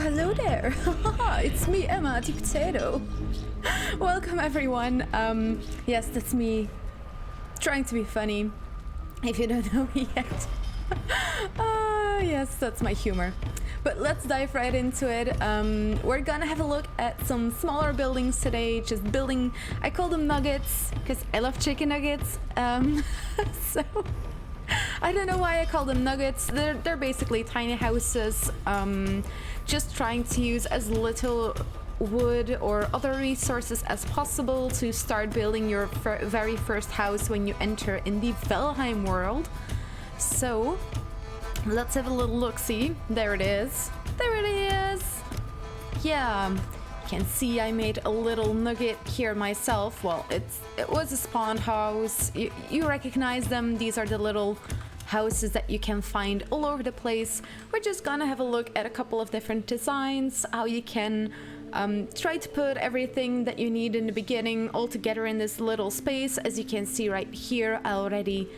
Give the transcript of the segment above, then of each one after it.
hello there. It's me, Emma, the potato. Welcome, everyone. Yes, that's me trying to be funny, if you don't know me yet. Yes, that's my humor. But let's dive right into it. We're gonna have a look at some smaller buildings today, just building, I call them nuggets, because I love chicken nuggets. So, I don't know why I call them nuggets. They're basically tiny houses, just trying to use as little wood or other resources as possible to start building your very first house when you enter in the Valheim world. So, let's have a little look-see. There it is. There it is. Yeah, you can see I made a little nugget here myself. Well, it was a spawn house. You recognize them. These are the little houses that you can find all over the place. We're just gonna have a look at a couple of different designs, how you can try to put everything that you need in the beginning all together in this little space. As you can see right here, I already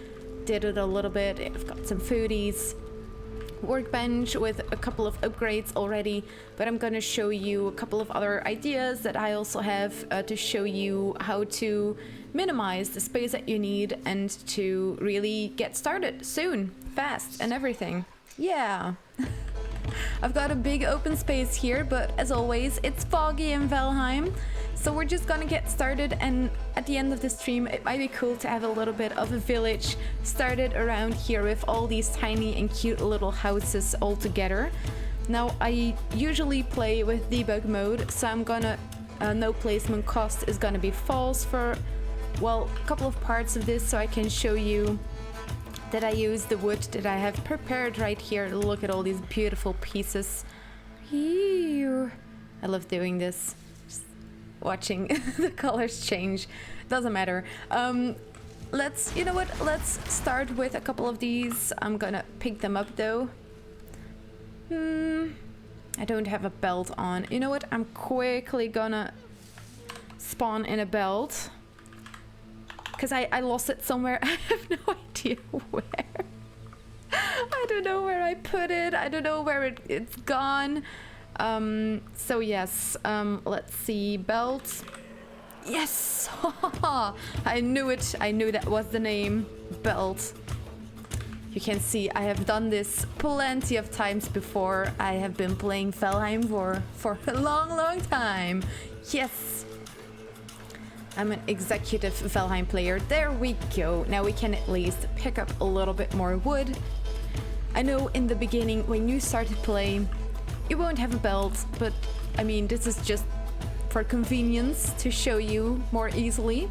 did it a little bit. I've got some foodies, workbench with a couple of upgrades already, but I'm gonna show you a couple of other ideas that I also have to show you how to minimize the space that you need and to really get started soon, fast and everything. Yeah. I've got a big open space here, but as always, it's foggy in Valheim. So we're just gonna get started, and at the end of the stream, it might be cool to have a little bit of a village started around here with all these tiny and cute little houses all together. Now, I usually play with debug mode, so I'm gonna, no placement cost is gonna be false for, well, a couple of parts of this, so I can show you that I use the wood that I have prepared right here. Look at all these beautiful pieces. Here. I love doing this. Just watching the colors change. Doesn't matter. You know what? Let's start with a couple of these. I'm gonna pick them up though. I don't have a belt on. You know what? I'm quickly gonna spawn in a belt. Because I lost it somewhere. I have no idea where. I don't know where I put it. I don't know where it's gone. So yes, let's see. Belt. Yes! I knew it. I knew that was the name. Belt. You can see I have done this plenty of times before. I have been playing Valheim for a long time. Yes! I'm an executive Valheim player. There we go. Now we can at least pick up a little bit more wood. I know in the beginning when you start to play, you won't have a belt, but I mean, this is just for convenience to show you more easily.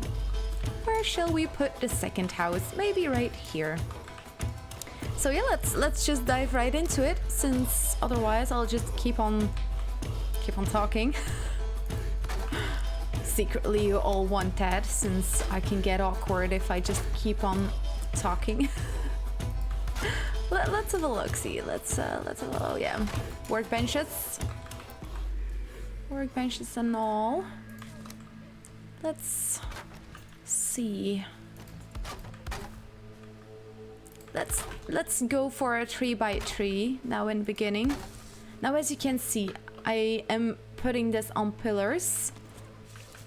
Where shall we put the second house? Maybe right here. So yeah, let's just dive right into it, since otherwise I'll just keep on talking. Secretly you all want that, since I can get awkward if I just keep on talking. Let's have a look. See, let's have a look. Oh yeah, workbenches and all. Let's see. Let's go for a 3x3 now in the beginning. Now, as you can see, I am putting this on pillars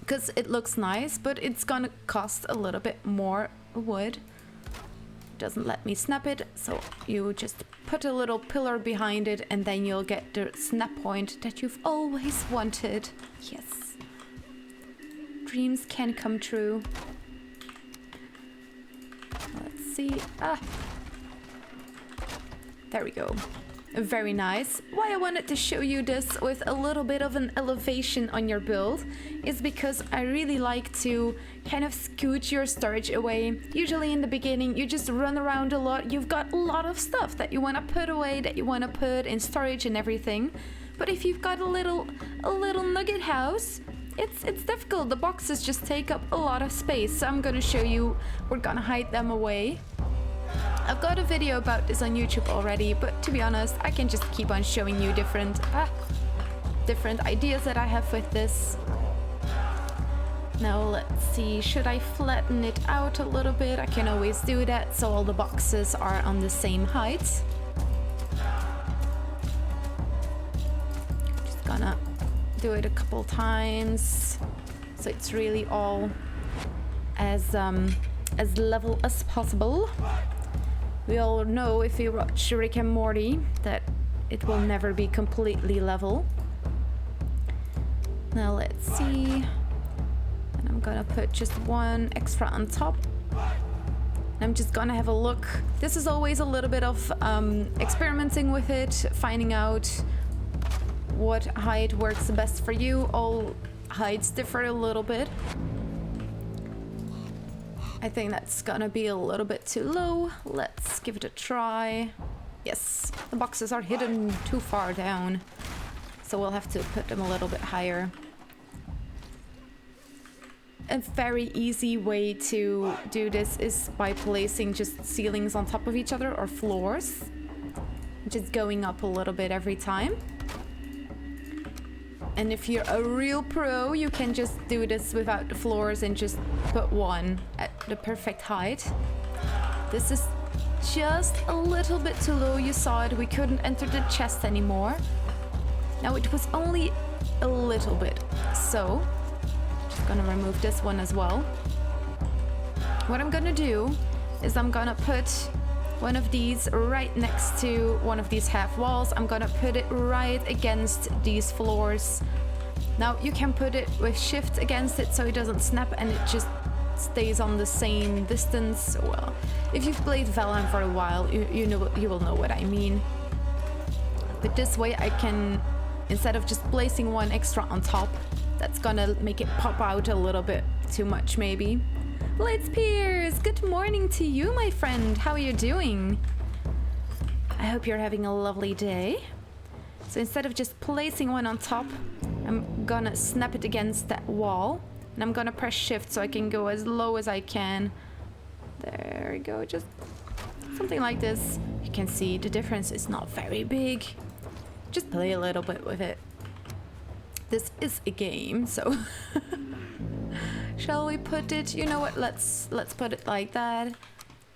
because it looks nice, but it's gonna cost a little bit more wood. Doesn't let me snap it, so you just put a little pillar behind it and then you'll get the snap point that you've always wanted. Yes. Dreams can come true. Let's see. There we go. Very nice. Why I wanted to show you this with a little bit of an elevation on your build is because I really like to kind of scoot your storage away. Usually in the beginning you just run around a lot. You've got a lot of stuff that you want to put away, that you want to put in storage and everything. But if you've got a little nugget house, it's difficult. The boxes just take up a lot of space. So I'm gonna show you, we're gonna hide them away. I've got a video about this on YouTube already, but to be honest, I can just keep on showing you different ideas that I have with this. Now let's see, should I flatten it out a little bit? I can always do that so all the boxes are on the same height. gonna do it a couple times so it's really all as level as possible. We all know if you watch Rick and Morty that it will never be completely level. Now let's see. And I'm gonna put just one extra on top. I'm just gonna have a look. This is always a little bit of experimenting with it, finding out what height works the best for you. All heights differ a little bit. I think that's gonna be a little bit too low. Let's give it a try. Yes, the boxes are hidden too far down, so we'll have to put them a little bit higher. A very easy way to do this is by placing just ceilings on top of each other or floors. Just going up a little bit every time. And if you're a real pro, you can just do this without the floors and just put one at the perfect height. This is just a little bit too low. You saw it, we couldn't enter the chest anymore. Now it was only a little bit, so gonna remove this one as well. What I'm gonna do is I'm gonna put one of these right next to one of these half walls. I'm gonna put it right against these floors. Now you can put it with shift against it so it doesn't snap and it just stays on the same distance. Well, if you've played Valheim for a while, you will know what I mean. But this way I can, instead of just placing one extra on top, that's gonna make it pop out a little bit too much, maybe. Let's Piers! Good morning to you, my friend. How are you doing? I hope you're having a lovely day. So instead of just placing one on top, I'm gonna snap it against that wall. And I'm gonna press shift so I can go as low as I can. There we go, just something like this. You can see the difference is not very big. Just play a little bit with it. This is a game, so shall we put it, you know what, let's put it like that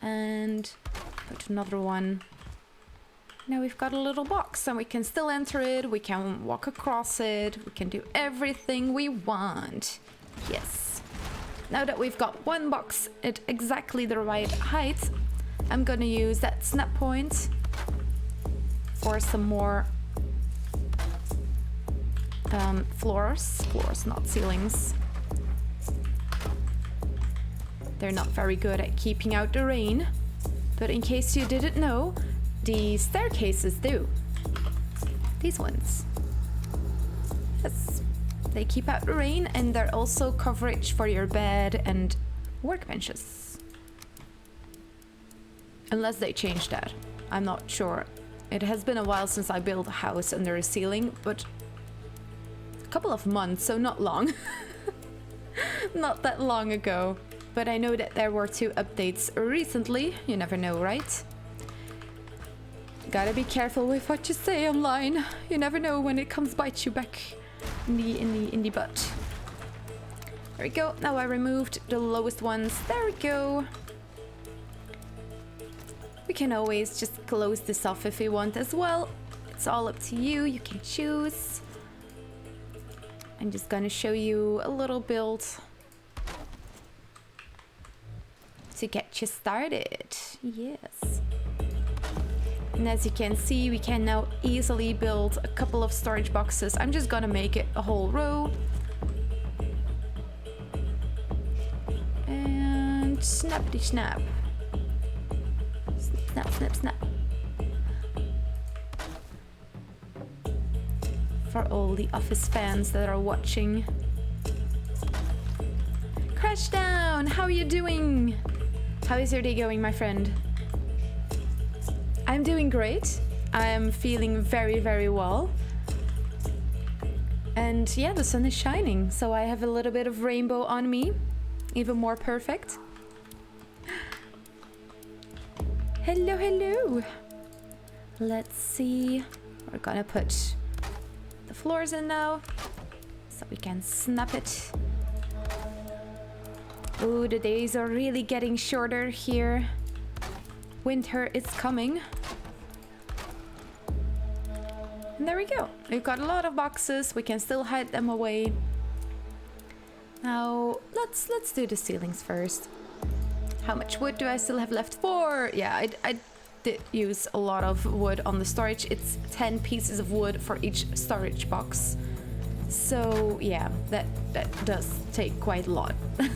and put another one. Now we've got a little box and we can still enter it, we can walk across it, we can do everything we want. Yes. Now that we've got one box at exactly the right height, I'm gonna use that snap point for some more floors, not ceilings. They're not very good at keeping out the rain, but in case you didn't know, the staircases do. These ones. Yes, they keep out the rain and they're also coverage for your bed and workbenches. Unless they change that. I'm not sure. It has been a while since I built a house under a ceiling, but couple of months, so not long. Not that long ago, but I know that there were 2 updates recently. You never know, right? Gotta be careful with what you say online. You never know when it comes bite you back in the butt. There we go. Now I removed the lowest ones. There we go. We can always just close this off if we want as well. It's all up to you. You can choose. I'm just gonna show you a little build to get you started. Yes. And as you can see, we can now easily build a couple of storage boxes. I'm just gonna make it a whole row. And snappity snap. Snap, snap, snap. For all the Office fans that are watching. Crashdown, how are you doing? How is your day going, my friend? I'm doing great. I am feeling very, very well. And yeah, the sun is shining, so I have a little bit of rainbow on me. Even more perfect. Hello, hello. Let's see. We're gonna put the floors in now, so we can snap it. Ooh, the days are really getting shorter here. Winter is coming. And there we go. We've got a lot of boxes. We can still hide them away. Now, let's do the ceilings first. How much wood do I still have left for? Yeah, I did use a lot of wood on the storage. It's 10 pieces of wood for each storage box. So yeah, that does take quite a lot. I'm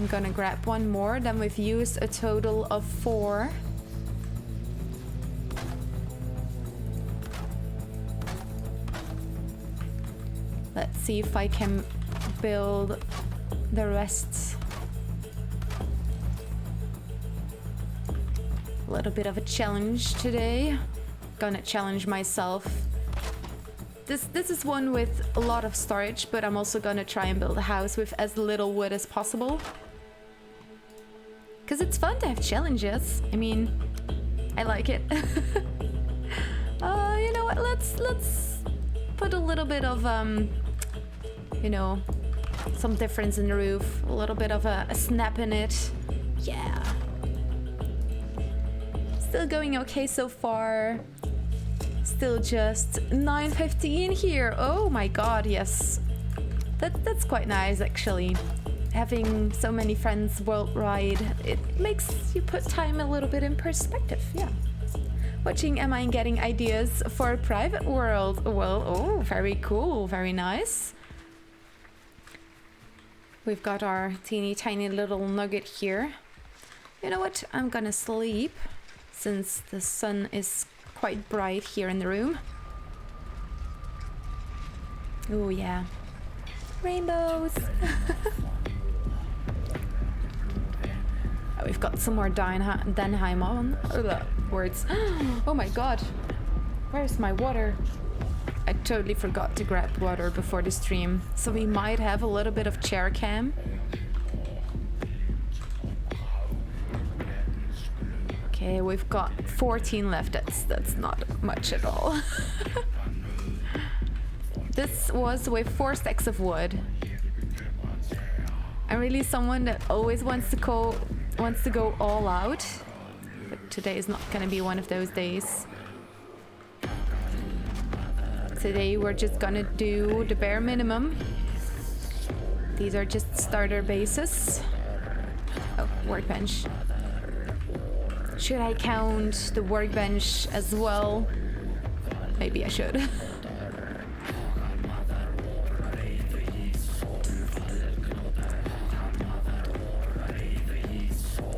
gonna grab one more, then we've used a total of 4. Let's see if I can build the rest. A little bit of a challenge today. Gonna challenge myself. This is one with a lot of storage, but I'm also gonna try and build a house with as little wood as possible. Because it's fun to have challenges. I mean, I like it. You know what? Let's put a little bit of you know, some difference in the roof, a little bit of a snap in it. Yeah. Still going okay so far. Still just 9:15 here. Oh my god, yes. That's quite nice actually. Having so many friends worldwide, it makes you put time a little bit in perspective, yeah. Watching Emma and getting ideas for a private world. Well, oh, very cool, very nice. We've got our teeny tiny little nugget here. You know what? I'm gonna sleep since the sun is quite bright here in the room. Oh yeah. Rainbows. Oh, we've got some more Valheim on. Words. Oh my god. Where's my water? I totally forgot to grab water before the stream, so we might have a little bit of chair cam. Okay, we've got 14 left. That's not much at all. This was with 4 stacks of wood. I'm really someone that always wants to go all out, but today is not gonna be one of those days. Today we're just gonna do the bare minimum. These are just starter bases. Oh, workbench. Should I count the workbench as well? Maybe I should.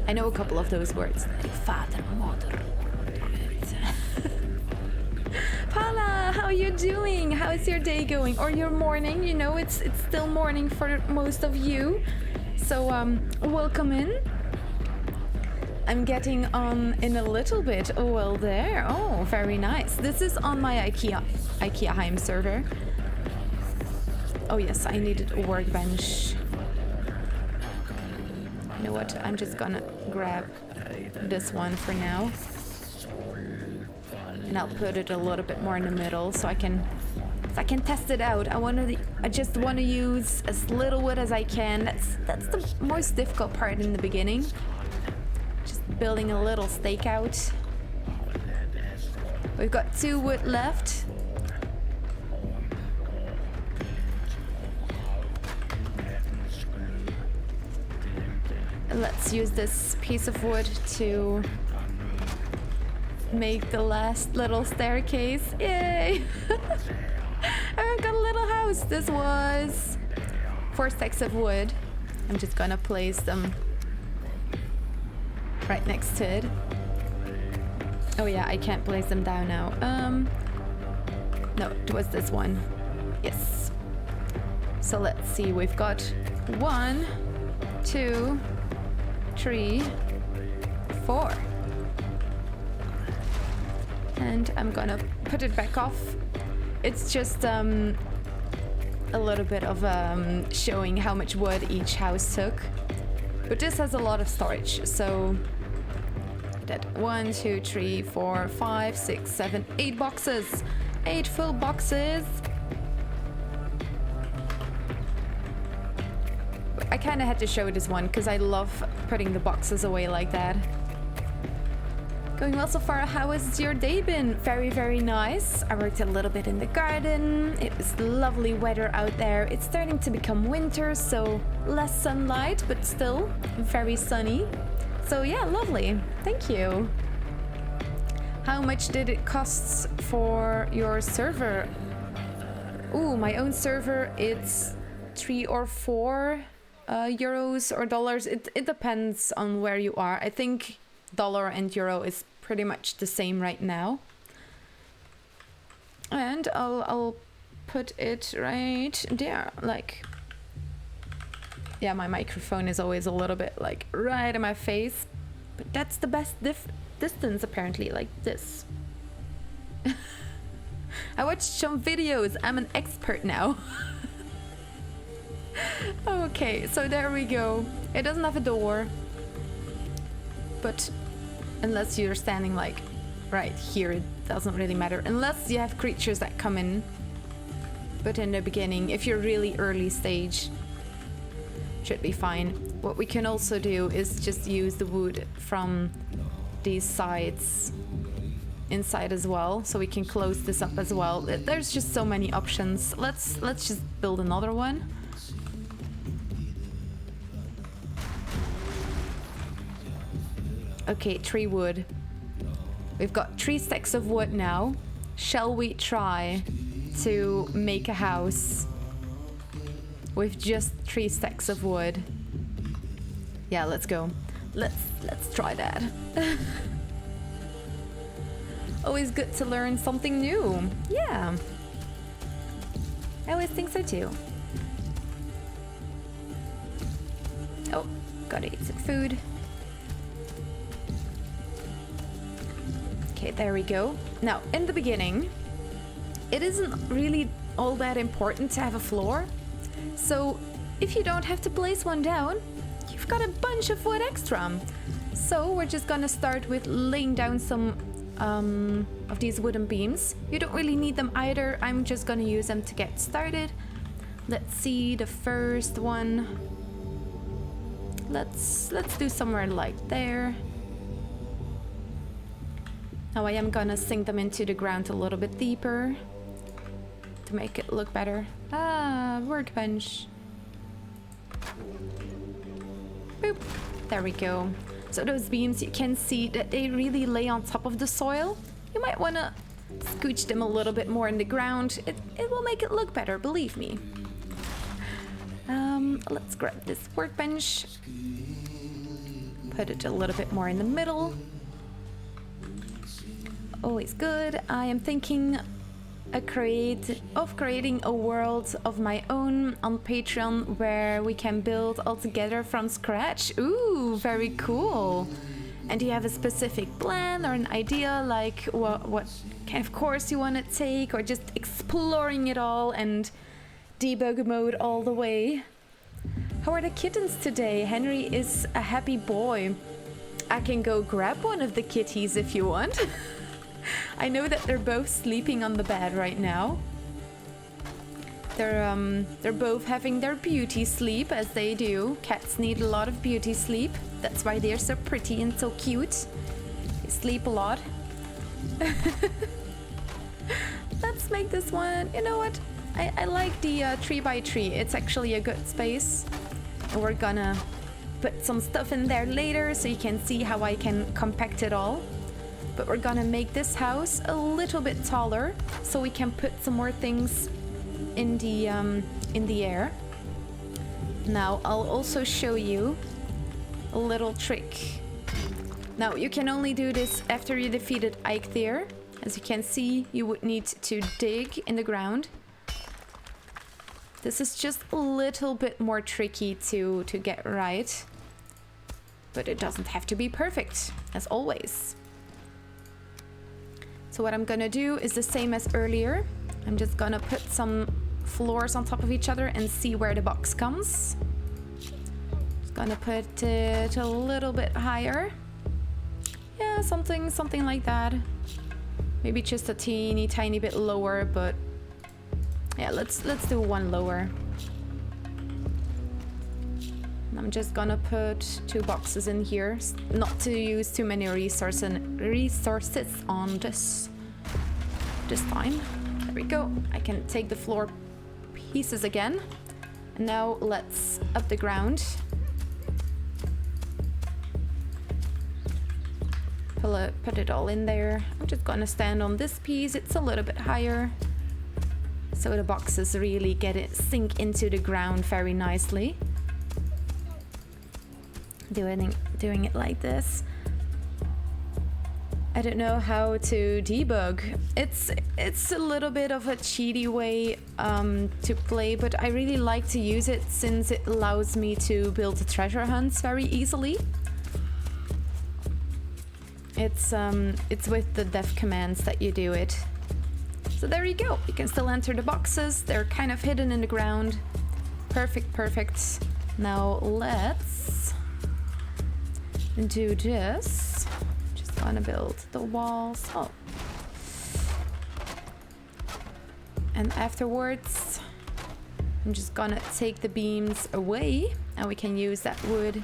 I know a couple of those words. Father, mother. Paula, how are you doing? How is your day going? Or your morning? You know, it's still morning for most of you. So welcome in. I'm getting on in a little bit. Oh, well there. Oh, very nice. This is on my IKEAHEIM server. Oh yes, I needed a workbench. You know what? I'm just gonna grab this one for now. And I'll put it a little bit more in the middle so I can test it out. I just want to use as little wood as I can. That's the most difficult part in the beginning. Just building a little stakeout. We've got 2 wood left. Let's use this piece of wood to make the last little staircase. Yay! I've got a little house. This was 4 stacks of wood. I'm just gonna place them right next to it. Oh yeah, I can't place them down now. No, it was this one. Yes. So let's see, we've got 1, 2, 3, 4. And I'm gonna put it back off. It's just a little bit of showing how much wood each house took. But this has a lot of storage, so that 1, 2, 3, 4, 5, 6, 7, 8 boxes. 8 full boxes. I kind of had to show this one because I love putting the boxes away like that. Going well so far. How has your day been? Very, very nice. I worked a little bit in the garden. It was lovely weather out there. It's starting to become winter, so less sunlight, but still very sunny. So yeah, lovely. Thank you. How much did it cost for your server? Ooh, my own server, it's 3 or 4 euros or dollars. It depends on where you are. I think dollar and euro is pretty much the same right now. And I'll put it right there, like, yeah, my microphone is always a little bit like right in my face, but that's the best distance apparently, like this. I watched some videos, I'm an expert now. Okay, so there we go. It doesn't have a door, but unless you're standing like right here, it doesn't really matter, unless you have creatures that come in. But in the beginning, if you're really early stage, should be fine. What we can also do is just use the wood from these sides inside as well, so we can close this up as well. There's just so many options. Let's just build another one. Okay, 3 wood. We've got 3 stacks of wood now. Shall we try to make a house with just 3 stacks of wood? Yeah, let's go. Let's try that. Always good to learn something new. Yeah. I always think so too. Oh, gotta eat some food. Okay, there we go. Now, in the beginning, it isn't really all that important to have a floor. So, if you don't have to place one down, you've got a bunch of wood extra. So, we're just gonna start with laying down some of these wooden beams. You don't really need them either. I'm just gonna use them to get started. Let's see the first one. Let's do somewhere like there. Now I am gonna sink them into the ground a little bit deeper to make it look better. Ah, workbench. Boop. There we go. So those beams, you can see that they really lay on top of the soil. You might want to scooch them a little bit more in the ground. It will make it look better, believe me. Let's grab this workbench. Put it a little bit more in the middle. Always good. I am thinking of creating a world of my own on Patreon where we can build all together from scratch. Ooh, very cool. And do you have a specific plan or an idea, like what kind of course you want to take, or just exploring it all and debug mode all the way? How are the kittens today? Henry is a happy boy. I can go grab one of the kitties if you want. I know that they're both sleeping on the bed right now. They're both having their beauty sleep, as they do. Cats need a lot of beauty sleep. That's why they're so pretty and so cute. They sleep a lot. Let's make this one. You know what? I like the 3x3. It's actually a good space. And we're gonna put some stuff in there later so you can see how I can compact it all. But we're gonna make this house a little bit taller so we can put some more things in the air. Now I'll also show you a little trick. Now you can only do this after you defeated IKEAHEIM. As you can see, you would need to dig in the ground. This is just a little bit more tricky to get right, but it doesn't have to be perfect, as always. So what I'm gonna do is the same as earlier. I'm just gonna put some floors on top of each other and see where the box comes. Just gonna put it a little bit higher. Yeah, something like that. Maybe just a tiny bit lower, but yeah, let's do one lower. I'm just gonna put 2 boxes in here, not to use too many resources on this time. There we go. I can take the floor pieces again. And now let's up the ground. Put it all in there. I'm just gonna stand on this piece. It's a little bit higher, so the boxes really sink into the ground very nicely. Doing it like this. I don't know how to debug. It's a little bit of a cheaty way to play, but I really like to use it since it allows me to build the treasure hunts very easily. It's with the def commands that you do it. So there you go. You can still enter the boxes. They're kind of hidden in the ground. Perfect, perfect. Now let's do this. Just gonna build the walls. Oh. And afterwards, I'm just gonna take the beams away and we can use that wood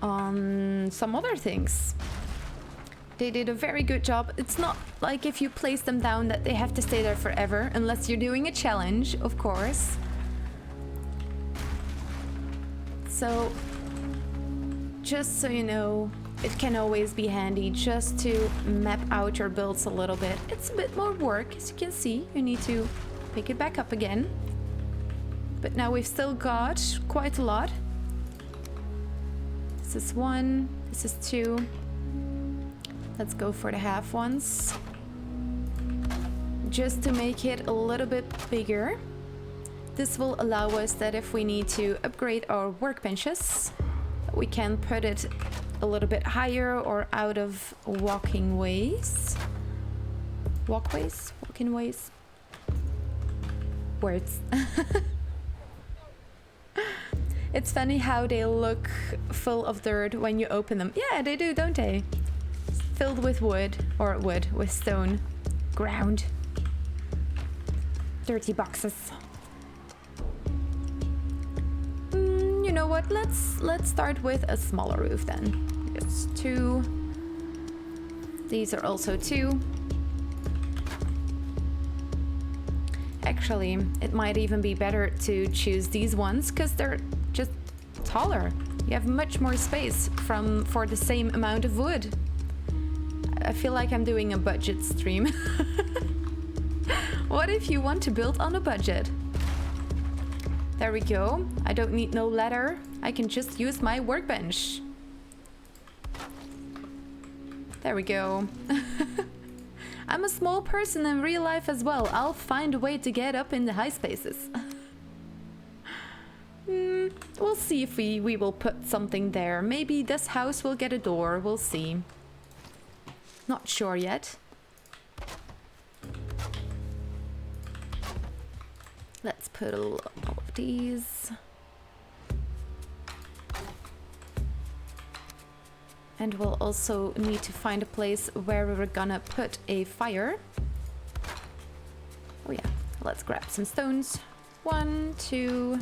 on some other things. They did a very good job. It's not like if you place them down that they have to stay there forever, unless you're doing a challenge, of course. So, just so you know, it can always be handy just to map out your builds a little bit. It's a bit more work, as you can see. You need to pick it back up again. But now we've still got quite a lot. This is 1, this is 2. Let's go for the half ones. Just to make it a little bit bigger. This will allow us that if we need to upgrade our workbenches, we can put it a little bit higher or out of walking ways. Walkways? Walking ways? Words. It's funny how they look full of dirt when you open them. Yeah, they do, don't they? Filled with wood, or with stone. Ground. Dirty boxes. You know what? Let's start with a smaller roof then. It's 2. These are also 2. Actually, it might even be better to choose these ones because they're just taller. You have much more space for the same amount of wood. I feel like I'm doing a budget stream. What if you want to build on a budget? There we go. I don't need no ladder. I can just use my workbench. There we go. I'm a small person in real life as well. I'll find a way to get up in the high spaces. We'll see if we will put something there. Maybe this house will get a door. We'll see. Not sure yet. Let's put all of these. And we'll also need to find a place where we're gonna put a fire. Oh yeah, let's grab some stones. 1, 2,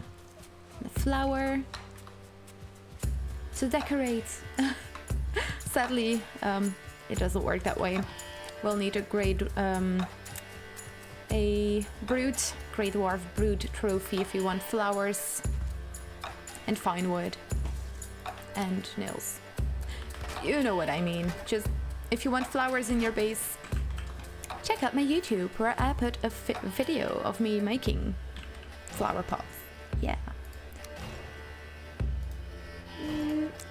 and a flower to decorate. Sadly, it doesn't work that way. We'll need a Grey Dwarf Brood trophy if you want flowers and fine wood and nails. You know what I mean. Just if you want flowers in your base, check out my YouTube where I put a video of me making flower pots. Yeah.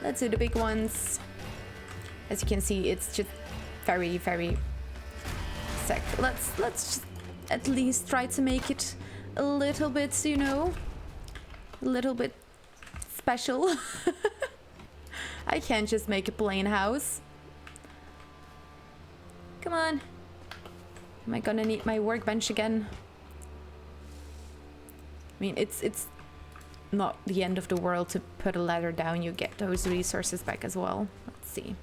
Let's do the big ones. As you can see, it's just very, very sick. Let's just at least try to make it a little bit, you know, a little bit special. I can't just make a plain house. Come on. Am I gonna need my workbench again? I mean, it's not the end of the world to put a ladder down. You get those resources back as well. Let's see.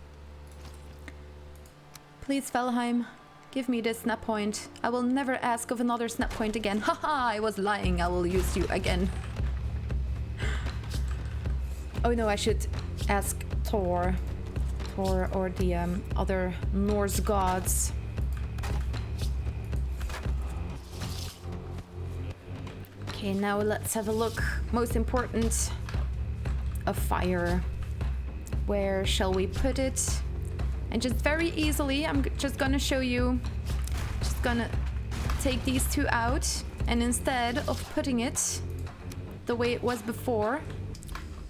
Please, Valheim, give me this snap point. I will never ask of another snap point again. Haha, I was lying. I will use you again. Oh no, I should ask Thor. Thor or the other Norse gods. Okay, now let's have a look. Most important, a fire. Where shall we put it? And just very easily, I'm just gonna show you. Just gonna take these two out, and instead of putting it the way it was before,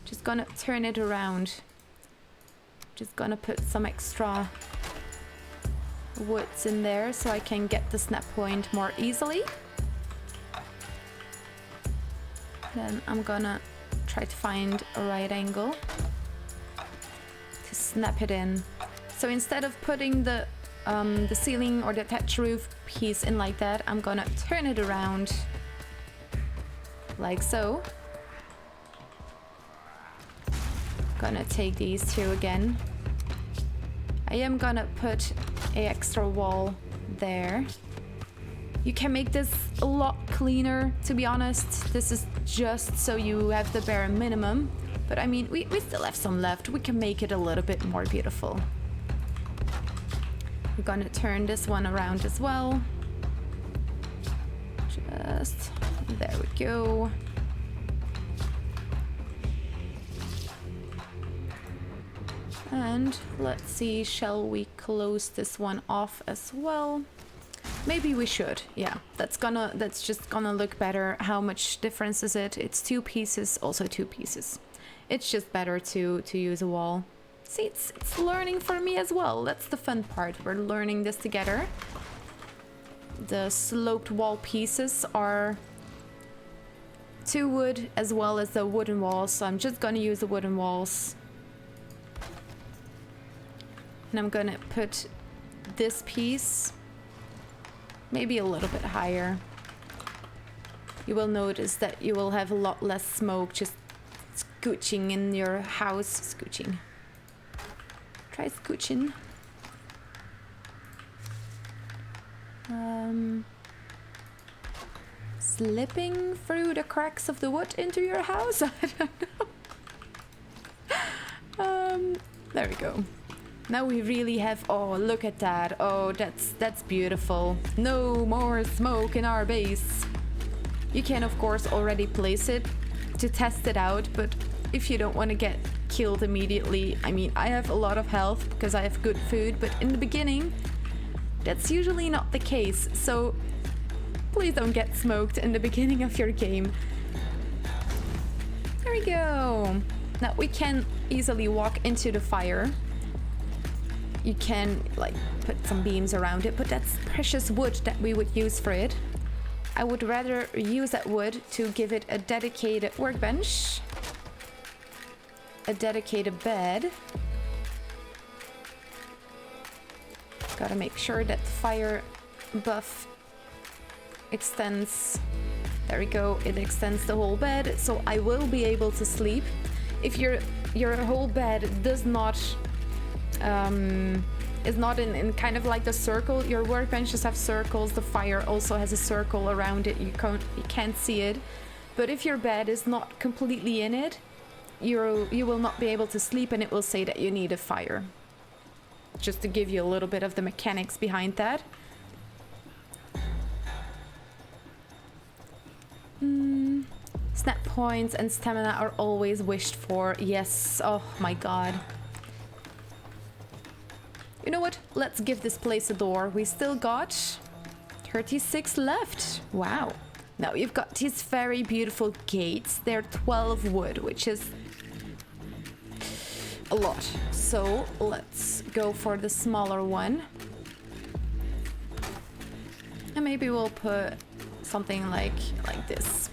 just gonna turn it around. Just gonna put some extra woods in there so I can get the snap point more easily. Then I'm gonna try to find a right angle to snap it in. So instead of putting the ceiling or the thatch roof piece in like that, I'm gonna turn it around like so. Gonna take these two again. I am gonna put an extra wall there. You can make this a lot cleaner, to be honest. This is just so you have the bare minimum. But I mean, we still have some left. We can make it a little bit more beautiful. We're gonna turn this one around as well. Just, there we go. And let's see, shall we close this one off as well? Maybe we should, yeah. That's just gonna look better. How much difference is it? It's 2 pieces, also 2 pieces. It's just better to use a wall. See, it's learning for me as well. That's the fun part. We're learning this together. The sloped wall pieces are 2 wood as well as the wooden walls. So I'm just gonna use the wooden walls. And I'm gonna put this piece maybe a little bit higher. You will notice that you will have a lot less smoke just scooching in your house. Scooching. Try scooching. Slipping through the cracks of the wood into your house? I don't know. There we go. Now we really have, oh, look at that. Oh, that's beautiful. No more smoke in our base. You can, of course, already place it to test it out, but if you don't want to get killed immediately, I mean, I have a lot of health because I have good food, but in the beginning, that's usually not the case. So please don't get smoked in the beginning of your game. There we go. Now we can easily walk into the fire. You can like put some beams around it, but that's precious wood that we would use for it. I would rather use that wood to give it a dedicated workbench, a dedicated bed. Gotta make sure that the fire buff extends. There we go, it extends the whole bed, so I will be able to sleep. If your whole bed does not is not in kind of like the circle. Your workbenches have circles. The fire also has a circle around it. You can't see it. But if your bed is not completely in it, you will not be able to sleep, and it will say that you need a fire. Just to give you a little bit of the mechanics behind that. Snap points and stamina are always wished for. Yes. Oh my god. You know what? Let's give this place a door. We still got 36 left. Wow. Now you've got these very beautiful gates. They're 12 wood, which is a lot. So let's go for the smaller one. And maybe we'll put something like this.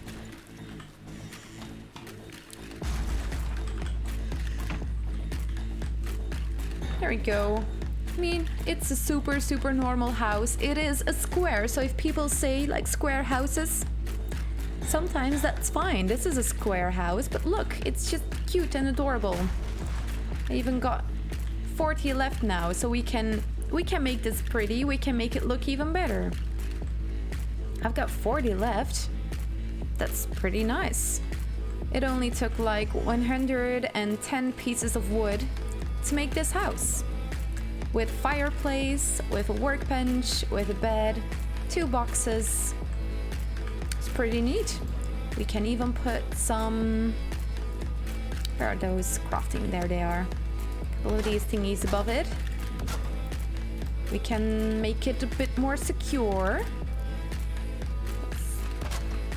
There we go. I mean, it's a super normal house. It is a square, so if people say like square houses, sometimes that's fine. This is a square house, but look, it's just cute and adorable. I even got 40 left now, so we can make this pretty. We can make it look even better. I've got 40 left. That's pretty nice. It only took like 110 pieces of wood to make this house. With fireplace, with a workbench, with a bed, 2 boxes. It's pretty neat. We can even put some... Where are those crafting? There they are. A couple of these thingies above it. We can make it a bit more secure.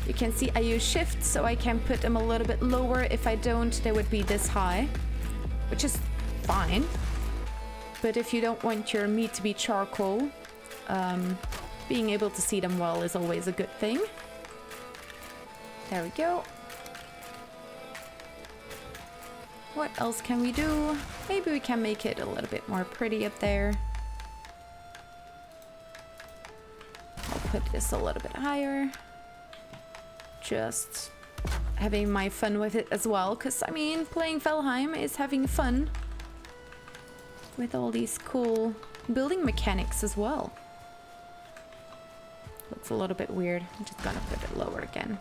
You can see I use shift, so I can put them a little bit lower. If I don't, they would be this high, which is fine. But if you don't want your meat to be charcoal, being able to see them well is always a good thing. There we go. What else can we do? Maybe we can make it a little bit more pretty up there. I'll put this a little bit higher. Just having my fun with it as well, because I mean, playing Valheim is having fun with all these cool building mechanics as well. Looks a little bit weird. I'm just gonna put it lower again.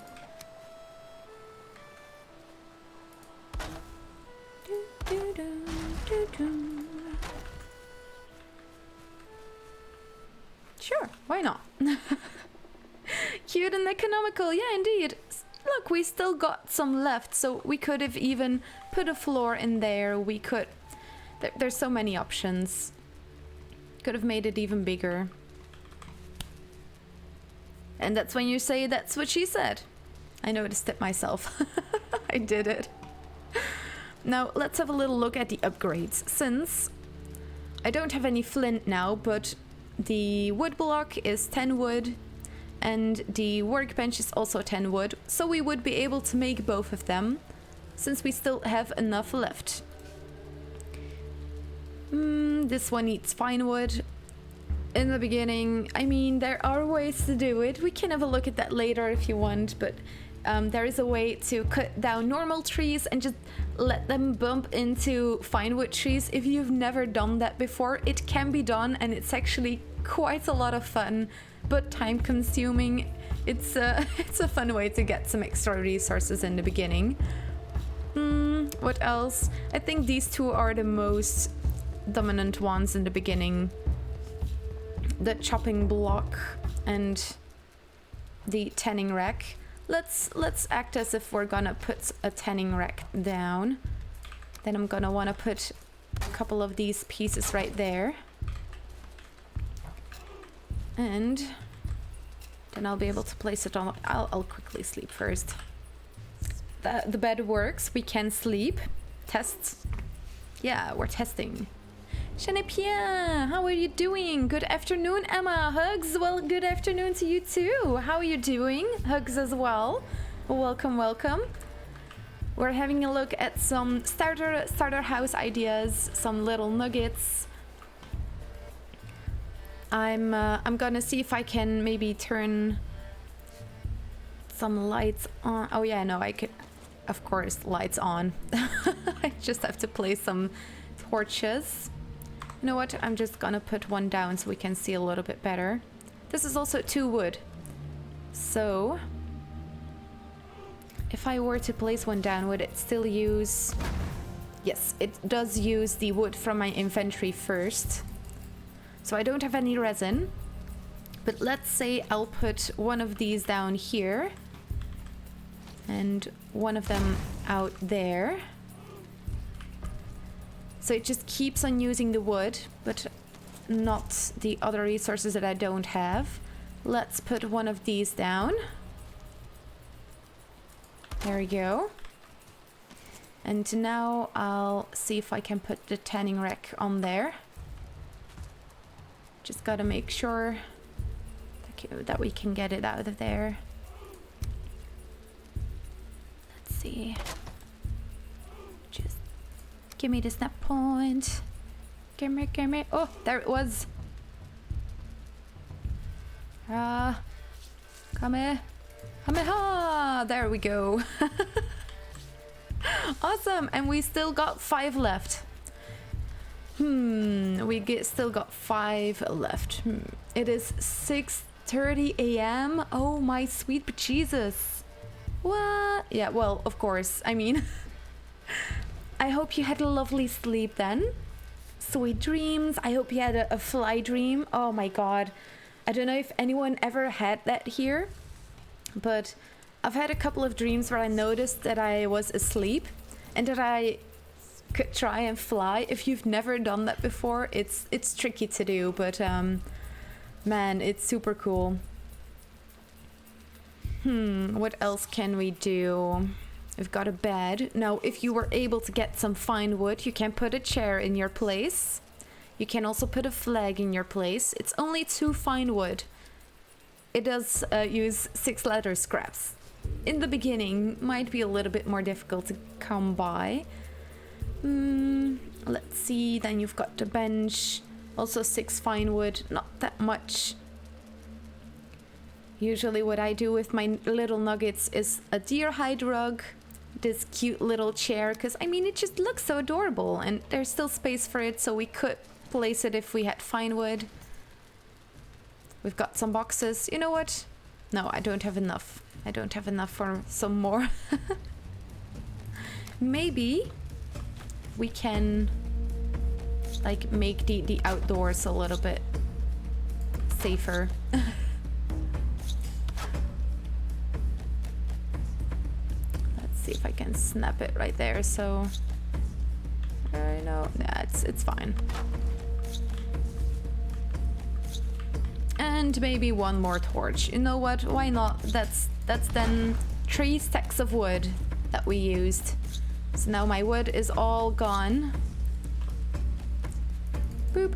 Sure, why not? Cute and economical, yeah, indeed. Look, we still got some left, so we could have even put a floor in there. We could... There's so many options. Could have made it even bigger. And that's when you say, that's what she said. I noticed it myself. I did it. Now, let's have a little look at the upgrades. Since I don't have any flint now, but the wood block is 10 wood, and the workbench is also 10 wood, so we would be able to make both of them, since we still have enough left. This one needs fine wood. In the beginning, I mean, there are ways to do it. We can have a look at that later if you want, but there is a way to cut down normal trees and just let them bump into fine wood trees. If you've never done that before, it can be done, and it's actually quite a lot of fun, but time consuming. It's a fun way to get some extra resources in the beginning. What else? I think these two are the most dominant ones in the beginning. The chopping block and the tanning rack. Let's act as if we're gonna put a tanning rack down. Then I'm gonna wanna put a couple of these pieces right there. And then I'll be able to place it on. I'll quickly sleep first. The bed works. We can sleep. Tests. Yeah, we're testing. Chanepien, how are you doing? Good afternoon, Emma. Hugs. Well, good afternoon to you too. How are you doing? Hugs as well. Welcome, welcome. We're having a look at some starter house ideas, some little nuggets. I'm gonna see if I can maybe turn some lights on. Oh yeah, no, I could, of course, lights on. I just have to place some torches. You know what? I'm just gonna put one down so we can see a little bit better. This is also 2 wood. So if I were to place one down, would it still use... Yes, it does use the wood from my inventory first. So I don't have any resin. But let's say I'll put one of these down here. And one of them out there. So it just keeps on using the wood, but not the other resources that I don't have. Let's put one of these down. There we go. And now I'll see if I can put the tanning rack on there. Just gotta make sure that we can get it out of there. Let's see. Just give me the snap point. Give me. Oh, there it was. Kamehameha! There we go. Awesome, and we still got 5 left. Still got 5 left. It is 6:30 a.m. Oh my sweet Jesus. What? Yeah, well, of course. I mean, I hope you had a lovely sleep then. Sweet dreams. I hope you had a fly dream. Oh my god. I don't know if anyone ever had that here, but I've had a couple of dreams where I noticed that I was asleep and that I could try and fly. If you've never done that before, it's tricky to do, but man, it's super cool. What else can we do? We've got a bed. Now, if you were able to get some fine wood, you can put a chair in your place. You can also put a flag in your place. It's only 2 fine wood. It does use 6 leather scraps. In the beginning, might be a little bit more difficult to come by. Let's see, then you've got the bench. Also 6 fine wood, not that much. Usually what I do with my little nuggets is a deer hide rug, this cute little chair, because I mean it just looks so adorable and there's still space for it, so we could place it if we had fine wood. We've got some boxes. You know what? No, I don't have enough. I don't have enough for some more. Maybe we can like make the outdoors a little bit safer. See if I can snap it right there, so I know. Yeah, it's fine. And maybe one more torch. You know what? Why not? That's then 3 stacks of wood that we used. So now my wood is all gone. Boop.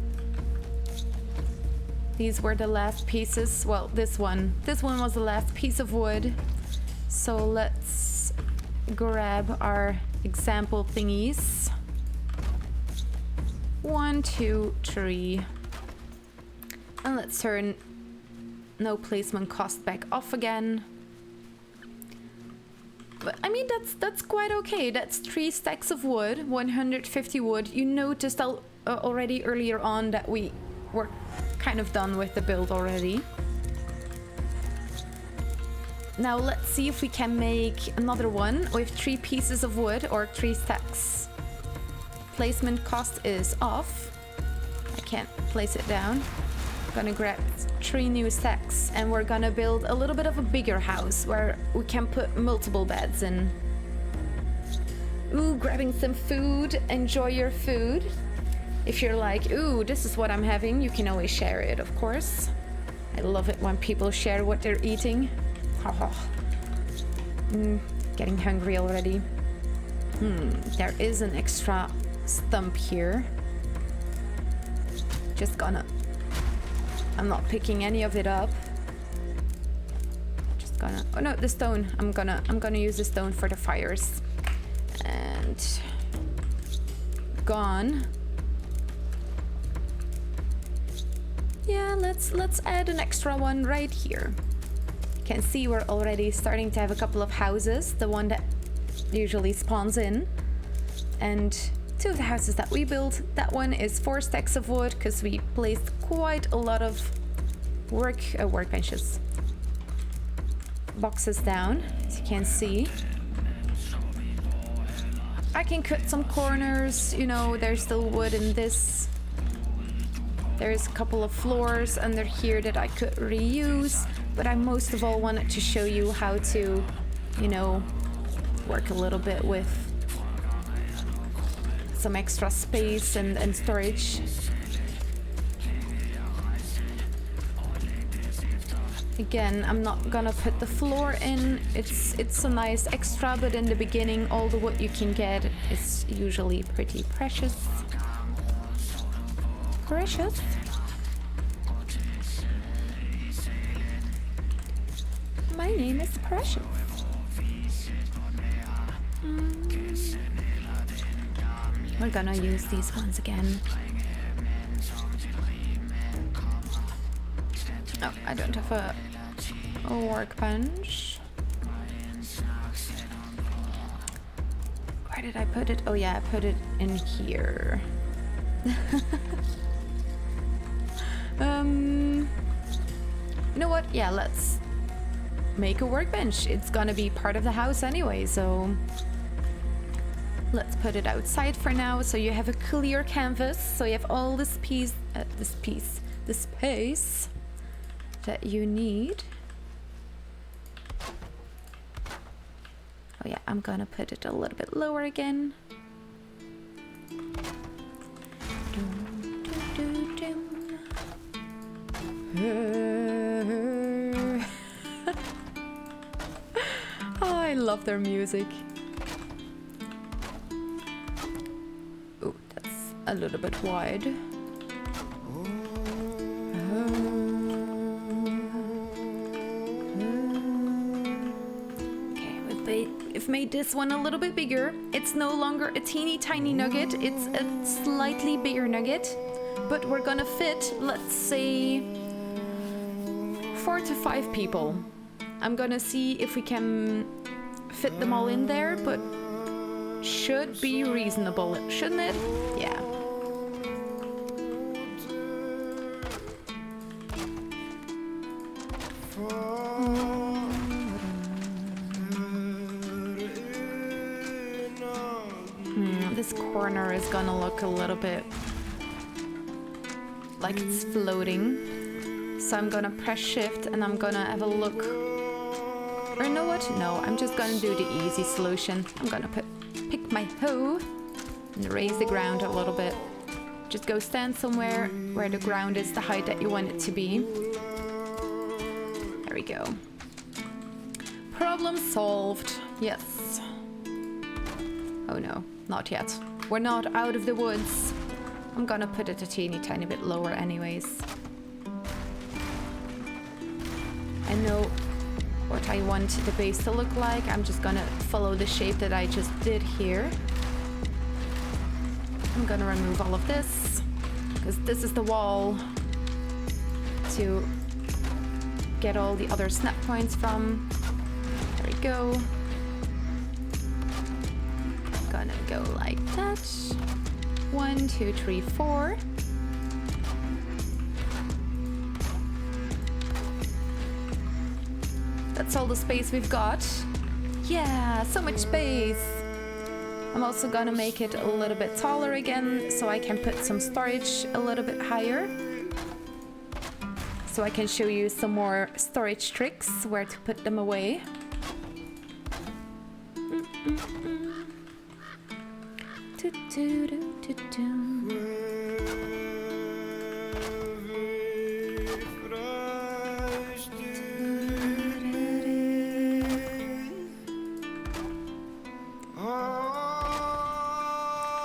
These were the last pieces. Well, this one was the last piece of wood. So let's grab our example thingies. 1, 2, 3. And let's turn no placement cost back off again. But I mean, that's quite okay. That's 3 stacks of wood, 150 wood. You noticed already earlier on that we were kind of done with the build already. Now let's see if we can make another one with 3 pieces of wood or 3 stacks. Placement cost is off. I can't place it down. I'm gonna grab 3 new stacks and we're gonna build a little bit of a bigger house where we can put multiple beds in. Ooh, grabbing some food. Enjoy your food. If you're like, ooh, this is what I'm having, you can always share it, of course. I love it when people share what they're eating. Getting hungry already. There is an extra stump here. Just gonna... I'm not picking any of it up. Just gonna... Oh no, the stone. I'm gonna use the stone for the fires. And... gone. Yeah, let's add an extra one right here. Can see we're already starting to have a couple of houses, the one that usually spawns in, and 2 of the houses that we built. That one is 4 stacks of wood because we placed quite a lot of workbenches, boxes down, as you can see. I can cut some corners, you know, there's still wood in this. There's a couple of floors under here that I could reuse. But I most of all wanted to show you how to, you know, work a little bit with some extra space and storage. Again, I'm not gonna put the floor in. It's a nice extra, but in the beginning, all the wood you can get is usually pretty precious. Precious? My name is Precious. We're gonna use these ones again. Oh, I don't have a workbench. Where did I put it? Oh yeah, I put it in here. You know what? Yeah, let's make a workbench. It's gonna be part of the house anyway, so let's put it outside for now so you have a clear canvas, so you have all the space that you need. Oh yeah, I'm gonna put it a little bit lower again. Oh, I love their music. Oh, that's a little bit wide. We've made this one a little bit bigger. It's no longer a teeny tiny nugget, it's a slightly bigger nugget. But we're gonna fit, let's say, 4 to 5 people. I'm gonna see if we can fit them all in there, but should be reasonable, shouldn't it? Yeah. This corner is gonna look a little bit like it's floating. So I'm gonna press shift and I'm gonna have a look. Or you know what? No, I'm just gonna do the easy solution. I'm gonna pick my hoe and raise the ground a little bit. Just go stand somewhere where the ground is the height that you want it to be. There we go. Problem solved. Yes. Oh no, not yet. We're not out of the woods. I'm gonna put it a teeny tiny bit lower anyways. I know what I want the base to look like. I'm just gonna follow the shape that I just did here. I'm gonna remove all of this, because this is the wall to get all the other snap points from. There we go. Gonna go like that. 1, 2, 3, 4. That's all the space we've got. Yeah, so much space. I'm also gonna make it a little bit taller again, so I can put some storage a little bit higher. So I can show you some more storage tricks, where to put them away.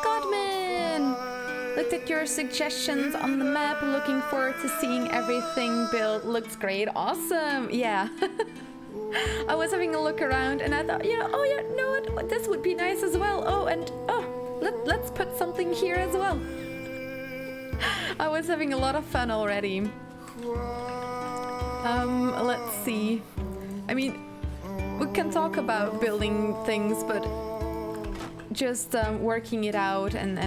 Godman! Looked at your suggestions on the map, looking forward to seeing everything built. Looks great, awesome, yeah. I was having a look around and I thought, you know, oh yeah, you know what, this would be nice as well. Oh, and let's put something here as well. I was having a lot of fun already. Let's see. I mean, we can talk about building things, but just working it out and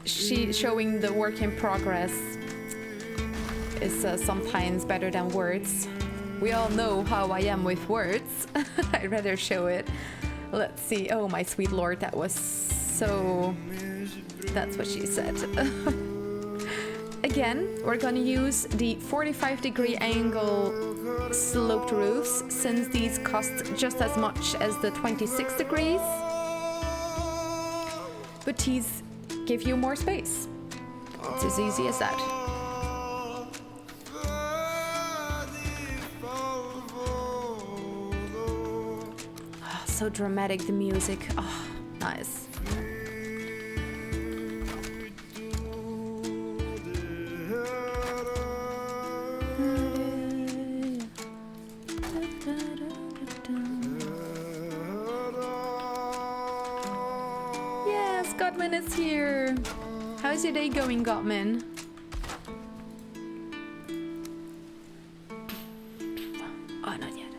showing the work in progress is sometimes better than words. We all know how I am with words. I'd rather show it. Let's see. Oh, my sweet lord, that was so... That's what she said. Again, we're gonna use the 45-degree angle sloped roofs, since these cost just as much as the 26 degrees. But these give you more space. It's as easy as that. Oh, so dramatic, the music. Oh, nice. Yes, Gottman is here. How's your day going, Gottman? Oh, not yet.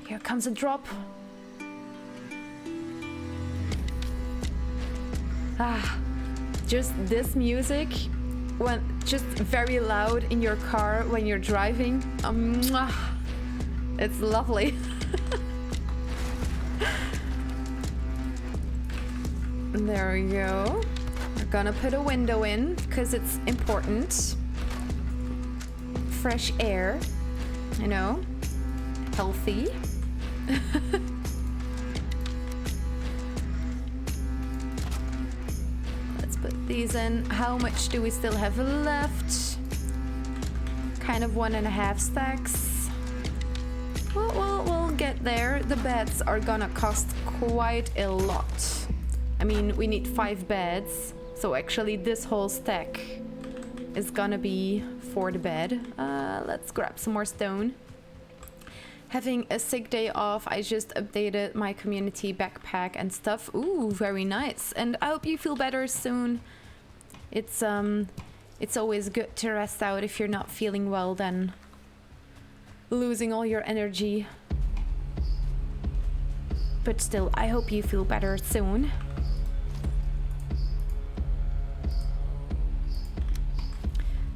Here comes a drop. Ah, just this music, when just very loud in your car when you're driving. It's lovely. There we go. We're gonna put a window in because it's important. Fresh air, you know, healthy. Let's put these in. How much do we still have left? Kind of 1.5 stacks. We'll get there. The beds are gonna cost quite a lot. I mean, we need 5 beds, so actually this whole stack is gonna be for the bed. Let's grab some more stone. Having a sick day off, I just updated my community backpack and stuff. Ooh, very nice. And I hope you feel better soon. It's always good to rest out if you're not feeling well, then losing all your energy. But still, I hope you feel better soon.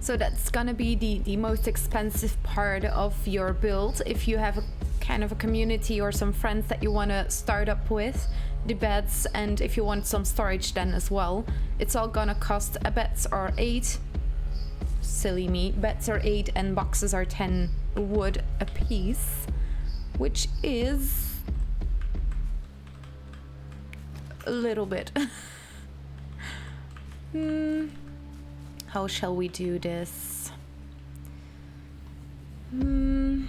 So that's gonna be the most expensive part of your build. If you have a kind of a community or some friends that you want to start up with, the beds, and if you want some storage then as well, it's all gonna cost. Beds are 8. Silly me. Beds are 8 and boxes are 10 wood a piece, which is a little bit. How shall we do this? I'm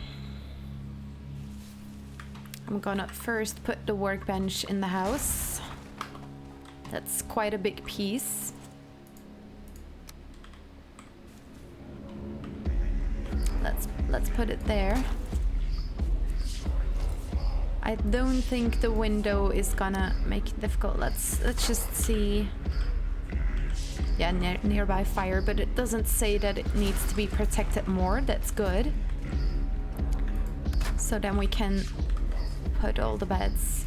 gonna first put the workbench in the house. That's quite a big piece. Let's put it there. I don't think the window is gonna make it difficult. Let's just see. Yeah, nearby fire, but it doesn't say that it needs to be protected more. That's good. So then we can put all the beds.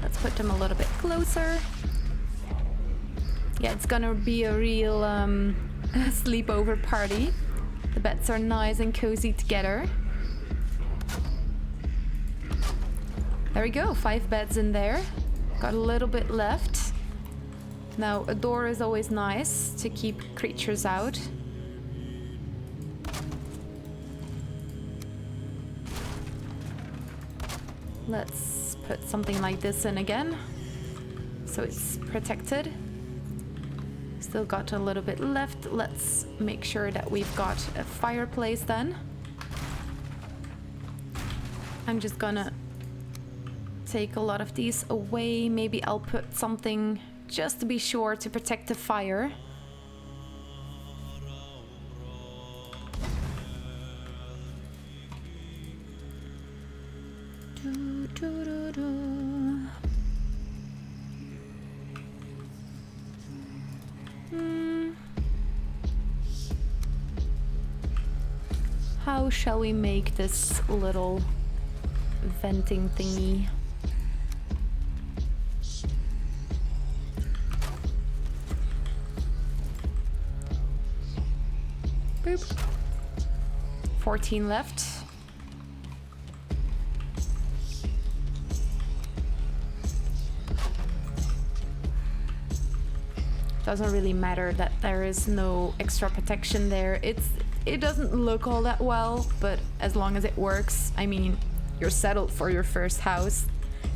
Let's put them a little bit closer. Yeah, it's gonna be a real sleepover party. The beds are nice and cozy together. There we go, 5 beds in there. Got a little bit left. Now, a door is always nice to keep creatures out. Let's put something like this in again, so it's protected. Still got a little bit left. Let's make sure that we've got a fireplace then. I'm just gonna take a lot of these away. Maybe I'll put something just to be sure to protect the fire. How shall we make this little venting thingy? Boop. 14 left. Doesn't really matter that there is no extra protection there. It doesn't look all that well, but as long as it works, I mean, you're settled for your first house.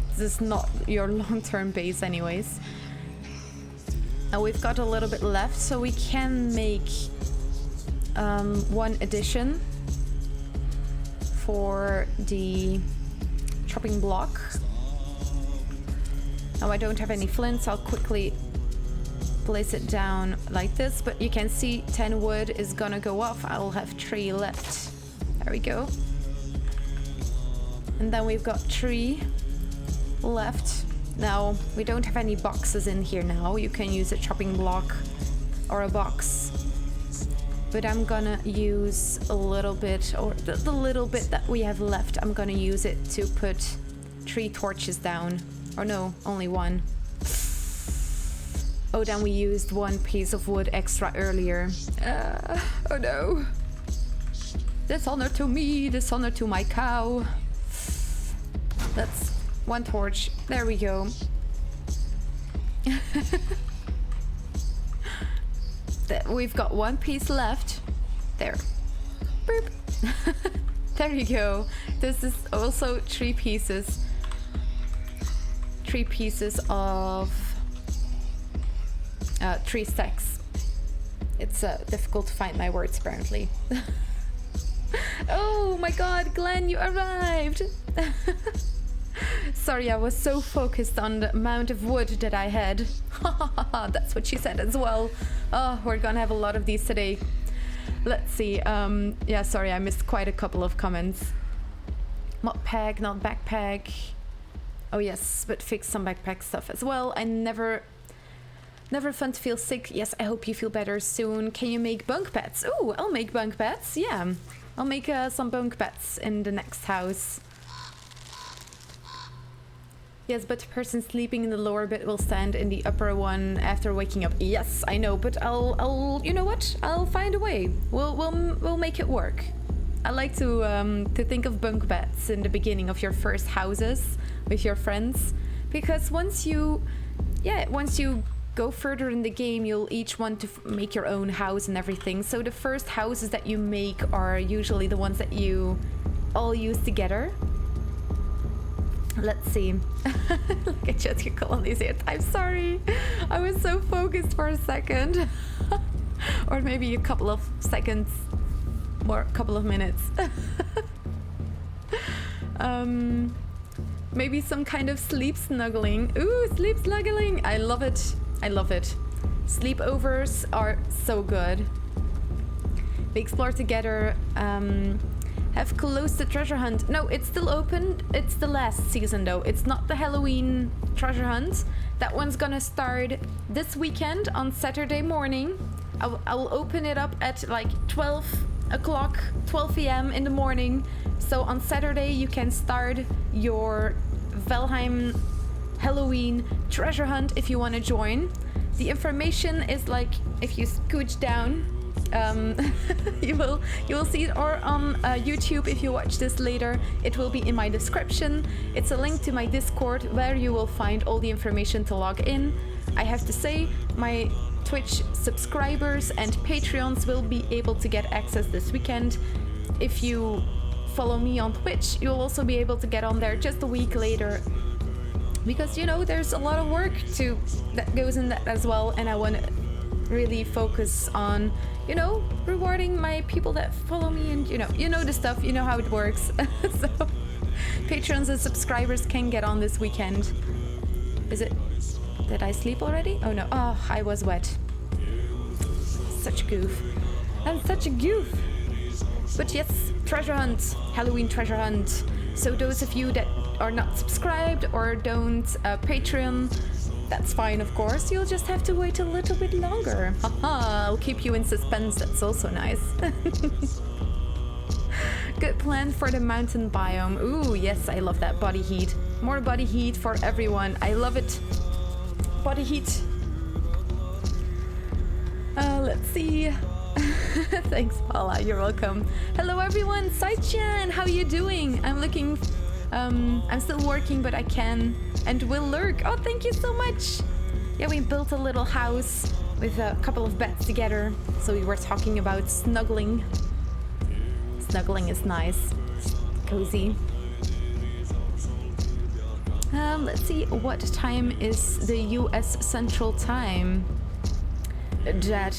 This is not your long-term base anyways. Now we've got a little bit left, so we can make one addition for the chopping block. Now I don't have any flints, I'll quickly place it down like this, but you can see 10 wood is gonna go off. I'll have 3 left. There we go. And then we've got 3 left. Now we don't have any boxes in here now. You can use a chopping block or a box, but I'm gonna use a little bit, or the little bit that we have left, I'm gonna use it to put 3 torches down. Or no, only 1. Oh, then we used one piece of wood extra earlier. Oh no. Dishonor to me, dishonor to my cow. That's one torch. There we go. We've got one piece left. There. Boop. There you go. This is also 3 pieces. 3 pieces of 3 stacks. It's difficult to find my words apparently. Oh my god, Glenn, you arrived! Sorry, I was so focused on the amount of wood that I had. That's what she said as well. Oh, we're gonna have a lot of these today. Let's see. Yeah, sorry, I missed quite a couple of comments. Mod pack, not backpack. Oh yes, but fix some backpack stuff as well. Never fun to feel sick. Yes, I hope you feel better soon. Can you make bunk beds? Oh, I'll make bunk beds. Yeah, I'll make some bunk beds in the next house. Yes, but the person sleeping in the lower bed will stand in the upper one after waking up. Yes, I know, but I'll you know what? I'll find a way. We'll make it work. I like to think of bunk beds in the beginning of your first houses with your friends, because once you go further in the game, you'll each want to make your own house and everything. So the first houses that you make are usually the ones that you all use together. Let's see. Look at just your colonies here. I'm sorry. I was so focused for a second. Or maybe a couple of seconds. More, couple of minutes. Maybe some kind of sleep snuggling. Ooh, sleep snuggling. I love it. I love it. Sleepovers are so good. We explore together. Have closed the treasure hunt. No, it's still open. It's the last season though. It's not the Halloween treasure hunt. That one's gonna start this weekend on Saturday morning. I'll open it up at like 12 o'clock, 12 p.m. in the morning. So on Saturday you can start your Valheim Halloween treasure hunt if you want to join. The information is like, if you scooch down, you will see it, or on YouTube if you watch this later. It will be in my description. It's a link to my Discord where you will find all the information to log in. I have to say, my Twitch subscribers and Patreons will be able to get access this weekend. If you follow me on Twitch, you'll also be able to get on there just a week later, because you know there's a lot of work that goes in that as well, and I want to really focus on, you know, rewarding my people that follow me, and you know the stuff, you know how it works. So patrons and subscribers can get on this weekend. Did I sleep already? Oh no. Oh, I was wet. Such a goof. I'm such a goof. But yes, treasure hunt, Halloween treasure hunt. So those of you that are not subscribed or don't Patreon, that's fine, of course. You'll just have to wait a little bit longer. Haha, I'll keep you in suspense. That's also nice. Good plan for the mountain biome. Ooh, yes, I love that body heat. More body heat for everyone. I love it. Body heat. Let's see. Thanks, Paula. You're welcome. Hello, everyone. Saichan, how are you doing? I'm still working, but I can and will lurk. Oh, thank you so much. Yeah, we built a little house with a couple of beds together. So we were talking about snuggling. Snuggling is nice. Cozy. Let's see, what time is the US Central Time? That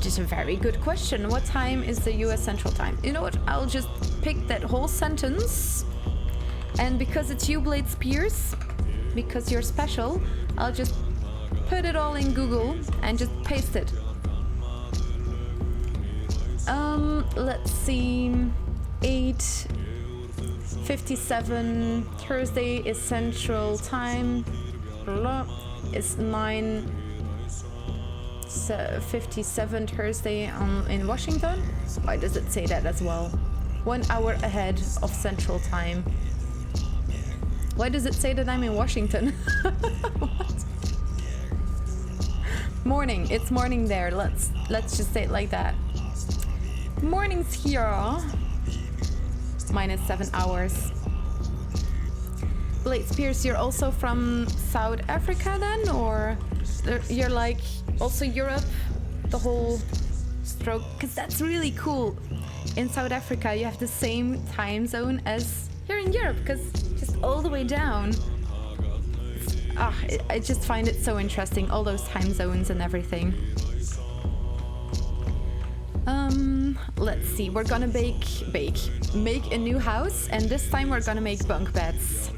is a very good question. What time is the US Central Time? You know what? I'll just pick that whole sentence, and because it's you, Blade Spears, because you're special, I'll just put it all in Google and just paste it. Let's see. 8:57 Thursday is Central Time. It's 9:57 Thursday in Washington. Why does it say that as well? 1 hour ahead of Central Time. Why does it say that I'm in Washington? What? Morning. It's morning there. Let's just say it like that. Morning's here. -7 hours. Blade Spears, you're also from South Africa then, or you're like also Europe, the whole stroke? Because that's really cool. In South Africa, you have the same time zone as here in Europe, because just all the way down. I just find it so interesting, all those time zones and everything. Let's see, we're gonna make a new house, and this time we're gonna make bunk beds.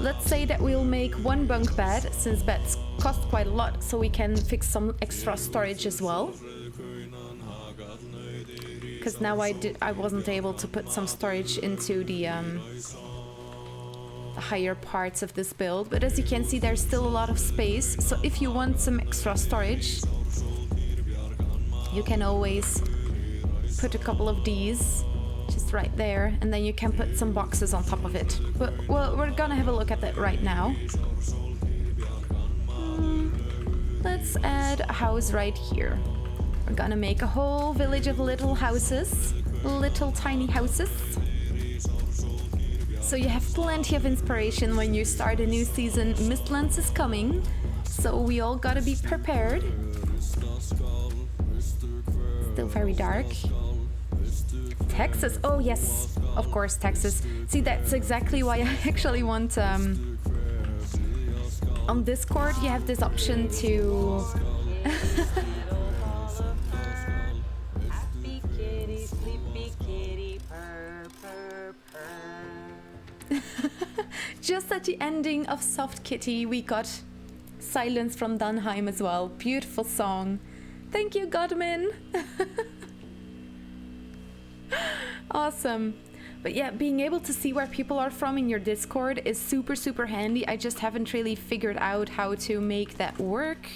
Let's say that we'll make one bunk bed, since beds cost quite a lot, so we can fix some extra storage as well. Because now I wasn't able to put some storage into the higher parts of this build, but as you can see, there's still a lot of space. So if you want some extra storage, you can always put a couple of these just right there, and then you can put some boxes on top of it. But well, we're gonna have a look at that right now. Let's add a house right here. We're gonna make a whole village of little houses, little tiny houses. So you have plenty of inspiration when you start a new season. Mistlands is coming, so we all gotta be prepared. Still very dark. Texas, oh yes, of course Texas. See, that's exactly why I actually want, on Discord you have this option to... Just at the ending of Soft Kitty, we got Silence from Valheim as well. Beautiful song. Thank you, Godmin. Awesome. But yeah, being able to see where people are from in your Discord is super, super handy. I just haven't really figured out how to make that work,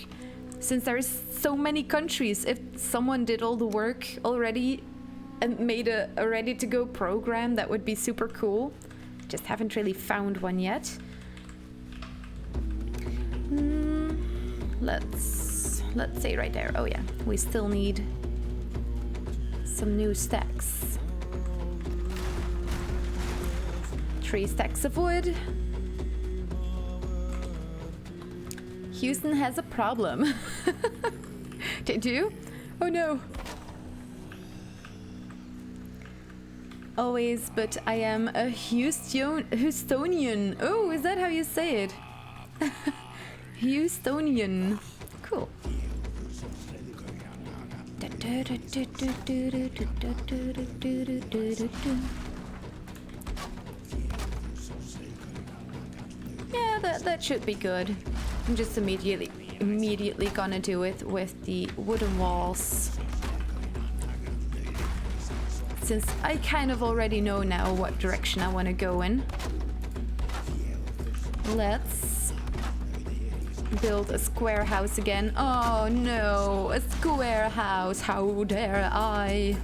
since there's so many countries. If someone did all the work already and made a ready-to-go program, that would be super cool. Just haven't really found one yet. Let's say right there. Oh yeah, we still need some new stacks. 3 stacks of wood. Houston has a problem. Did you? Oh no. Always, but I am a Houstonian. Oh, is that how you say it? Houstonian. Cool. Yeah, that should be good. I'm just immediately gonna do it with the wooden walls, since I kind of already know now what direction I want to go in. Let's build a square house again. Oh no, a square house, how dare I?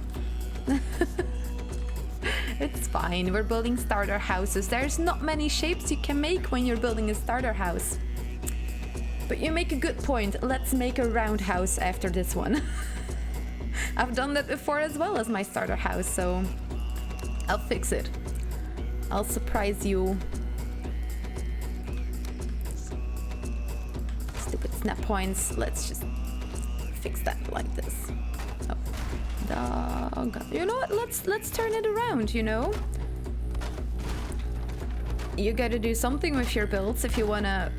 It's fine, we're building starter houses. There's not many shapes you can make when you're building a starter house. But you make a good point, let's make a round house after this one. I've done that before as well as my starter house, so I'll fix it. I'll surprise you. Stupid snap points. Let's just fix that like this. Oh, dog. You know what? Let's turn it around, you know? You gotta do something with your builds if you wanna,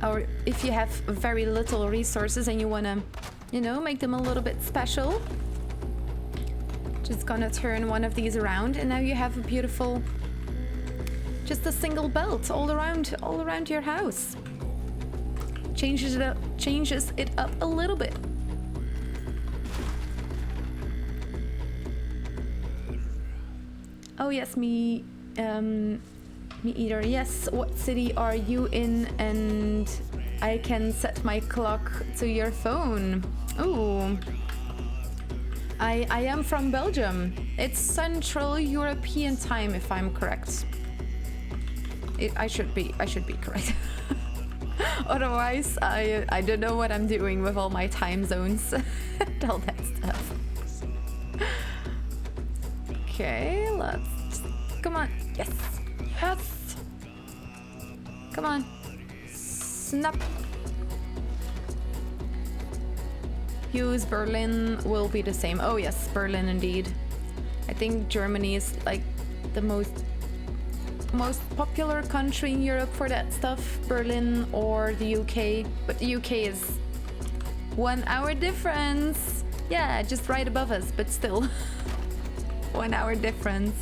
or if you have very little resources and you wanna, you know, make them a little bit special. Just gonna turn one of these around, and now you have a beautiful, just a single belt all around your house. Changes it up a little bit. Oh yes, me either. Yes, what city are you in? And I can set my clock to your phone. Oh. I am from Belgium. It's Central European time, if I'm correct. I should be correct. Otherwise, I don't know what I'm doing with all my time zones and all that stuff. Okay, let's... Come on. Yes. Yes. Come on. Snap. Hughes, Berlin will be the same. Oh yes, Berlin indeed. I think Germany is like the most popular country in Europe for that stuff. Berlin or the UK. But the UK is 1 hour difference. Yeah, just right above us, but still. 1 hour difference.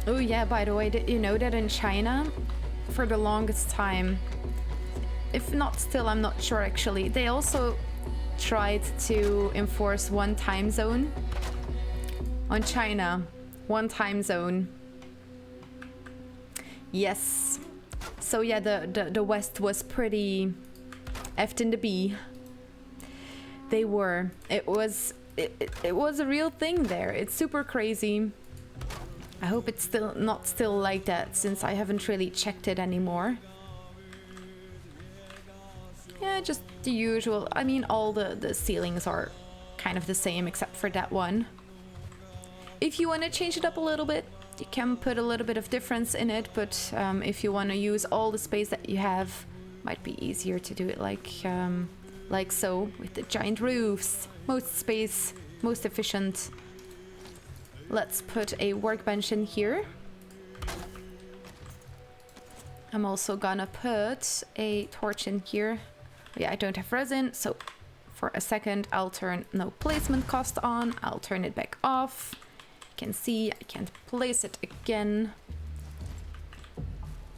Oh yeah, by the way, did you know that in China, for the longest time, if not still, I'm not sure actually, they also tried to enforce one time zone on China. One time zone. Yes. So yeah, the West was pretty effed in the bee. They were. It was a real thing there. It's super crazy. I hope it's not still like that, since I haven't really checked it anymore. Yeah, just the usual. I mean, all the ceilings are kind of the same except for that one. If you want to change it up a little bit, you can put a little bit of difference in it, but if you want to use all the space that you have, might be easier to do it like so, with the giant roofs. Most space, most efficient. Let's put a workbench in here. I'm also gonna put a torch in here. Yeah, I don't have resin, so for a second I'll turn no placement cost on. I'll turn it back off. You can see I can't place it again.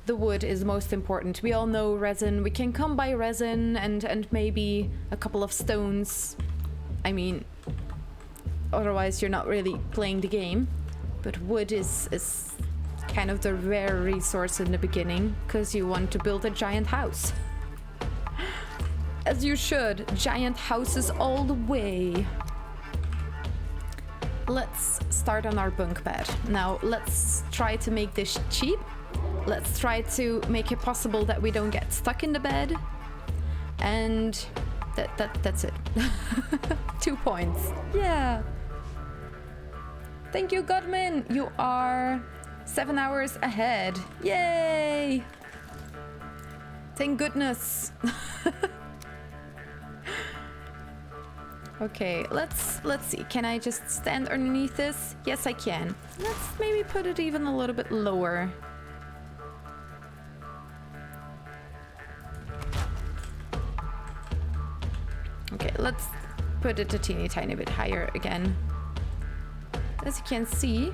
The wood is most important. We all know resin. We can come by resin and maybe a couple of stones. I mean, otherwise you're not really playing the game. But wood is kind of the rare resource in the beginning, because you want to build a giant house. As you should. Giant houses all the way. Let's start on our bunk bed. Now let's try to make this cheap. Let's try to make it possible that we don't get stuck in the bed. And that's it. 2 points. Yeah. Thank you, Godman. You are 7 hours ahead. Yay! Thank goodness. Okay, let's see. Can I just stand underneath this? Yes, I can. Let's maybe put it even a little bit lower. Okay, let's put it a teeny tiny bit higher again. As you can see,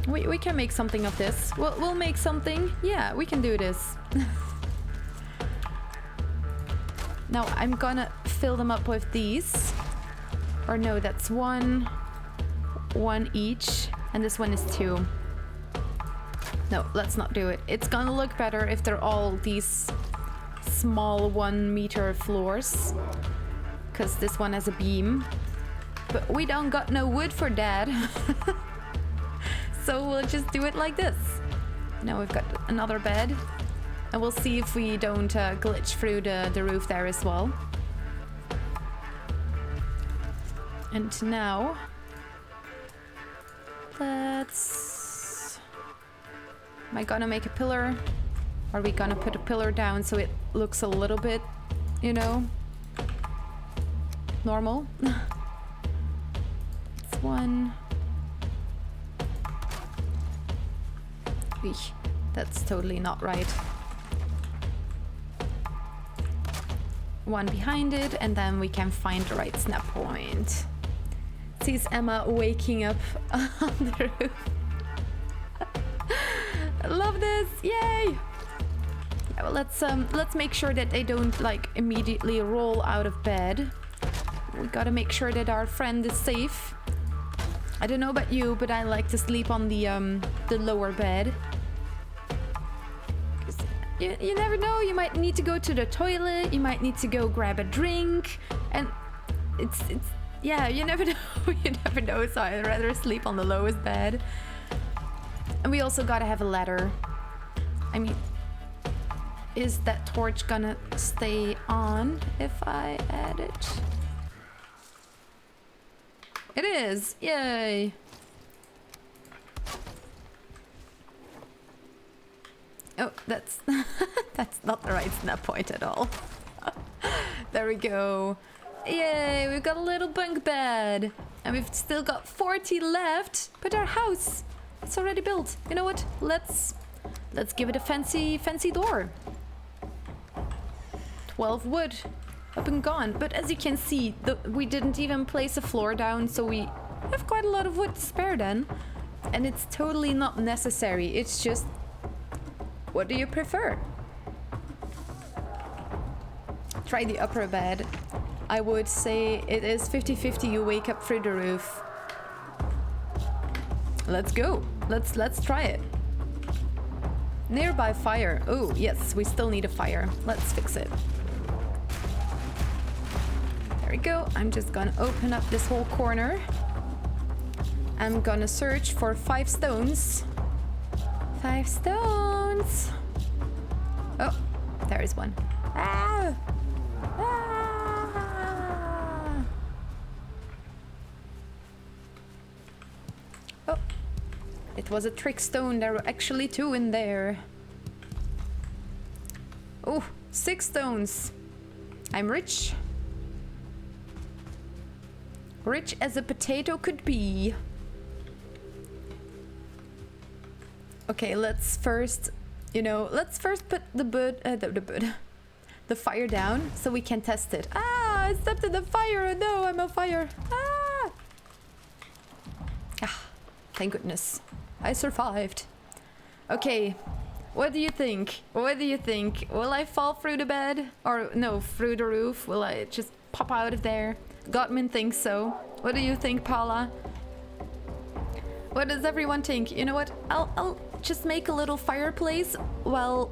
we can make something of this. We'll make something. Yeah, we can do this. Now I'm gonna fill them up with these. Or no, that's one each, and this one is 2. No, let's not do it. It's gonna look better if they're all these small 1 meter floors, because this one has a beam. But we don't got no wood for that. So we'll just do it like this. Now we've got another bed. And we'll see if we don't glitch through the roof there as well. And now... let's... Am I gonna make a pillar? Are we gonna put a pillar down so it looks a little bit, you know, normal? It's one. Eesh, that's totally not right. One behind it, and then we can find the right snap point. Sees Emma waking up on the roof. I love this! Yay! Yeah, well, let's make sure that they don't like immediately roll out of bed. We gotta make sure that our friend is safe. I don't know about you, but I like to sleep on the lower bed. you never know, you might need to go to the toilet, you might need to go grab a drink, and it's yeah, you never know. You never know, so I'd rather sleep on the lowest bed. And we also gotta have a ladder. I mean, is that torch gonna stay on if I add it? It is! Yay! Oh, that's that's not the right snap point at all. There we go. Yay, we've got a little bunk bed. And we've still got 40 left. But our house, it's already built. You know what? Let's give it a fancy door. 12 wood. Up and gone. But as you can see, we didn't even place a floor down, so we have quite a lot of wood to spare then. And it's totally not necessary. It's just, what do you prefer? Try the upper bed. I would say it is 50-50 you wake up through the roof. Let's go. Let's try it. Nearby fire. Oh, yes, we still need a fire. Let's fix it. There we go. I'm just gonna open up this whole corner. I'm gonna search for 5 stones. 5 stones. Oh, there is one. Ah! Oh, it was a trick stone. There were actually 2 in there. Oh, 6 stones. I'm rich. Rich as a potato could be. Okay, let's first, put the fire down so we can test it. Ah, I stepped in the fire. No, I'm on fire. Ah! Ah, thank goodness. I survived. Okay, what do you think? What do you think? Will I fall through the bed? Or no, through the roof? Will I just pop out of there? Gottman thinks so. What do you think, Paula? What does everyone think? You know what? I'll just make a little fireplace while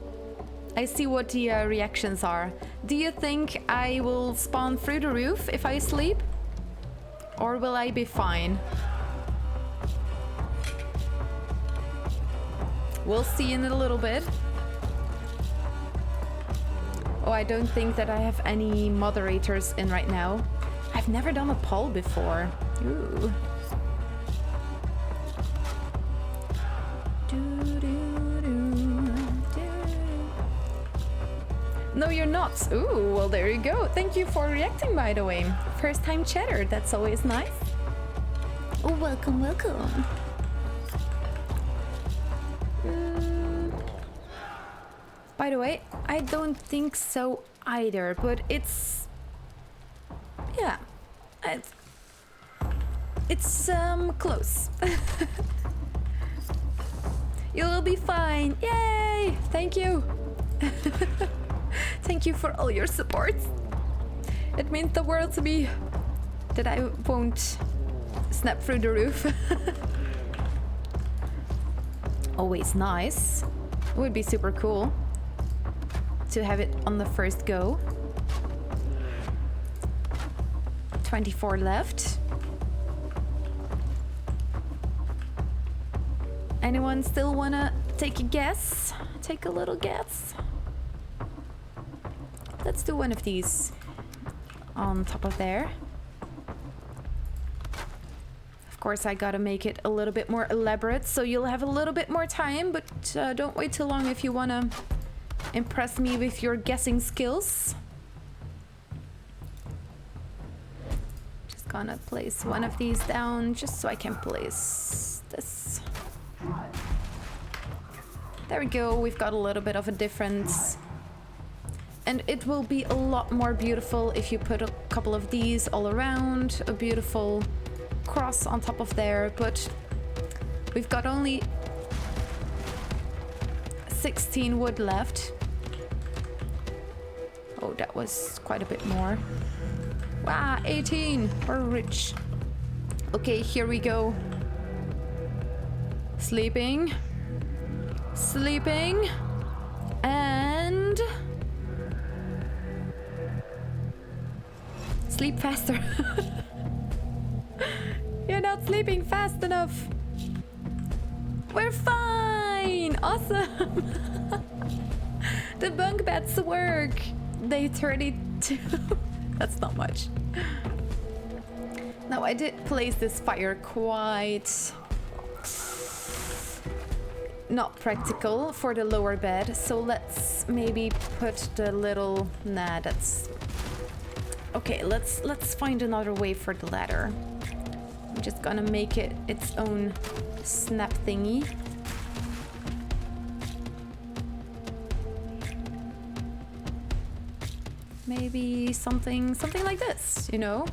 I see what the reactions are. Do you think I will spawn through the roof if I sleep? Or will I be fine? We'll see in a little bit. Oh, I don't think that I have any moderators in right now. I've never done a poll before. Ooh. No, you're not. Ooh, well, there you go. Thank you for reacting, by the way. First time chatter, that's always nice. Oh, welcome, welcome. By the way, I don't think so either, but it's... yeah, it's close. You'll be fine. Yay! Thank you. Thank you for all your support. It means the world to me that I won't snap through the roof. Always nice. It would be super cool to have it on the first go. 24 left. Anyone still wanna take a guess? Take a little guess? Let's do one of these on top of there. Of course, I gotta make it a little bit more elaborate, so you'll have a little bit more time, but don't wait too long if you wanna impress me with your guessing skills. Just gonna place one of these down just so I can place this. There we go, we've got a little bit of a difference. And it will be a lot more beautiful if you put a couple of these all around, a beautiful cross on top of there, but we've got only 16 wood left. Oh, that was quite a bit more. Wow, 18, we're rich. Okay, here we go. Sleeping, and around. Sleep faster. You're not sleeping fast enough. We're fine. Awesome. The bunk beds work. Day 32. That's not much. Now I did place this fire quite not practical for the lower bed, so let's maybe put the little... Nah, that's... Okay, let's find another way for the ladder. I'm just gonna make it its own snap thingy. Maybe something like this, you know?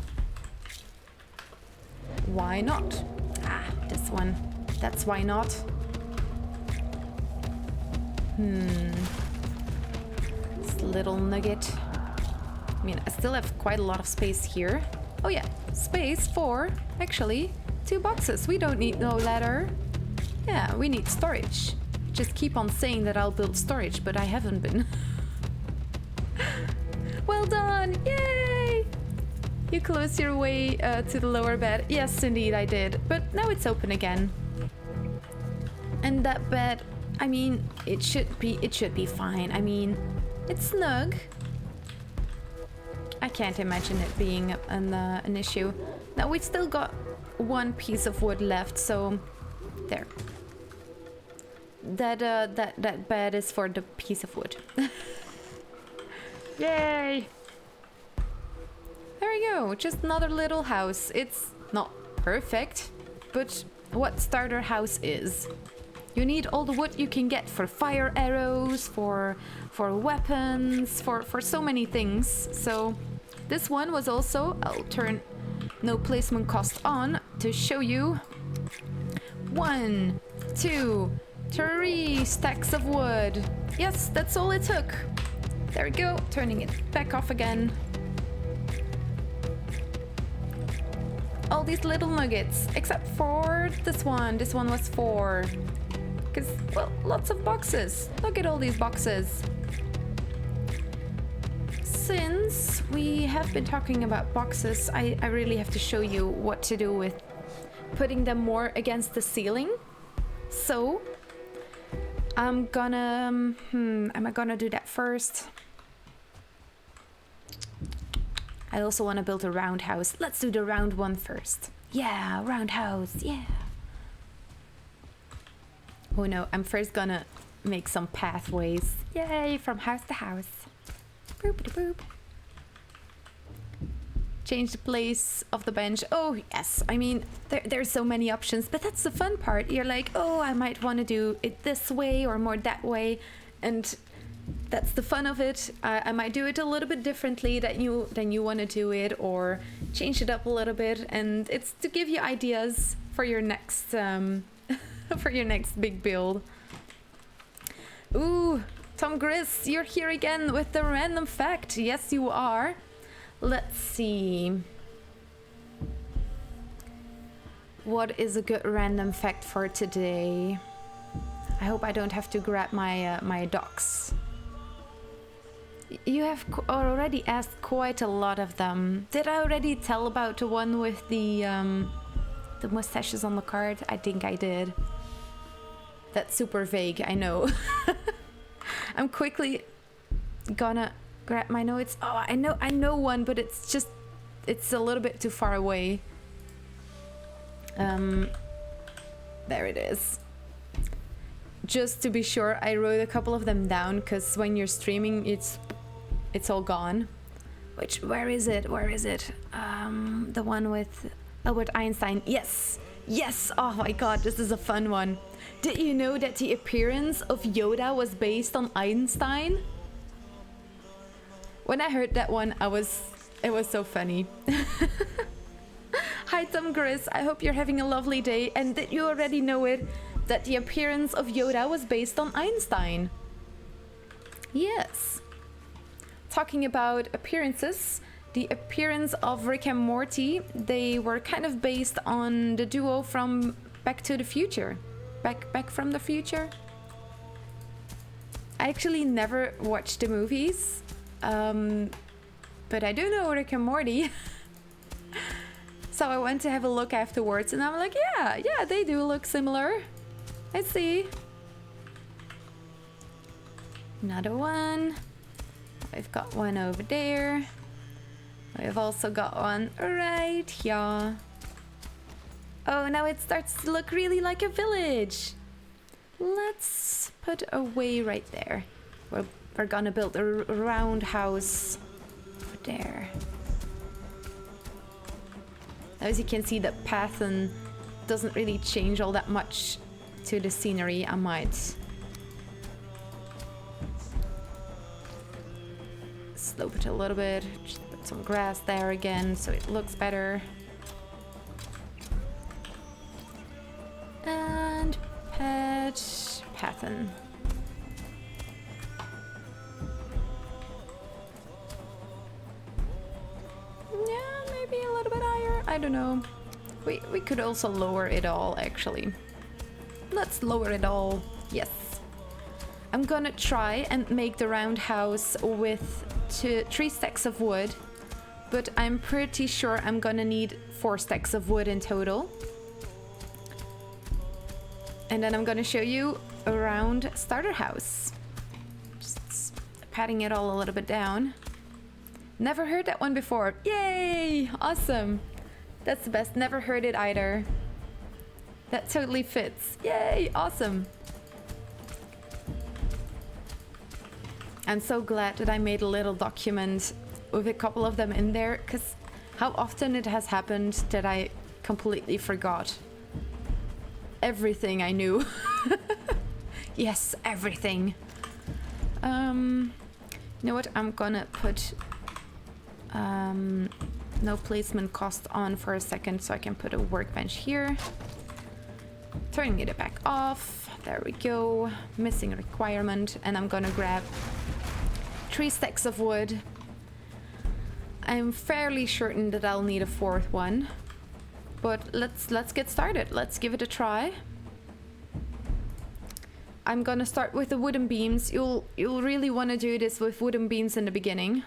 Why not? Ah, this one. That's why not. This little nugget. I mean, I still have quite a lot of space here. Oh yeah, space for, actually, 2 boxes. We don't need no ladder. Yeah, we need storage. Just keep on saying that I'll build storage, but I haven't been. Well done! Yay! You closed your way to the lower bed. Yes, indeed, I did. But now it's open again. And that bed, I mean, it should be fine. I mean, it's snug. I can't imagine it being an issue. Now we've still got 1 piece of wood left, so there. That bed is for the piece of wood. Yay! There we go, just another little house. It's not perfect, but what starter house is. You need all the wood you can get for fire arrows, for weapons, for so many things. So this one was also, I'll turn no placement cost on to show you. 1, 2, 3 stacks of wood. Yes, that's all it took. There we go, turning it back off again. All these little nuggets, except for this one. This one was 4. Because, well, lots of boxes. Look at all these boxes. Since we have been talking about boxes, I really have to show you what to do with putting them more against the ceiling. So, I'm gonna... am I gonna do that first? I also want to build a roundhouse. Let's do the round one first. Yeah, roundhouse, yeah. Oh no, I'm first gonna make some pathways. Yay, from house to house. Boopity boop. Change the place of the bench. Oh yes, I mean, there's so many options, but that's the fun part. You're like, oh, I might want to do it this way or more that way. And that's the fun of it. I might do it a little bit differently than you want to do it, or change it up a little bit. And it's to give you ideas for your next for your next big build. Ooh, Tom Gris, you're here again with the random fact. Yes, you are. Let's see. What is a good random fact for today? I hope I don't have to grab my my docs. You have already asked quite a lot of them. Did I already tell about the one with the mustaches on the card? I think I did. That's super vague, I know. I'm quickly gonna grab my notes. Oh, I know one, but it's a little bit too far away. There it is. Just to be sure, I wrote a couple of them down, because when you're streaming, it's all gone. Where is it? The one with Albert Einstein. Yes! Yes! Oh my god, this is a fun one. Did you know that the appearance of Yoda was based on Einstein? When I heard that one, it was so funny. Hi Tom Gris, I hope you're having a lovely day. And did you already know it? That the appearance of Yoda was based on Einstein? Yes. Talking about appearances, the appearance of Rick and Morty, they were kind of based on the duo from Back to the Future. Back from the Future? I actually never watched the movies, but I do know Rick and Morty. So I went to have a look afterwards, and I'm like, yeah, they do look similar. I see. Another one. We've got one over there. We've also got one right here. Oh, now it starts to look really like a village. Let's put a way right there. We're gonna build a roundhouse over there. As you can see, the pattern doesn't really change all that much to the scenery. I might slope it a little bit, just put some grass there again so it looks better. And pattern. Yeah, maybe a little bit higher. I don't know. We could also lower it all, actually. Let's lower it all. Yes. I'm gonna try and make the roundhouse with 3 stacks of wood, but I'm pretty sure I'm gonna need 4 stacks of wood in total. And then I'm gonna show you a round starter house. Just patting it all a little bit down. Never heard that one before. Yay! Awesome. That's the best. Never heard it either. That totally fits. Yay! Awesome. I'm so glad that I made a little document with a couple of them in there, because how often it has happened that I completely forgot everything I knew. Yes, everything. You know what? I'm gonna put no placement cost on for a second so I can put a workbench here. Turning it back off. There we go. Missing requirement. And I'm gonna grab 3 stacks of wood. I'm fairly certain that I'll need a 4th one. But let's get started. Let's give it a try. I'm gonna start with the wooden beams. You'll really want to do this with wooden beams in the beginning.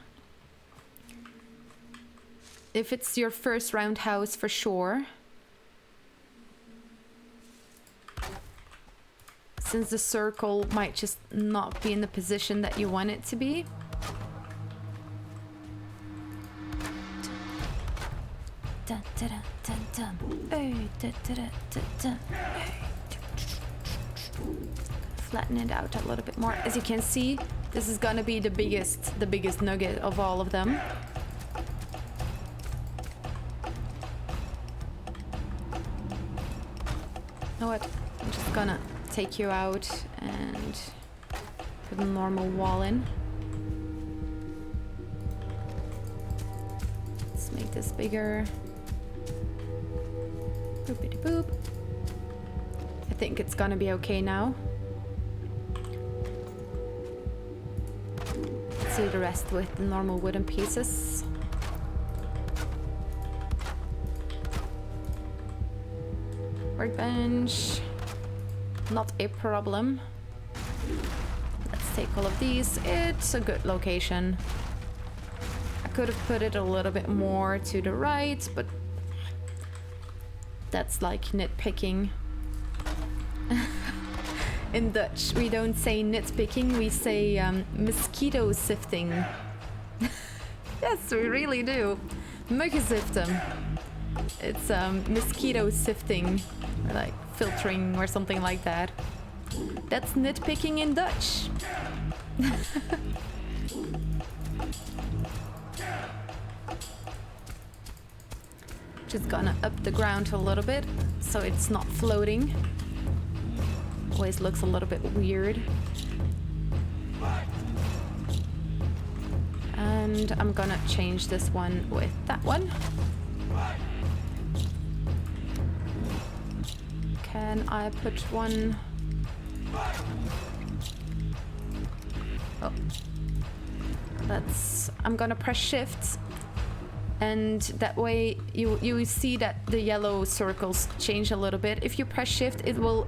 If it's your first roundhouse, for sure. Since the circle might just not be in the position that you want it to be. Dun, dun, dun, dun, dun. Hey, dun, dun, dun, dun, dun. Hey. Flatten it out a little bit more. As you can see, this is gonna be the biggest nugget of all of them. You know what? I'm just gonna take you out and put a normal wall in. Let's make this bigger. Boopity boop. I think it's gonna be okay now. Let's do the rest with the normal wooden pieces. Workbench. Not a problem. Let's take all of these. It's a good location. I could have put it a little bit more to the right, but that's like nitpicking. In Dutch, we don't say nitpicking, we say mosquito sifting. Yes, we really do. Muggenziften. It's mosquito sifting, or like filtering or something like that. That's nitpicking in Dutch. Just gonna up the ground a little bit so it's not floating. Always looks a little bit weird. And I'm gonna change this one with that one. Can I put one? Oh. I'm gonna press shift, and that way you see that the yellow circles change a little bit. If you press shift, it will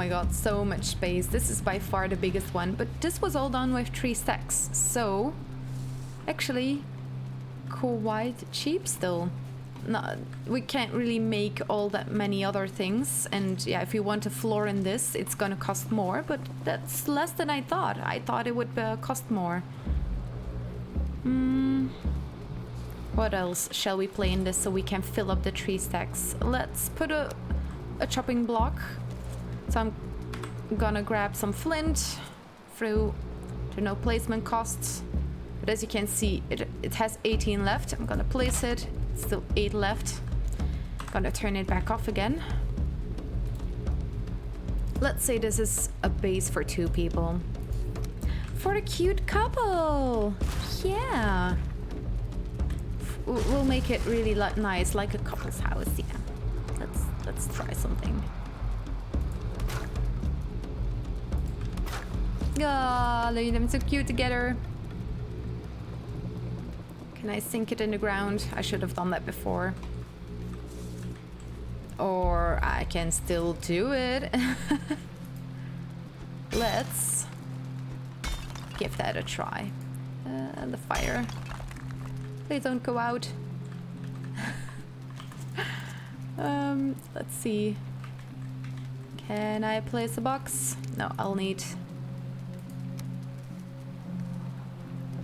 my god, so much space. This is by far the biggest one, but this was all done with 3 stacks, so actually quite cheap still. No, we can't really make all that many other things, and yeah, if you want a floor in this, it's gonna cost more, but that's less than I thought. I thought it would cost more. What else shall we play in this so we can fill up the 3 stacks? Let's put a chopping block. So I'm gonna grab some flint through to no placement costs. But as you can see, it has 18 left. I'm gonna place it. Still 8 left. Gonna turn it back off again. Let's say this is a base for 2 people. For a cute couple! Yeah! We'll make it really nice, like a couple's house, yeah. Let's try something. Ah, look at them, so cute together. Can I sink it in the ground? I should have done that before. Or I can still do it. Let's give that a try. The fire. Please don't go out. Let's see. Can I place a box? No, I'll need...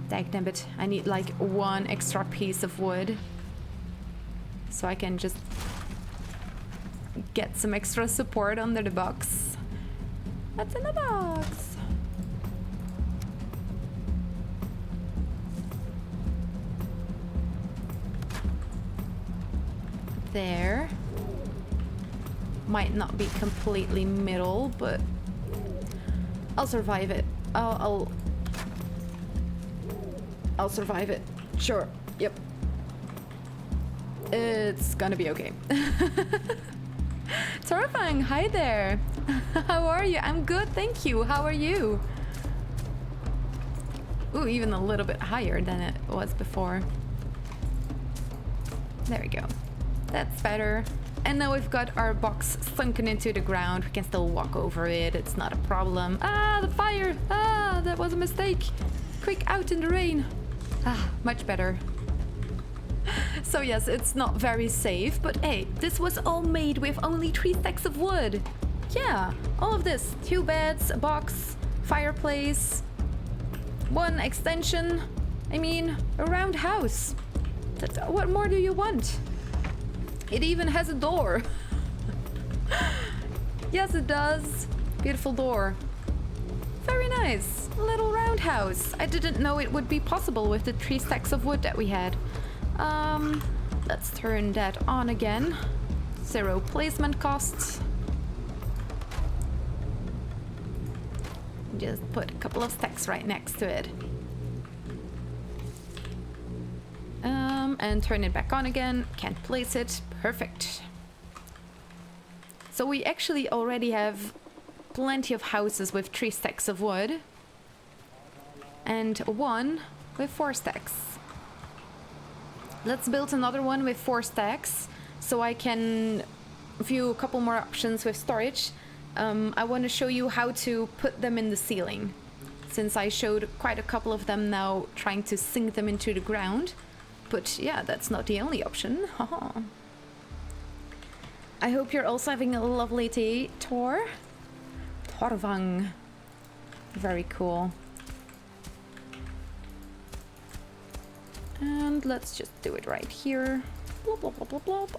Dagnabbit. I need like 1 extra piece of wood. So I can just get some extra support under the box. What's in the box? There. Might not be completely middle, but I'll survive it. I'll survive it. Sure. Yep. It's gonna be okay. Terrifying. Hi there. How are you? I'm good, thank you. How are you? Ooh, even a little bit higher than it was before. There we go. That's better. And now we've got our box sunken into the ground. We can still walk over it. It's not a problem. Ah, the fire! Ah, that was a mistake. Quick, out in the rain. Ah, much better. So yes, it's not very safe, but hey, this was all made with only 3 stacks of wood. Yeah, all of this. 2 beds, a box, fireplace, 1 extension. I mean, a round house. What more do you want? It even has a door. Yes, it does. Beautiful door. Very nice. A little roundhouse. I didn't know it would be possible with the 3 stacks of wood that we had. Let's turn that on again. 0 placement costs. Just put a couple of stacks right next to it. And turn it back on again. Can't place it. Perfect. So we actually already have plenty of houses with 3 stacks of wood. And 1 with 4 stacks. Let's build another one with 4 stacks so I can view a couple more options with storage. I want to show you how to put them in the ceiling, since I showed quite a couple of them now trying to sink them into the ground. But yeah, that's not the only option. I hope you're also having a lovely day, Tor. Torvang. Very cool. And let's just do it right here. Blop, blop, blop, blop, blop.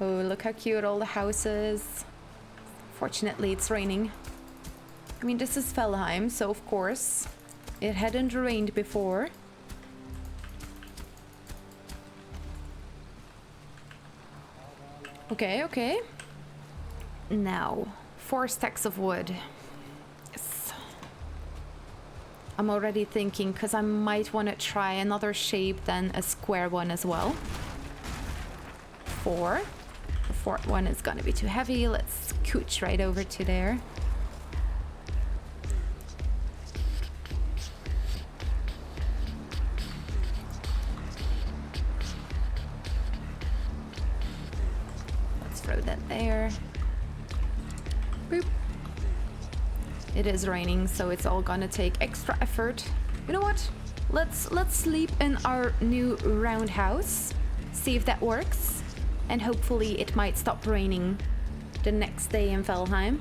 Oh, look how cute all the houses. Fortunately, it's raining. I mean, this is Valheim, so of course it hadn't rained before. Okay, okay. Now, 4 stacks of wood. Yes. I'm already thinking, because I might want to try another shape than a square one as well. 4. The 4th one is gonna be too heavy. Let's scooch right over to there. Let's throw that there. Boop. It is raining, so it's all gonna take extra effort. You know what? Let's sleep in our new roundhouse. See if that works. And hopefully it might stop raining the next day in Valheim.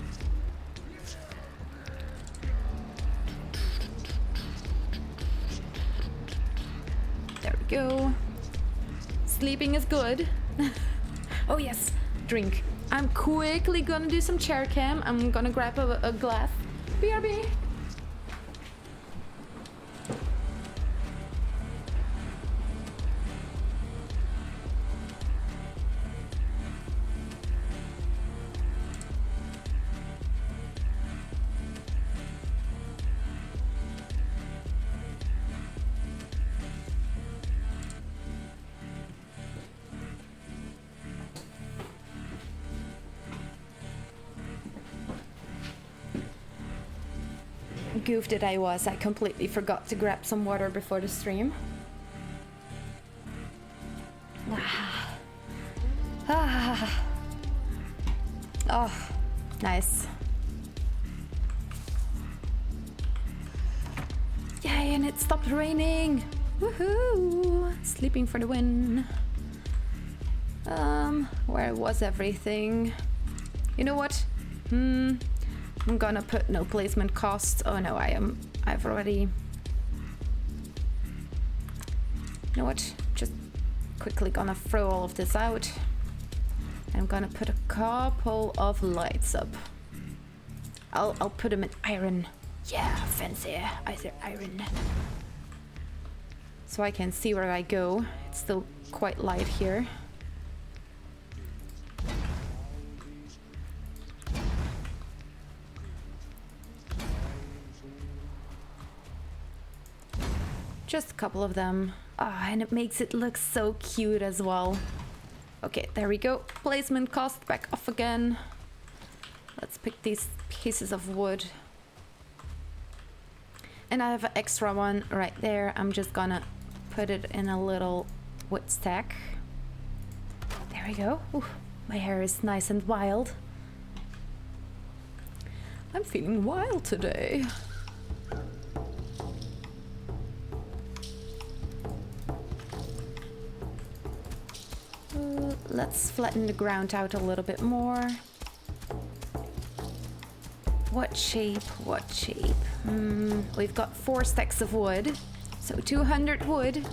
There we go. Sleeping is good. Oh yes, drink. I'm quickly gonna do some chair cam. I'm gonna grab a glass. BRB. Goof that I was, I completely forgot to grab some water before the stream. Oh, nice. Yay, and it stopped raining. Woohoo! Sleeping for the win. Where was everything? You know what? I'm gonna put no placement costs. Oh no, I've already... You know what? Just quickly gonna throw all of this out. I'm gonna put a couple of lights up. I'll put them in iron. Yeah, fancy iron. So I can see where I go. It's still quite light here. Just a couple of them. Ah, and it makes it look so cute as well. Okay, there we go. Placement cost back off again. Let's pick these pieces of wood. And I have an extra one right there. I'm just gonna put it in a little wood stack. There we go. Ooh, my hair is nice and wild. I'm feeling wild today. Let's flatten the ground out a little bit more. What shape? What shape? We've got 4 stacks of wood, so 200 wood.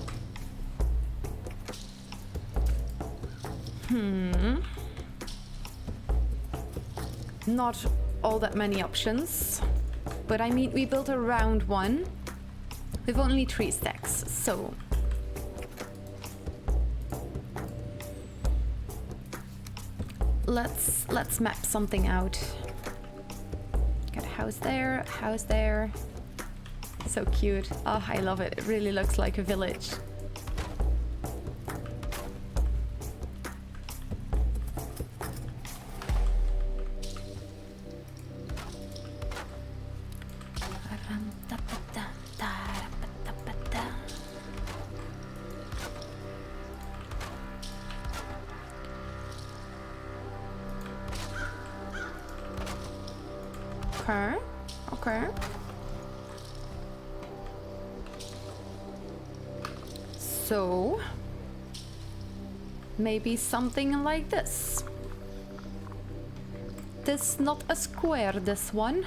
Not all that many options, but I mean, we built a round one with only 3 stacks, so let's map something out. Got a house there, house there. So cute. Oh, I love it. It really looks like a village. Okay. So maybe something like this. This not a square, this one.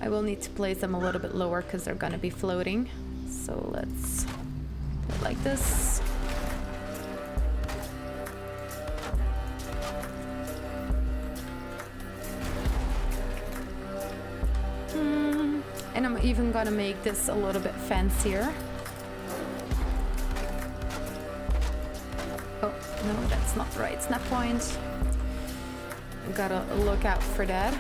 I will need to place them a little bit lower because they're gonna be floating. So let's do it like this. And I'm even gonna make this a little bit fancier. Oh, no, that's not the right snap point. Gotta look out for that.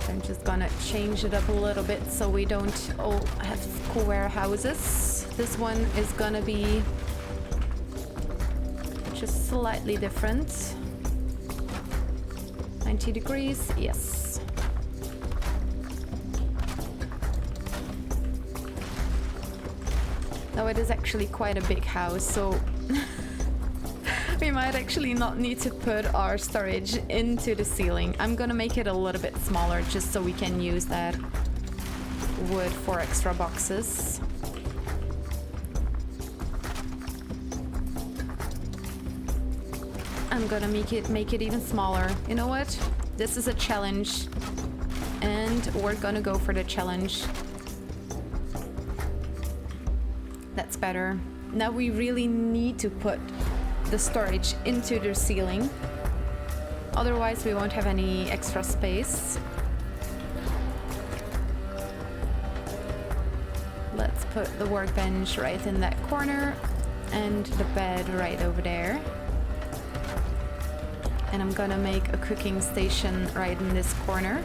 I'm just gonna change it up a little bit so we don't all have square houses. This one is gonna be just slightly different. 90 degrees, yes. Though it is actually quite a big house, so we might actually not need to put our storage into the ceiling. I'm gonna make it a little bit smaller just so we can use that wood for extra boxes. I'm gonna make it even smaller. You know what? This is a challenge, and we're gonna go for the challenge. That's better. Now we really need to put the storage into the ceiling. Otherwise we won't have any extra space. Let's put the workbench right in that corner and the bed right over there. And I'm gonna make a cooking station right in this corner.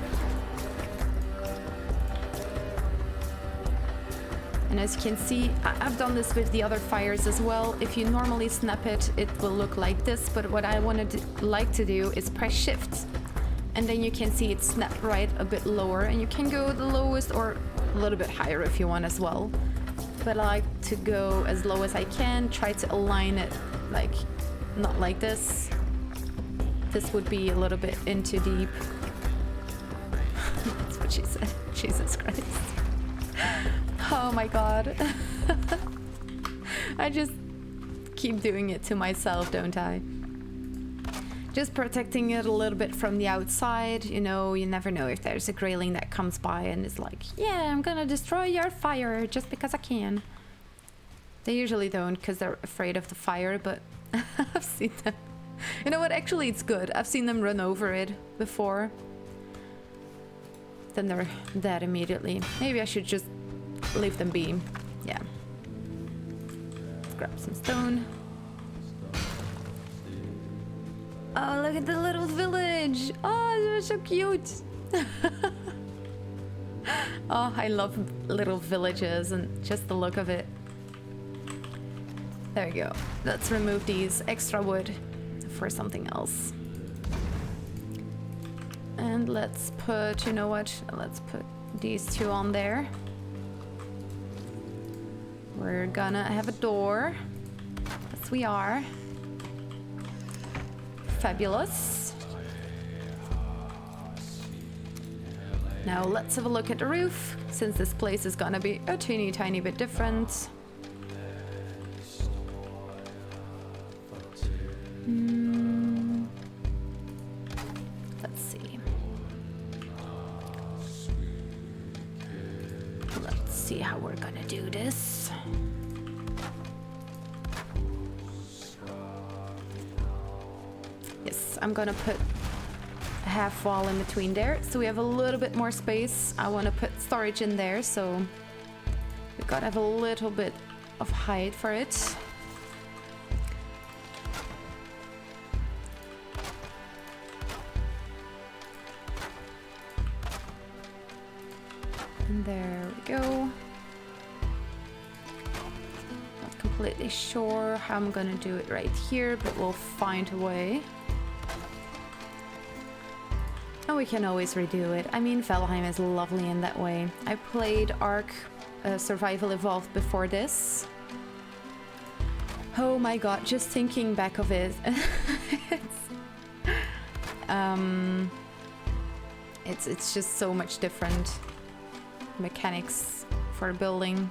And as you can see, I've done this with the other fires as well. If you normally snap it, it will look like this. But what I like to do is press shift. And then you can see it snap right a bit lower. And you can go the lowest or a little bit higher if you want as well. But I like to go as low as I can. Try to align it like, not like this. This would be a little bit in too deep. That's what she said. Jesus Christ. Oh my god. I just keep doing it to myself, don't I? Just protecting it a little bit from the outside. You know, you never know if there's a grayling that comes by and is like, yeah, I'm gonna destroy your fire just because I can. They usually don't because they're afraid of the fire, but I've seen them. You know what? Actually, it's good. I've seen them run over it before. Then they're dead immediately. Maybe I should just leave them be. Yeah. Let's grab some stone. Oh, look at the little village. Oh, they're so cute. Oh, I love little villages and just the look of it. There we go. Let's remove these extra wood for something else. And let's put, you know what? Let's put these two on there. We're gonna have a door. Yes, we are. Fabulous. Now let's have a look at the roof, since this place is gonna be a teeny tiny bit different. Let's see. Let's see how we're gonna do this. Yes, I'm gonna put a half wall in between there, so we have a little bit more space. I want to put storage in there, so we gotta have a little bit of height for it. And there we go. Not completely sure how I'm gonna do it right here, but we'll find a way. And we can always redo it. I mean, Valheim is lovely in that way. I played Ark Survival Evolved before this. Oh my god, just thinking back of it. It's just so much different. Mechanics for building.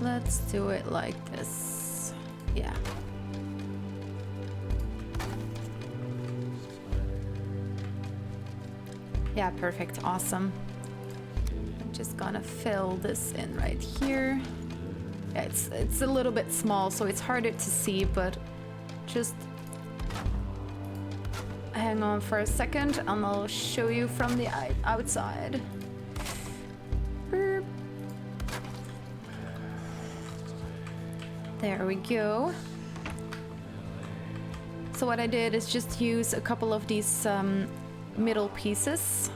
Let's do it like this. Yeah. Yeah, perfect. Awesome. I'm just gonna fill this in right here. Yeah, it's a little bit small, so it's harder to see, but just hang on for a second and I'll show you from the outside. Boop. There we go. So what I did is just use a couple of these middle pieces.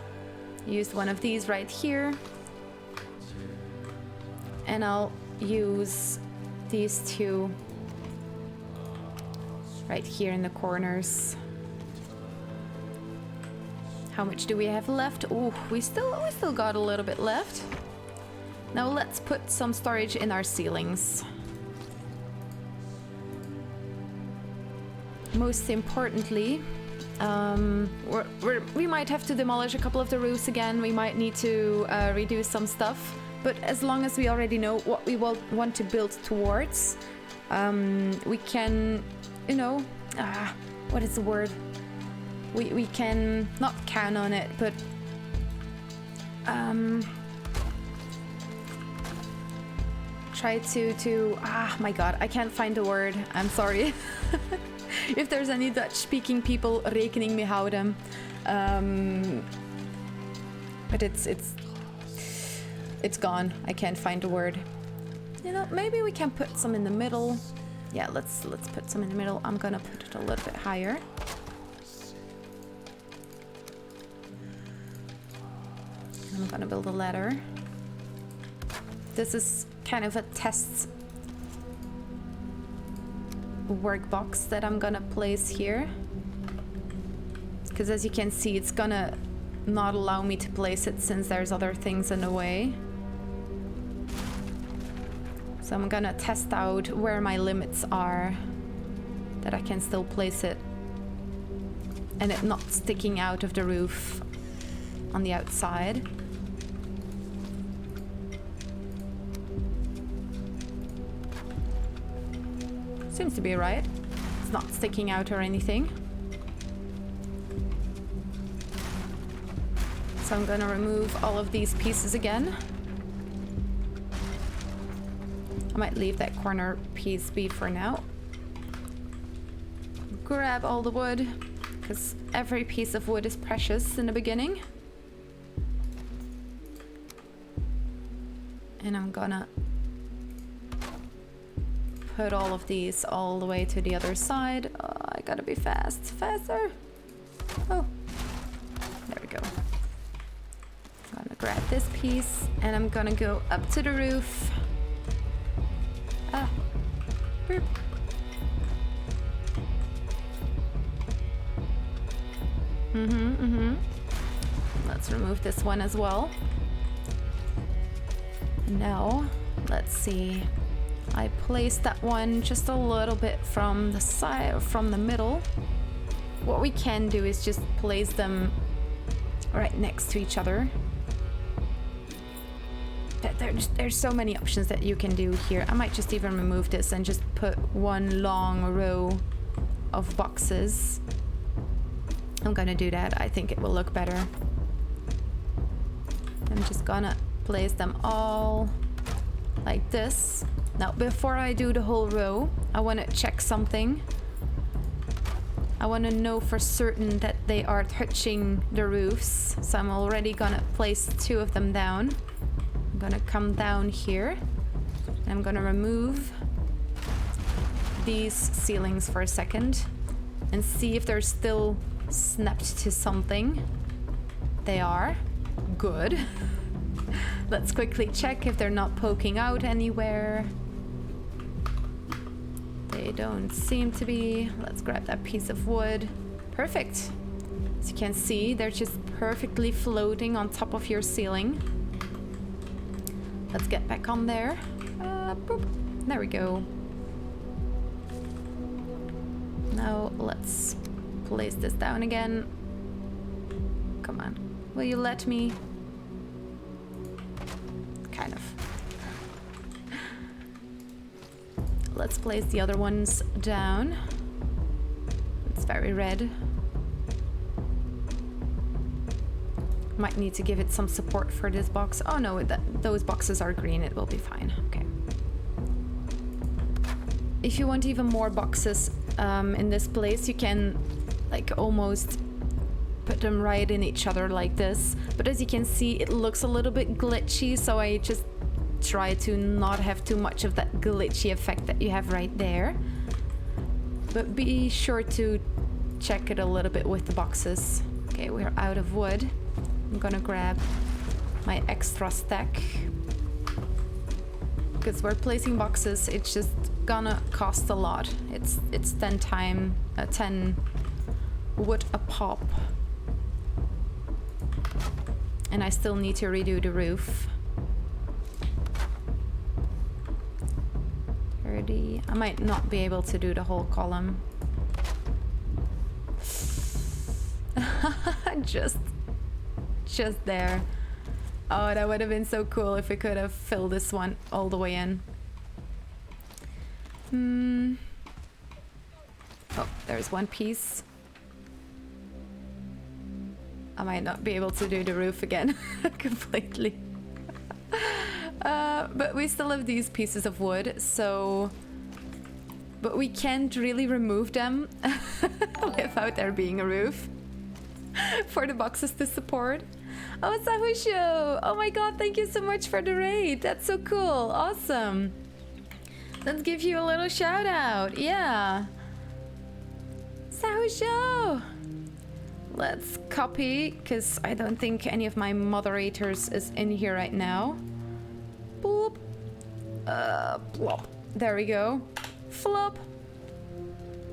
Used one of these right here. And I'll use these two right here in the corners. How much do we have left? Oh, we still got a little bit left. Now let's put some storage in our ceilings. Most importantly, we might have to demolish a couple of the roofs again. We might need to redo some stuff. But as long as we already know what we want to build towards, we can, you know, what is the word? We can not count on it, but try to my god, I can't find the word. I'm sorry. If there's any Dutch-speaking people, rekening mee houden. But it's gone. I can't find the word. You know, maybe we can put some in the middle. Yeah, let's put some in the middle. I'm gonna put it a little bit higher. I'm gonna build a ladder. This is kind of a test workbox that I'm gonna place here. Because as you can see, it's gonna not allow me to place it since there's other things in the way. So I'm gonna test out where my limits are, that I can still place it and it not sticking out of the roof on the outside. Seems to be right. It's not sticking out or anything. So I'm gonna remove all of these pieces again. I might leave that corner piece be for now. Grab all the wood, because every piece of wood is precious in the beginning. And I'm gonna put all of these all the way to the other side. Oh, I gotta be faster. Oh, there we go. I'm gonna grab this piece and I'm gonna go up to the roof. Boop. Let's remove this one as well. Now, let's see. I placed that one just a little bit from the side, from the middle. What we can do is just place them right next to each other. There's so many options that you can do here. I might just even remove this and just put one long row of boxes. I'm gonna do that. I think it will look better. I'm just gonna place them all like this. Now, before I do the whole row, I want to check something. I want to know for certain that they are touching the roofs. So I'm already gonna place 2 of them down. I'm gonna come down here. And I'm gonna remove these ceilings for a second and see if they're still snapped to something. They are. Good. Let's quickly check if they're not poking out anywhere. They don't seem to be. Let's grab that piece of wood. Perfect. As you can see, they're just perfectly floating on top of your ceiling. Let's get back on there. Boop. There we go. Now let's place this down again. Come on. Will you let me? Kind of. Let's place the other ones down. It's very red. Might need to give it some support for this box. Oh no, those boxes are green. It will be fine. Okay. If you want even more boxes in this place, you can like almost put them right in each other like this. But as you can see, it looks a little bit glitchy, so I just try to not have too much of that glitchy effect that you have right there. But be sure to check it a little bit with the boxes. Okay, we're out of wood. I'm gonna grab my extra stack. Because we're placing boxes, it's just gonna cost a lot. It's 10 wood a pop. And I still need to redo the roof. 30. I might not be able to do the whole column. Just there. Oh, that would have been so cool if we could have filled this one all the way in. Oh, there's one piece. I might not be able to do the roof again completely. But we still have these pieces of wood, so... But we can't really remove them without there being a roof for the boxes to support. Oh, Sahusho! Oh my god, thank you so much for the raid. That's so cool. Awesome. Let's give you a little shout out. Yeah. Sahusho! Let's copy, because I don't think any of my moderators is in here right now. Boop. Plop. There we go. Flop.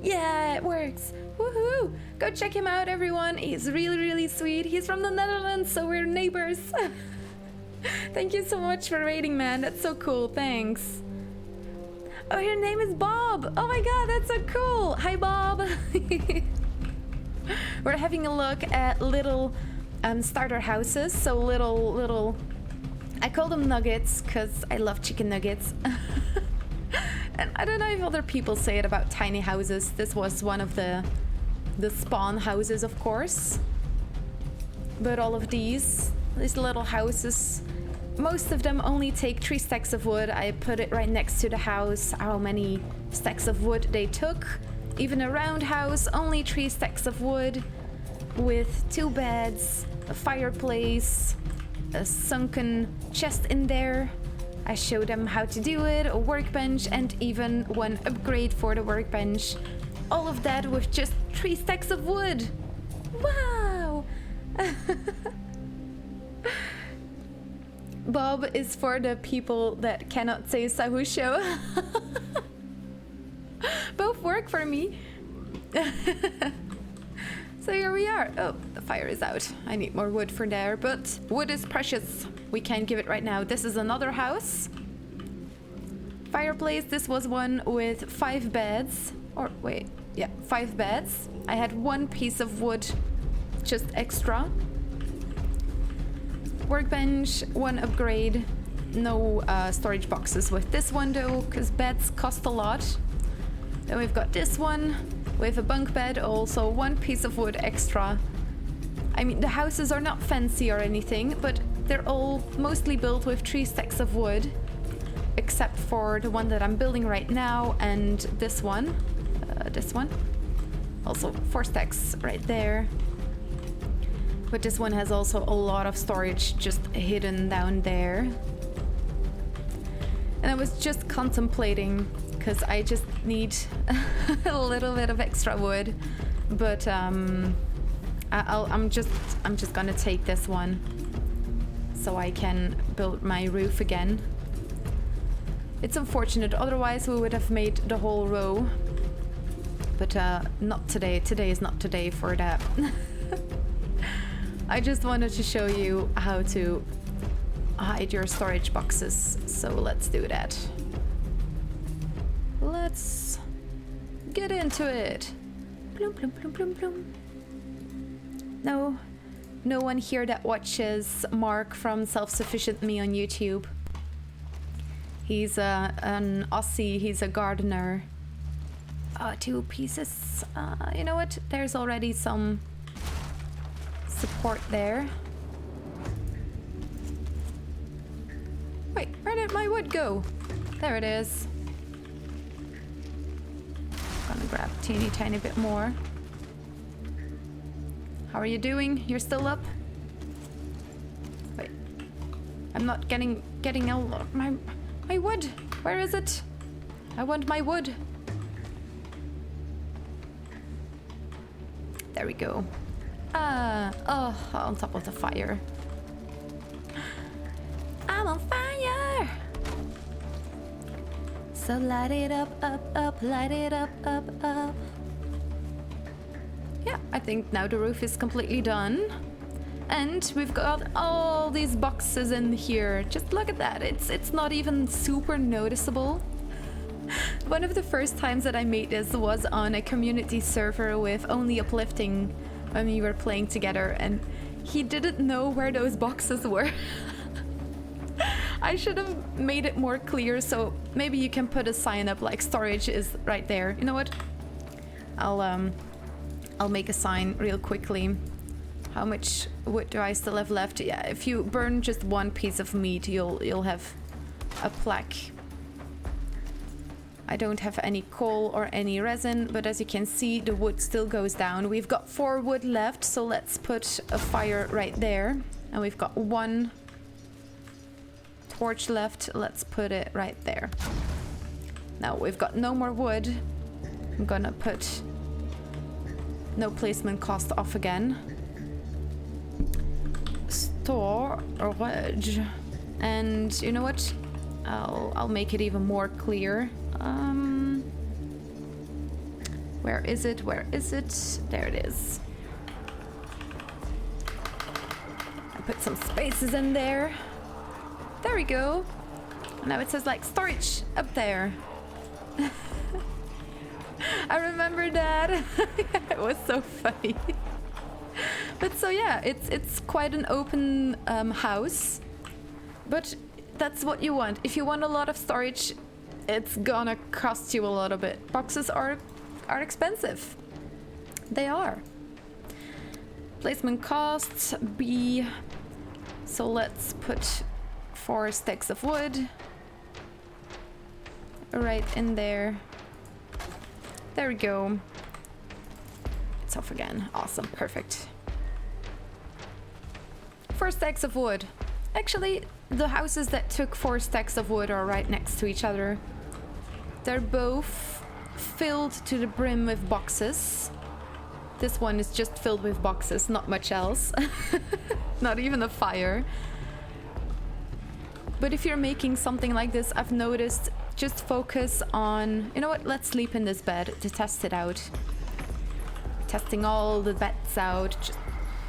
Yeah, it works. Woohoo! Go check him out, everyone. He's really, really sweet. He's from the Netherlands, so we're neighbors. Thank you so much for raiding, man. That's so cool. Thanks. Oh, your name is Bob. Oh my god, that's so cool. Hi, Bob. We're having a look at little starter houses. So little... I call them nuggets because I love chicken nuggets. And I don't know if other people say it about tiny houses. This was one of the spawn houses, of course. But all of these little houses, most of them only take 3 stacks of wood. I put it right next to the house, how many stacks of wood they took. Even a round house, only 3 stacks of wood with 2 beds, a fireplace, a sunken chest in there. I showed them how to do it, a workbench, and even one upgrade for the workbench. All of that with just 3 stacks of wood. Wow! Bob is for the people that cannot say Sahusho. Both work for me. So here we are. Oh, the fire is out. I need more wood for there, but wood is precious. We can't give it right now. This is another house. Fireplace. This was one with 5 beds. Or wait, yeah, 5 beds. I had 1 piece of wood just extra. Workbench, 1 upgrade. No storage boxes with this one though, because beds cost a lot. Then we've got this one with a bunk bed, also 1 piece of wood extra. I mean, the houses are not fancy or anything, but they're all mostly built with 3 stacks of wood, except for the one that I'm building right now and this one. This one. Also 4 stacks right there. But this one has also a lot of storage just hidden down there. And I was just contemplating, because I just need a little bit of extra wood, but I'm just gonna take this one so I can build my roof again. It's unfortunate, otherwise we would have made the whole row, but not today. Today is not today for that. I just wanted to show you how to hide your storage boxes, so let's do that. Let's get into it. Bloom, bloom, bloom, bloom, bloom. No one here that watches Mark from Self-Sufficient Me on YouTube. He's an Aussie, he's a gardener. 2 pieces. You know what? There's already some support there. Wait, where did my wood go? There it is. Gonna grab a teeny tiny bit more. How are you doing? You're still up? Wait. I'm not getting all of my wood. Where is it? I want my wood. There we go. Oh, on top of the fire. I'm on fire! So light it up, up, up, light it up, up, up. Yeah, I think now the roof is completely done. And we've got all these boxes in here. Just look at that. It's not even super noticeable. One of the first times that I made this was on a community server with only Uplifting when we were playing together, and he didn't know where those boxes were. I should have made it more clear, so maybe you can put a sign up like storage is right there. You know what? I'll make a sign real quickly. How much wood do I still have left? Yeah, if you burn just one piece of meat, you'll have a plaque. I don't have any coal or any resin, but as you can see, the wood still goes down. We've got 4 wood left, so let's put a fire right there. And we've got 1 torch left. Let's put it right there. Now we've got no more wood. I'm gonna put no placement cost off again. Storage. And you know what? I'll make it even more clear. Where is it? Where is it? There it is. I put some spaces in there. There we go. Now it says like storage up there. I remember that. It was so funny. But so yeah, it's quite an open house. But that's what you want. If you want a lot of storage, it's gonna cost you a little bit. Boxes are expensive. They are. Placement costs B. So let's put 4 sticks of wood right in there. There we go. It's off again. Awesome. Perfect. 4 stacks of wood. Actually, the houses that took 4 stacks of wood are right next to each other. They're both filled to the brim with boxes. This one is just filled with boxes, not much else. Not even a fire. But if you're making something like this, I've noticed, just focus on, you know what, let's sleep in this bed to test it out. Testing all the beds out. Just,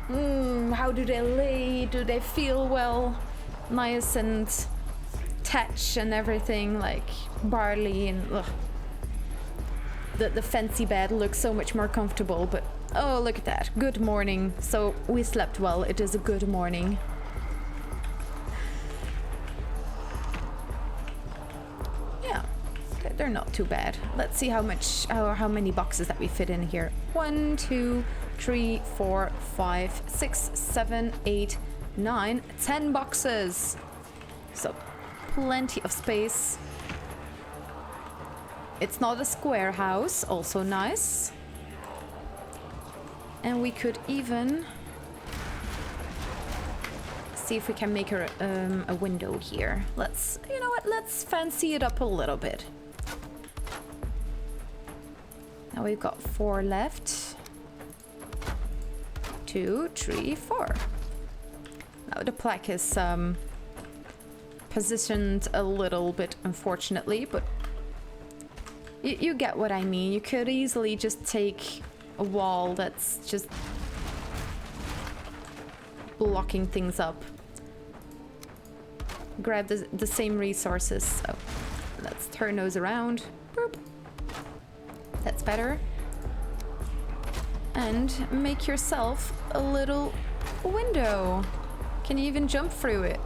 how do they lay? Do they feel well? Nice and touch and everything, like barley and ugh. The fancy bed looks so much more comfortable, but oh, look at that. Good morning. So we slept well. It is a good morning. Yeah, they're not too bad. Let's see how many boxes that we fit in here. 1, 2, 3, 4, 5, 6, 7, 8, 9, 10 boxes. So plenty of space. It's not a square house, also nice. And we could even see if we can make a window here. Let's, you know what, let's fancy it up a little bit. Now we've got 4 left. 2, 3, 4. Now the plaque is positioned a little bit, unfortunately, but you get what I mean. You could easily just take a wall that's just blocking things up. Grab the same resources. So let's turn those around. Boop. That's better. And make yourself a little window. Can you even jump through it?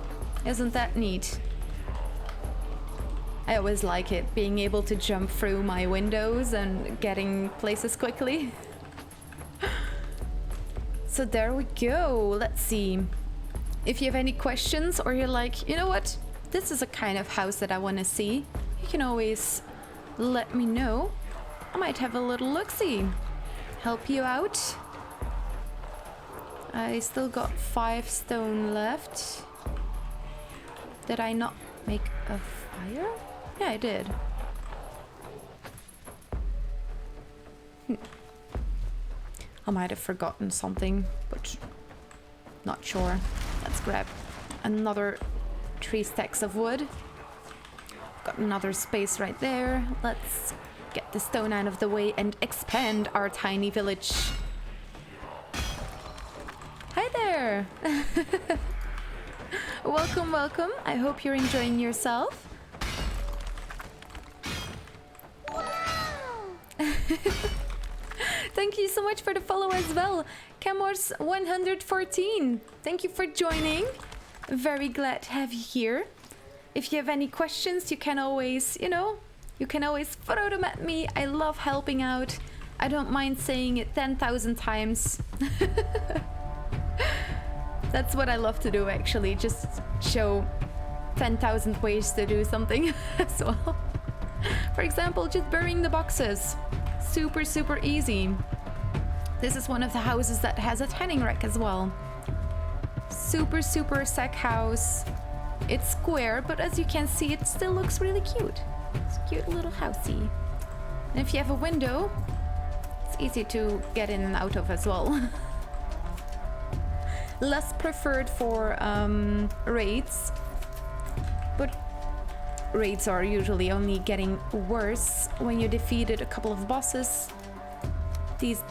Isn't that neat? I always like it, being able to jump through my windows and getting places quickly. So there we go. Let's see. If you have any questions or you're like, you know what, this is a kind of house that I want to see, you can always let me know. I might have a little look-see. Help you out. I still got 5 stone left. Did I not make a fire? Yeah, I did. I might have forgotten something, but not sure. Let's grab another 3 stacks of wood. Got another space right there. Let's get the stone out of the way and expand our tiny village. Hi there! Welcome, welcome. I hope you're enjoying yourself. Thank you so much for the follow as well. Camors 114. Thank you for joining. Very glad to have you here. If you have any questions, you can always, you can always throw them at me. I love helping out. I don't mind saying it 10,000 times. That's what I love to do, actually. Just show 10,000 ways to do something as well. For example, just burying the boxes. Super, super easy. This is one of the houses that has a tanning rack as well. Super, super sack house. It's square, but as you can see, it still looks really cute. It's a cute little housey. And if you have a window, it's easy to get in and out of as well. Less preferred for raids, but raids are usually only getting worse when you defeated a couple of bosses. These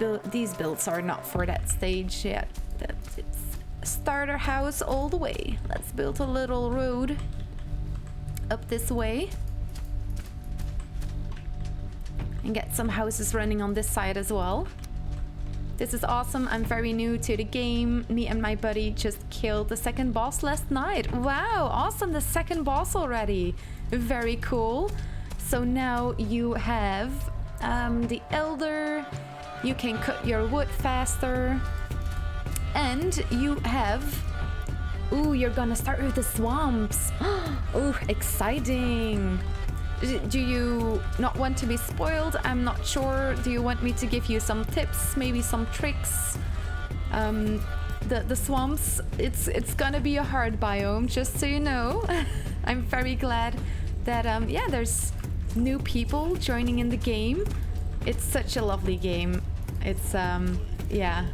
builds are not for that stage yet. It's a starter house all the way. Let's build a little road up this way and get some houses running on this side as well. This is awesome. I'm very new to the game. Me and my buddy just killed the second boss last night. Wow, awesome. The second boss already. Very cool. So now you have the Elder. You can cut your wood faster. And you have... Ooh, you're gonna start with the swamps. Oh, exciting. Do you not want to be spoiled? I'm not sure. Do you want me to give you some tips, maybe some tricks? The swamps, it's gonna be a hard biome, just so you know. I'm very glad that yeah, there's new people joining in the game. It's such a lovely game. It's yeah,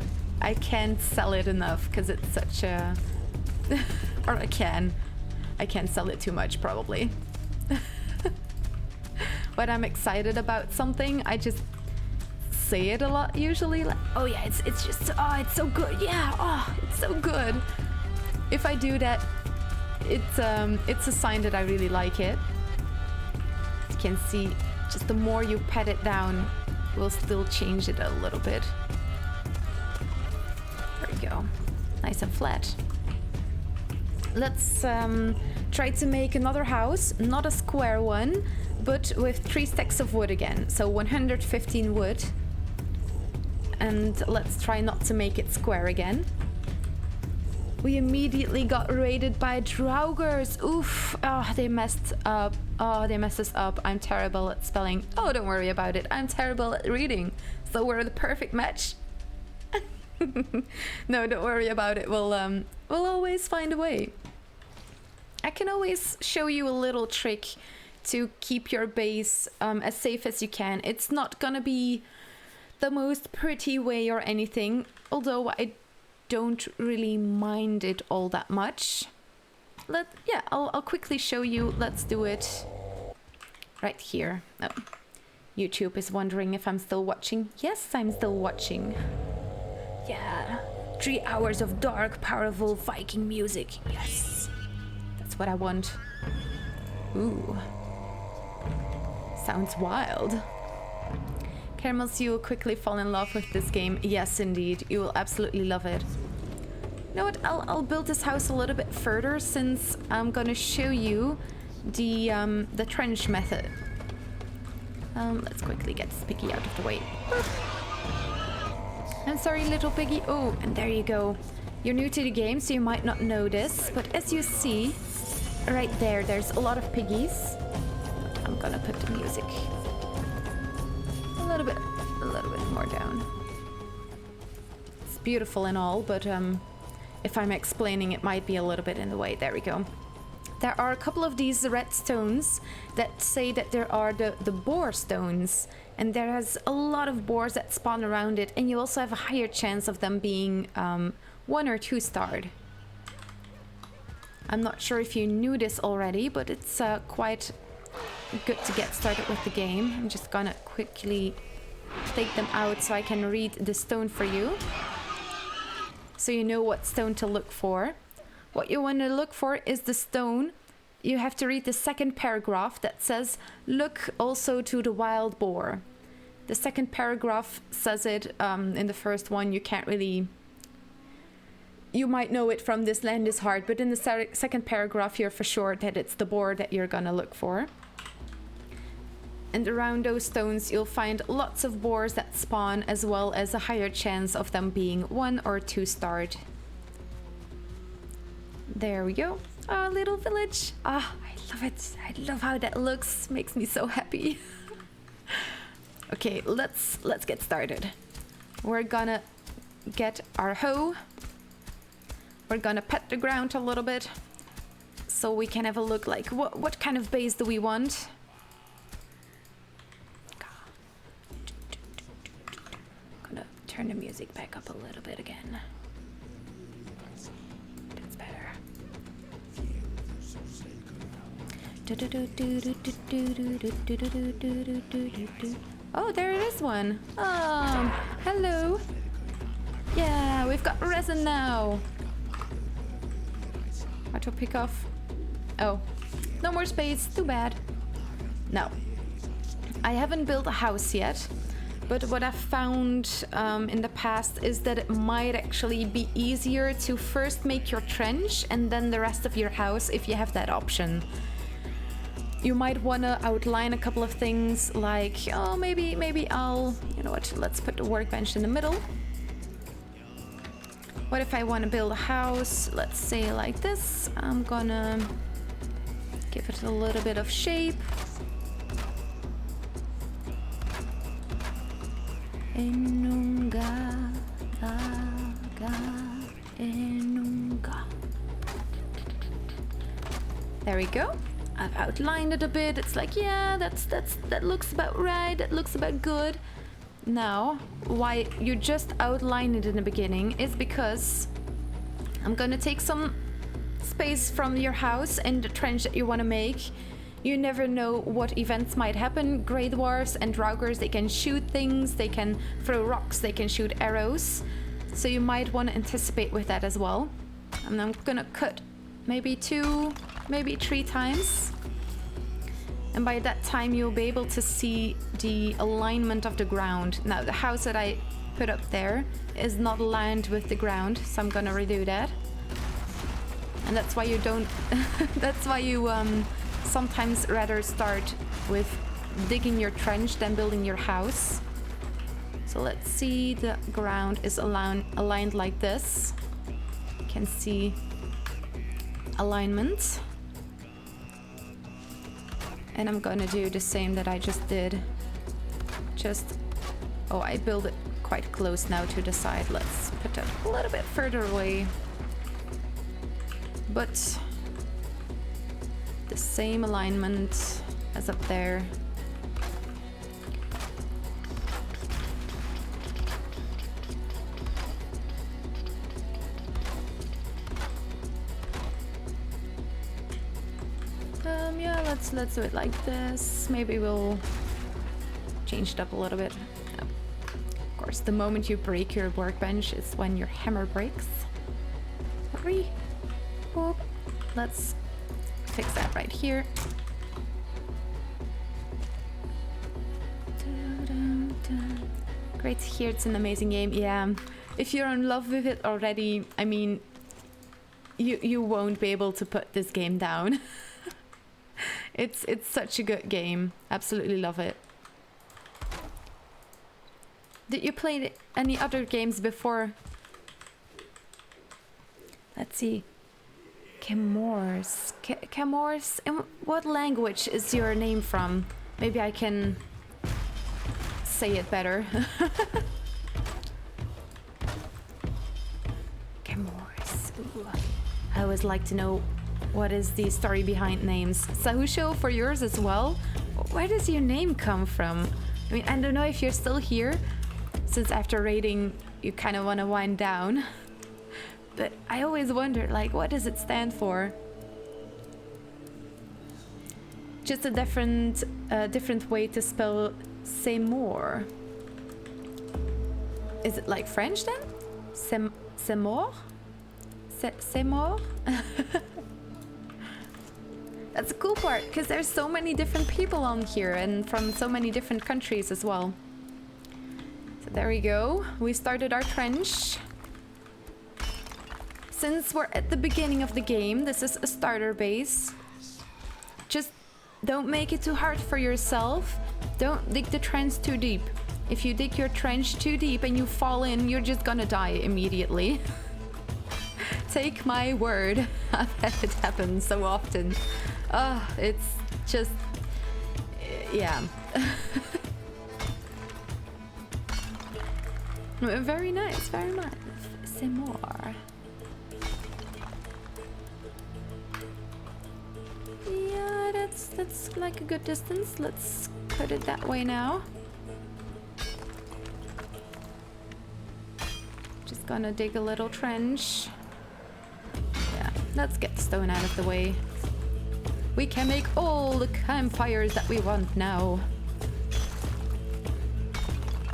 I can't sell it enough because it's such a or I can't sell it too much probably. When I'm excited about something, I just say it a lot usually. Like, oh yeah, it's just, oh, it's so good. Yeah, oh, it's so good. If I do that, it's a sign that I really like it. You can see, just the more you pat it down, we'll still change it a little bit. There we go. Nice and flat. Let's try to make another house, not a square one, but with 3 stacks of wood again, so 115 wood. And let's try not to make it square again. We immediately got raided by Draugrs. Oof, oh, they messed up. Oh, they messed us up. I'm terrible at spelling. Oh, don't worry about it. I'm terrible at reading. So we're the perfect match. No, don't worry about it. We'll always find a way. I can always show you a little trick to keep your base as safe as you can. It's not gonna be the most pretty way or anything, although I don't really mind it all that much. Yeah, I'll quickly show you. Let's do it right here. Oh, YouTube is wondering if I'm still watching. Yes, I'm still watching. Yeah, 3 hours of dark, powerful Viking music. Yes, that's what I want. Ooh. Sounds wild. Caramels, you will quickly fall in love with this game. Yes, indeed. You will absolutely love it. You know what? I'll build this house a little bit further since I'm gonna show you the trench method. Let's quickly get this piggy out of the way. I'm sorry, little piggy. Oh, and there you go. You're new to the game, so you might not know this, but as you see, right there, there's a lot of piggies. I'm gonna put the music a little bit more down. It's beautiful and all, but if I'm explaining, it might be a little bit in the way. There we go. There are a couple of these red stones that say that there are the boar stones, and there's a lot of boars that spawn around it, and you also have a higher chance of them being 1 or 2 starred. I'm not sure if you knew this already, but it's quite good to get started with the game. I'm just gonna quickly take them out so I can read the stone for you. So you know what stone to look for. What you want to look for is the stone. You have to read the second paragraph that says, look also to the wild boar. The second paragraph says it. In the first one, you can't really... You might know it from This Land is Hard, but in the second paragraph, you're for sure that it's the boar that you're gonna look for. And around those stones, you'll find lots of boars that spawn, as well as a higher chance of them being 1 or 2 starred. There we go. Our little village. Ah, I love it. I love how that looks. Makes me so happy. Okay, let's get started. We're gonna get our hoe. We're gonna pet the ground a little bit so we can have a look like what kind of base do we want. Gonna turn the music back up a little bit again. That's better. Oh, there it is one. Hello. Yeah, we've got resin now. How to pick off? Oh, no more space. Too bad. No, I haven't built a house yet, but what I've found in the past is that it might actually be easier to first make your trench and then the rest of your house if you have that option. You might want to outline a couple of things like, oh, maybe I'll, you know what, let's put the workbench in the middle. What if I want to build a house, let's say like this? I'm gonna give it a little bit of shape. Enunga, enunga. There we go. I've outlined it a bit. It's like, yeah, that looks about right. That looks about good. Now, why you just outlined it in the beginning is because I'm gonna take some space from your house and the trench that you want to make. You never know what events might happen. Grey dwarfs and draugrs, they can shoot things, they can throw rocks, they can shoot arrows. So you might want to anticipate with that as well. And I'm gonna cut maybe 2, maybe 3 times. And by that time, you'll be able to see the alignment of the ground. Now, the house that I put up there is not aligned with the ground, so I'm gonna redo that. And that's why you don't... that's why you sometimes rather start with digging your trench than building your house. So let's see, the ground is aligned like this. You can see alignment. And I'm gonna do the same that I just did. Oh, I built it quite close now to the side. Let's put that a little bit further away. But the same alignment as up there. Yeah, let's do it like this. Maybe we'll change it up a little bit. Of course, the moment you break your workbench is when your hammer breaks. Hurry. Boop. Let's fix that right here. Great to hear it's an amazing game. Yeah, if you're in love with it already, I mean, you won't be able to put this game down. It's such a good game. Absolutely love it. Did you play any other games before? Let's see. Noors. Noors. In what language is your name from? Maybe I can say it better. Noors. I always like to know what is the story behind names. Sahusho, for yours as well? Where does your name come from? I mean, I don't know if you're still here, since after raiding you kind of want to wind down. But I always wonder, like, what does it stand for? just a different way to spell Seymour. Is it like French then? Seymour? Seymour? That's a cool part, because there's so many different people on here and from so many different countries as well. So there we go. We started our trench. Since we're at the beginning of the game, this is a starter base. Just don't make it too hard for yourself. Don't dig the trench too deep. If you dig your trench too deep and you fall in, you're just gonna die immediately. Take my word. That it happens so often. It's just... yeah. Very nice, very nice. Seymour. Yeah, that's like a good distance. Let's put it that way now. Just gonna dig a little trench. Yeah, let's get stone out of the way. We can make all the campfires that we want now.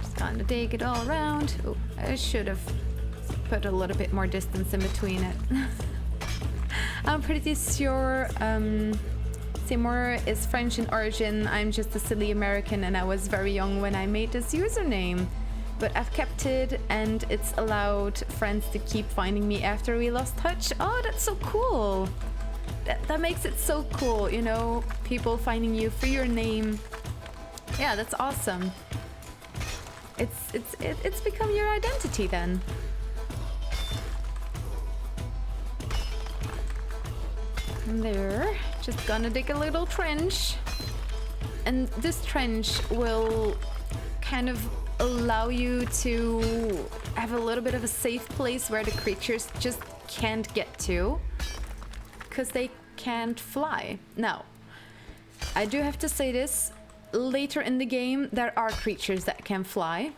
Just gonna dig it all around. Oh, I should have put a little bit more distance in between it. I'm pretty sure Seymour is French in origin. I'm just a silly American and I was very young when I made this username. But I've kept it and it's allowed friends to keep finding me after we lost touch. Oh, that's so cool. That makes it so cool, you know, people finding you for your name. Yeah, that's awesome. It's become your identity then. And there, just gonna dig a little trench. And this trench will kind of allow you to have a little bit of a safe place where the creatures just can't get to. Because they can't fly. Now, I do have to say this, later in the game there are creatures that can fly.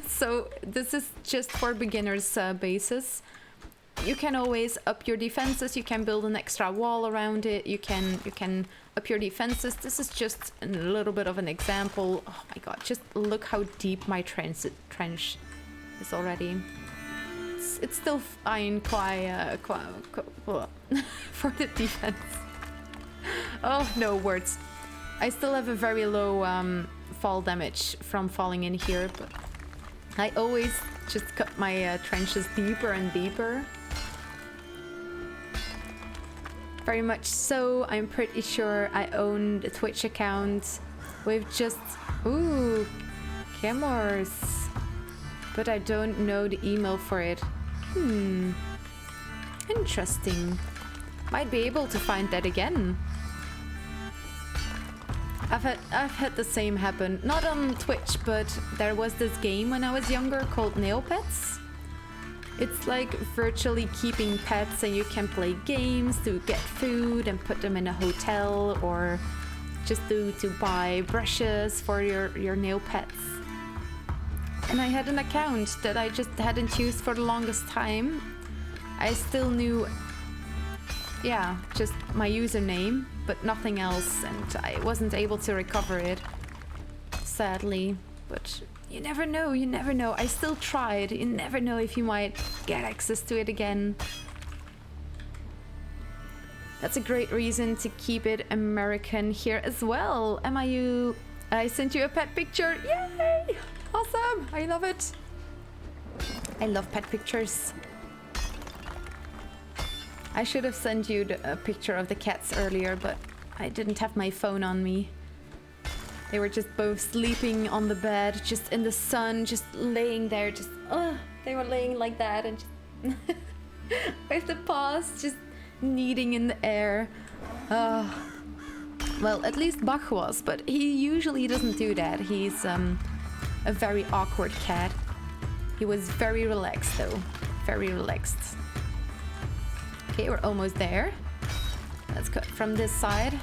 So this is just for beginners basis. You can always up your defenses, you can build an extra wall around it, you can up your defenses. This is just a little bit of an example. Oh my god, just look how deep my trench is already. It's still fine, for the defense. Oh, no words. I still have a very low fall damage from falling in here, but I always just cut my trenches deeper and deeper. Very much so. I'm pretty sure I own the Twitch account with just... ooh, Noors. But I don't know the email for it. Interesting. Might be able to find that again. I've had the same happen. Not on Twitch, but there was this game when I was younger called Neopets. It's like virtually keeping pets, and you can play games to get food and put them in a hotel, or just to buy brushes for your Neopets. And I had an account that I just hadn't used for the longest time. I still knew, yeah, just my username, but nothing else, and I wasn't able to recover it, sadly. But you never know, you never know. I still tried. You never know if you might get access to it again. That's a great reason to keep it American here as well. MIU, I sent you a pet picture. Yay! Awesome! I love it. I love pet pictures. I should have sent you a picture of the cats earlier, but I didn't have my phone on me. They were just both sleeping on the bed, just in the sun, just laying there, just... they were laying like that and just... with the paws just kneading in the air. Well, at least Bach was, but he usually doesn't do that. He's a very awkward cat. He was very relaxed though, very relaxed. Okay, we're almost there. Let's cut from this side.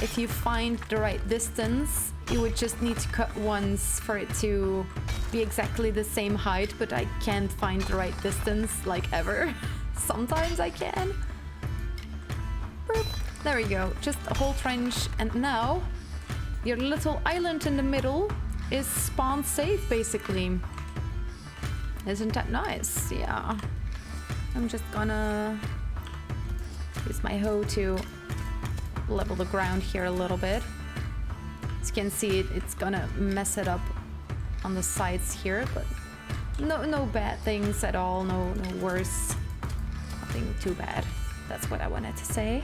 If you find the right distance, you would just need to cut once for it to be exactly the same height, but I can't find the right distance, like ever. Sometimes I can. Burp. There we go. Just a whole trench, and now your little island in the middle is spawn safe, basically. Isn't that nice? Yeah. I'm just gonna use my hoe to level the ground here a little bit. As you can see, it's gonna mess it up on the sides here, but no bad things at all. No worse. Nothing too bad. That's what I wanted to say.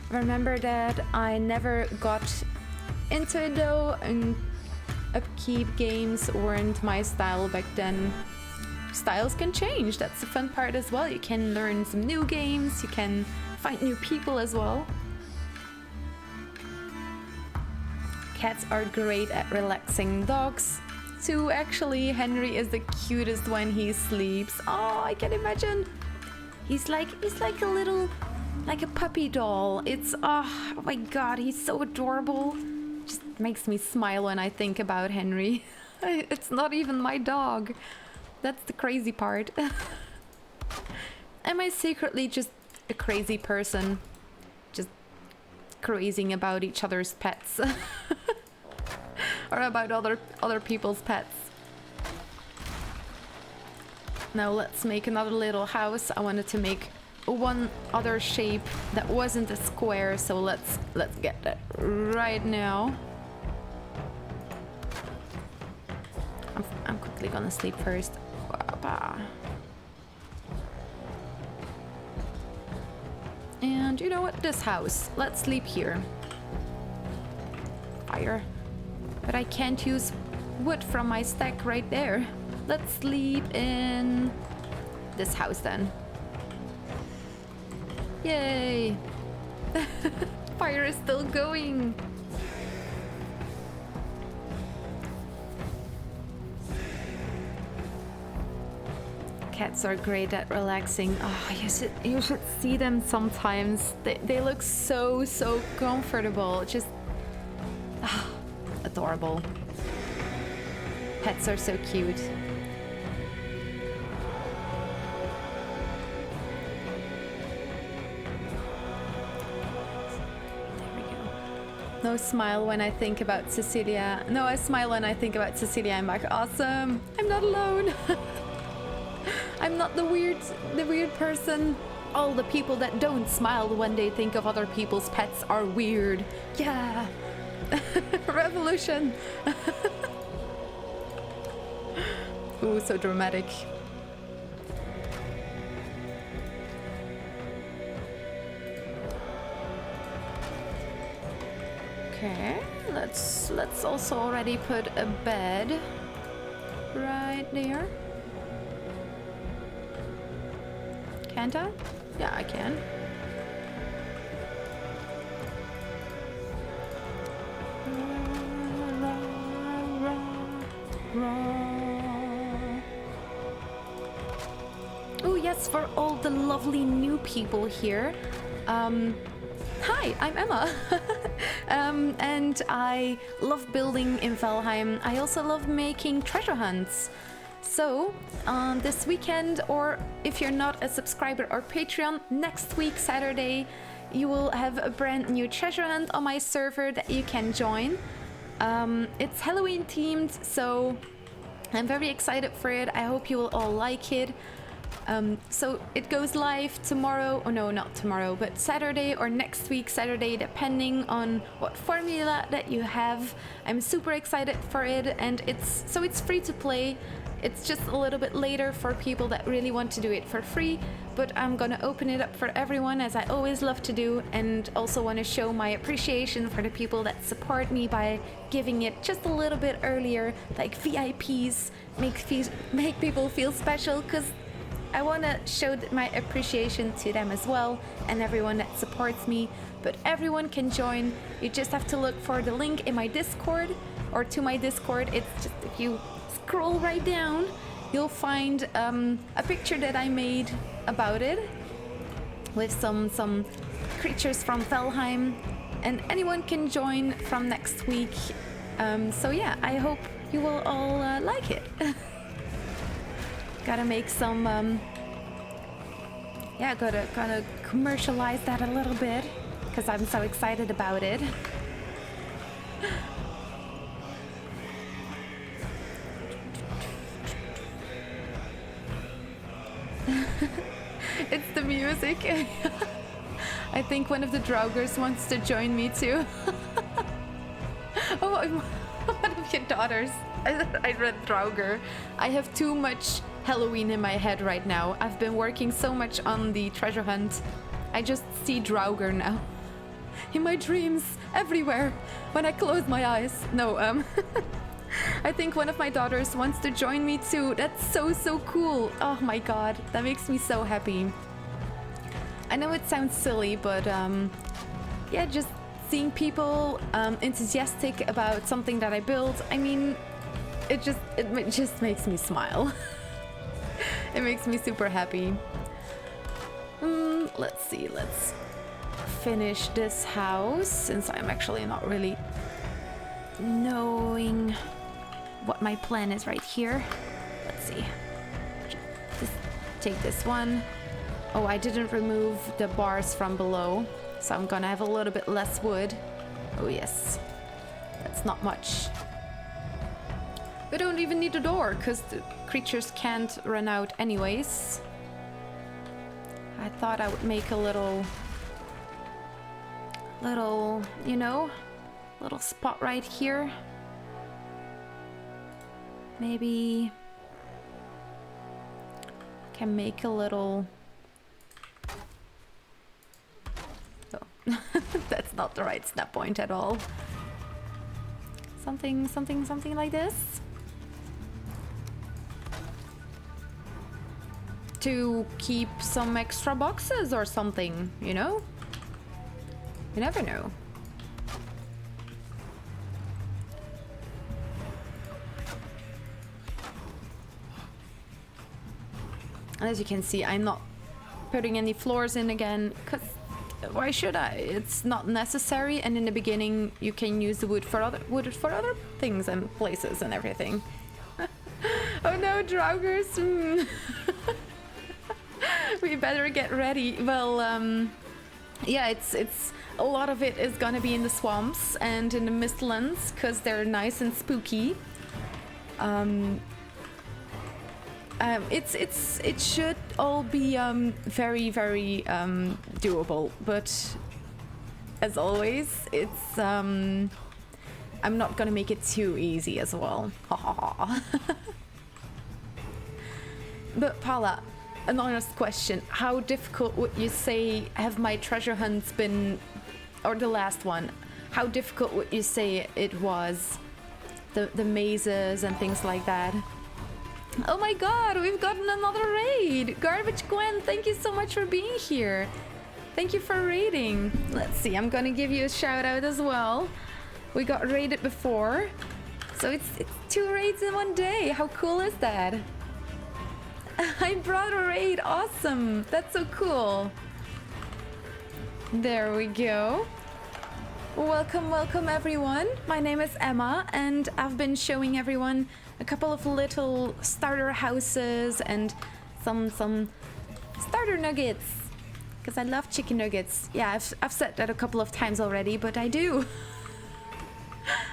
Remember that I never got into it though, and upkeep games weren't my style back then. Styles can change. That's the fun part as well. You can learn some new games. You can find new people as well. Cats are great at relaxing. Dogs too, actually. Henry is the cutest when he sleeps. Oh, I can imagine. He's like a little, like a puppy doll. It's, oh my god, he's so adorable. Just makes me smile when I think about Henry. It's not even my dog. That's the crazy part. Am I secretly just a crazy person? Just crazing about each other's pets. Or about other people's pets. Now let's make another little house. I wanted to make one other shape that wasn't a square, so let's get that right now. I'm quickly gonna sleep first. And you know what? This house. Let's sleep here. Fire. But I can't use wood from my stack right there. Let's sleep in this house then. Yay! Fire is still going. Cats are great at relaxing. Oh, you should see them sometimes. They look so comfortable. Just adorable. Pets are so cute. There we go. No smile when I think about Cecilia. No, I smile when I think about Cecilia. I'm like, awesome. I'm not alone. I'm not the weird person. All the people that don't smile when they think of other people's pets are weird. Yeah. Revolution. Ooh, so dramatic. Okay, let's also already put a bed right there. Can't I? Yeah, I can. Oh yes, for all the lovely new people here. Hi, I'm Emma. And I love building in Valheim. I also love making treasure hunts. So, this weekend, or if you're not a subscriber or Patreon, next week, Saturday, you will have a brand new treasure hunt on my server that you can join. It's Halloween themed, so I'm very excited for it. I hope you will all like it. So it goes live tomorrow, oh no, not tomorrow, but Saturday or next week Saturday, depending on what formula that you have. I'm super excited for it, and it's free to play. It's just a little bit later for people that really want to do it for free, but I'm gonna open it up for everyone, as I always love to do, and also want to show my appreciation for the people that support me by giving it just a little bit earlier, like VIPs, make people feel special, because I want to show my appreciation to them as well, and everyone that supports me. But everyone can join. You just have to look for the link in my Discord, or to my Discord. It's just, if you scroll right down, you'll find a picture that I made about it with some creatures from Valheim, and anyone can join from next week. So yeah, I hope you will all like it. Gotta make some, yeah, gotta commercialize that a little bit. because I'm so excited about it. It's the music. I think one of the Draugrs wants to join me too. Oh, one of your daughters. I read Draugr. I have too much Halloween in my head right now. I've been working so much on the treasure hunt. I just see Draugr now. In my dreams, everywhere, when I close my eyes. No, I think one of my daughters wants to join me too. That's so cool. Oh my god, that makes me so happy. I know it sounds silly, but yeah, just seeing people enthusiastic about something that I built, I mean, it just makes me smile. It makes me super happy. Let's see, let's finish this house, since I'm actually not really knowing what my plan is right here. Let's see. Just take this one. Oh, I didn't remove the bars from below, so I'm gonna have a little bit less wood. Oh yes, that's not much. We don't even need a door, because the creatures can't run out anyways. I thought I would make a little, you know, little spot right here. Maybe can make a little... Oh, that's not the right snap point at all. Something like this. To keep some extra boxes or something, you know? You never know. As you can see, I'm not putting any floors in again, because why should I? It's not necessary, and in the beginning you can use the wood for other things and places and everything. Oh no, Draugrs! We better get ready. Well, yeah, it's a lot of it is gonna be in the swamps and in the Mistlands, because they're nice and spooky. It should all be very doable, but as always, it's I'm not gonna make it too easy as well. But Paula, an honest question: how difficult would you say have my treasure hunts been, or the last one? How difficult would you say it was? The mazes and things like that. Oh my god, we've gotten another raid! Garbage Gwen, thank you so much for being here. Thank you for raiding. Let's see, I'm gonna give you a shout out as well. We got raided before, so it's 2 raids in one day. How cool is that? I brought a raid, awesome! That's so cool. There we go. Welcome everyone. My name is Emma, and I've been showing everyone a couple of little starter houses and some starter nuggets, because I love chicken nuggets. Yeah, I've said that a couple of times already, but I do.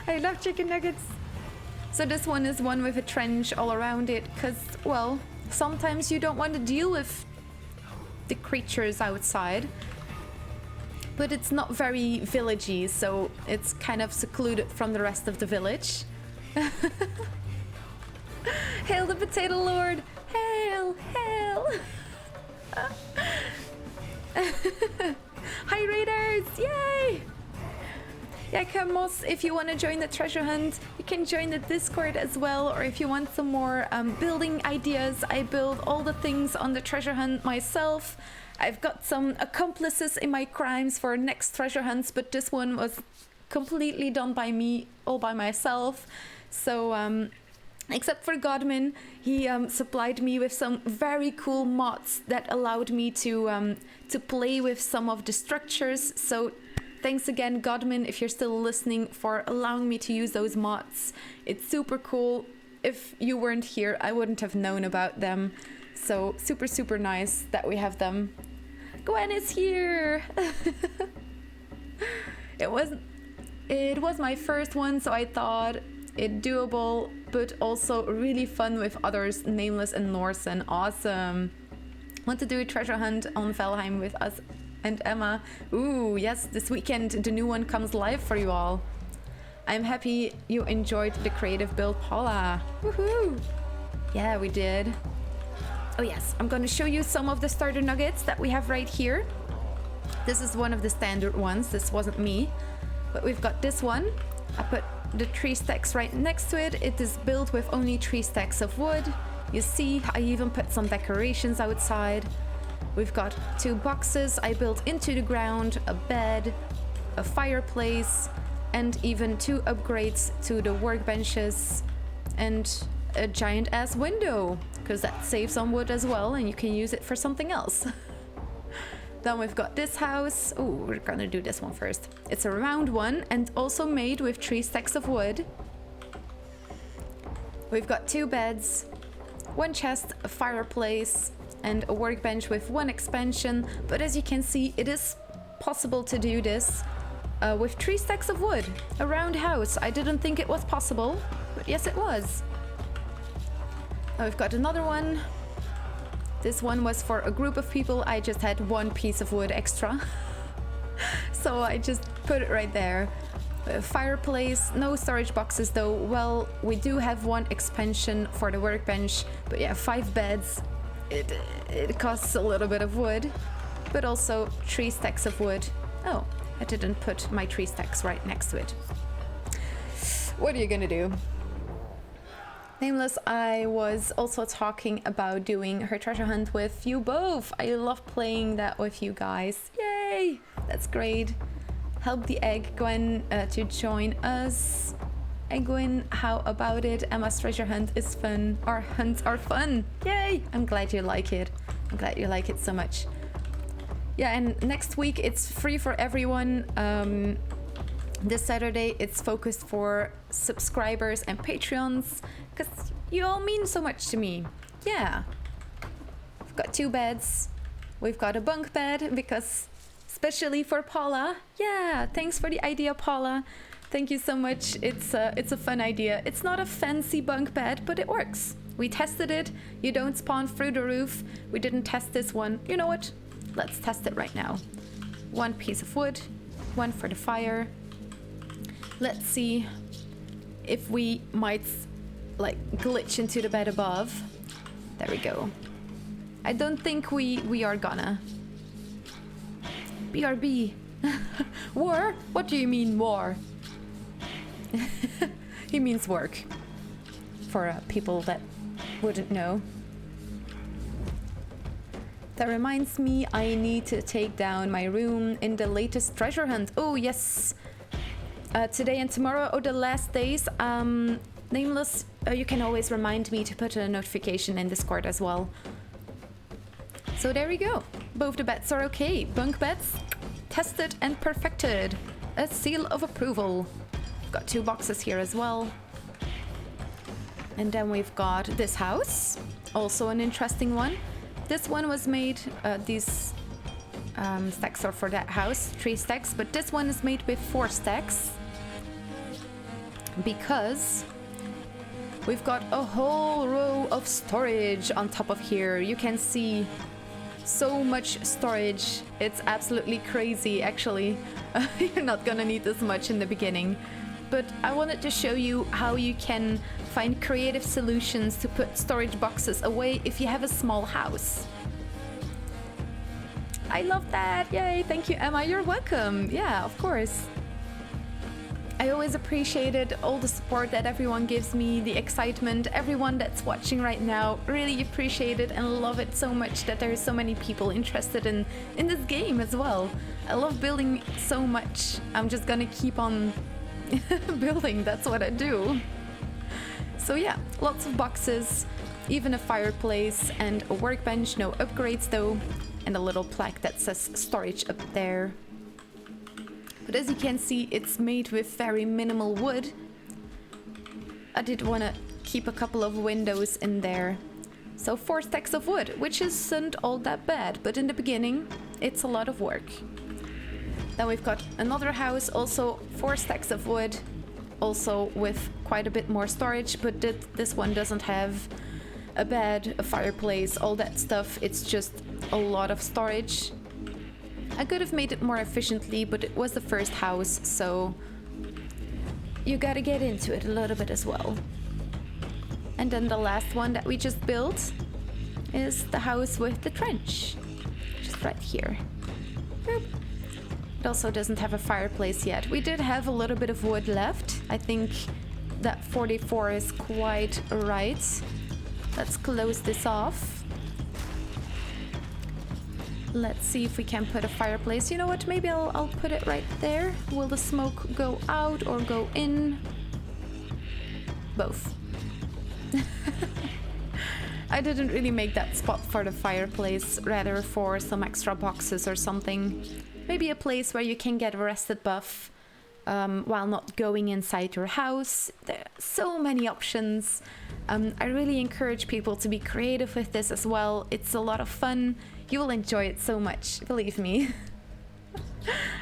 I love chicken nuggets. So this one is one with a trench all around it, because, well, sometimes you don't want to deal with the creatures outside, but it's not very villagey, so it's kind of secluded from the rest of the village. Hail the Potato Lord! Hail! Hail! Hi raiders! Yay! Yeah, Kamos, if you want to join the treasure hunt, you can join the Discord as well, or if you want some more building ideas, I build all the things on the treasure hunt myself. I've got some accomplices in my crimes for next treasure hunts, but this one was completely done by me, all by myself. So, except for Godman, he supplied me with some very cool mods that allowed me to play with some of the structures. So thanks again, Godman, if you're still listening, for allowing me to use those mods. It's super cool. If you weren't here, I wouldn't have known about them. So super nice that we have them. Gwen is here! It was my first one, so I thought it doable, but also really fun with others, Nameless and Noors, and awesome. Want to do a treasure hunt on Valheim with us and Emma? Ooh, yes, this weekend the new one comes live for you all. I'm happy you enjoyed the creative build, Paula. Woohoo! Yeah, we did. Oh yes, I'm gonna show you some of the starter nuggets that we have right here. This is one of the standard ones. This wasn't me, but we've got this one. I put the 3 stacks right next to it. It is built with only 3 stacks of wood. You see, I even put some decorations outside. We've got 2 boxes I built into the ground, a bed, a fireplace, and even 2 upgrades to the workbenches, and a giant ass window, because that saves on wood as well, and you can use it for something else. Then we've got this house. Oh, we're gonna do this one first. It's a round one and also made with 3 stacks of wood. We've got 2 beds, 1 chest, a fireplace, and a workbench with 1 expansion. But as you can see, it is possible to do this with 3 stacks of wood. A round house. I didn't think it was possible, but yes, it was. Now we've got another one. This one was for a group of people. I just had 1 piece of wood extra. So I just put it right there. A fireplace, no storage boxes though. Well, we do have 1 expansion for the workbench, but yeah, 5 beds. It costs a little bit of wood, but also 3 stacks of wood. Oh, I didn't put my 3 stacks right next to it. What are you gonna do? Nameless, I was also talking about doing her treasure hunt with you both. I love playing that with you guys. Yay! That's great. Help the Egg Gwen to join us. Egwin, how about it? Emma's treasure hunt is fun. Our hunts are fun. Yay! I'm glad you like it. I'm glad you like it so much. Yeah, and next week it's free for everyone. This Saturday it's focused for subscribers and Patreons, because you all mean so much to me. Yeah. We've got 2 beds. We've got a bunk bed, because especially for Paula. Yeah, thanks for the idea, Paula. Thank you so much. It's a fun idea. It's not a fancy bunk bed, but it works. We tested it. You don't spawn through the roof. We didn't test this one. You know what? Let's test it right now. 1 piece of wood, 1 for the fire. Let's see if we might like glitch into the bed above. There we go. I don't think we are gonna. BRB. War? What do you mean war? He means work. For people that wouldn't know. That reminds me, I need to take down my room in the latest treasure hunt. Oh yes. Today and tomorrow are the last days. Nameless, you can always remind me to put a notification in Discord as well. So there we go. Both the beds are okay. Bunk beds, tested and perfected. A seal of approval. We've got 2 boxes here as well. And then we've got this house. Also an interesting one. This one was made, these stacks are for that house, 3 stacks, but this one is made with 4 stacks. Because we've got a whole row of storage on top of here. You can see so much storage. It's absolutely crazy, actually. You're not gonna need this much in the beginning. But I wanted to show you how you can find creative solutions to put storage boxes away if you have a small house. I love that. Yay, thank you, Emma. You're welcome. Yeah, of course. I always appreciated all the support that everyone gives me, the excitement, everyone that's watching right now. Really appreciate it and love it so much that there are so many people interested in this game as well. I love building so much. I'm just gonna keep on building, that's what I do. So yeah, lots of boxes, even a fireplace and a workbench, no upgrades though, and a little plaque that says storage up there. But as you can see, it's made with very minimal wood. I did want to keep a couple of windows in there. So 4 stacks of wood, which isn't all that bad, but in the beginning, it's a lot of work. Then we've got another house, also 4 stacks of wood, also with quite a bit more storage, but this one doesn't have a bed, a fireplace, all that stuff. It's just a lot of storage. I could have made it more efficiently, but it was the first house, so you gotta get into it a little bit as well. And then the last one that we just built is the house with the trench, just right here. Boop. It also doesn't have a fireplace yet. We did have a little bit of wood left. I think that 44 is quite right. Let's close this off. Let's see if we can put a fireplace. You know what? Maybe I'll put it right there. Will the smoke go out or go in? Both. I didn't really make that spot for the fireplace, rather for some extra boxes or something. Maybe a place where you can get a rested buff while not going inside your house. There are so many options. I really encourage people to be creative with this as well. It's a lot of fun. You will enjoy it so much, believe me.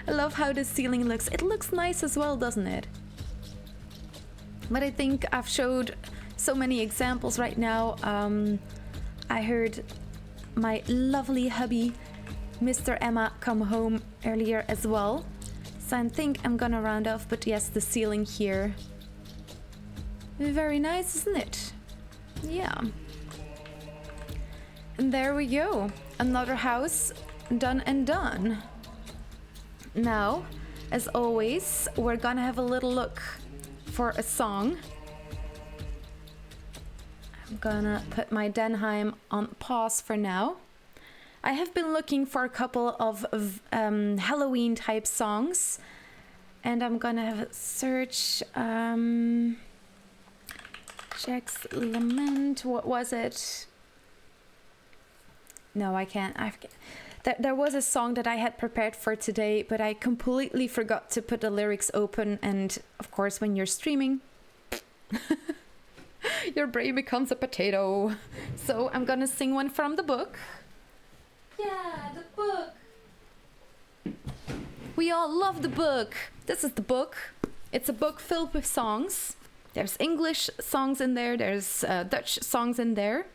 I love how the ceiling looks. It looks nice as well, doesn't it? But I think I've showed so many examples right now. I heard my lovely hubby, Mr. Emma, come home earlier as well. So I think I'm gonna round off, but yes, the ceiling here. Very nice, isn't it? Yeah. And there we go. Another house done and done. Now, as always, we're gonna have a little look for a song. I'm gonna put my Denheim on pause for now. I have been looking for a couple of Halloween type songs, and I'm gonna have a search. Jack's Lament. What was it? No, I can't. There was a song that I had prepared for today, but I completely forgot to put the lyrics open. And of course, when you're streaming, your brain becomes a potato. So I'm gonna sing one from the book. Yeah, the book. We all love the book. This is the book. It's a book filled with songs. There's English songs in there. There's Dutch songs in there.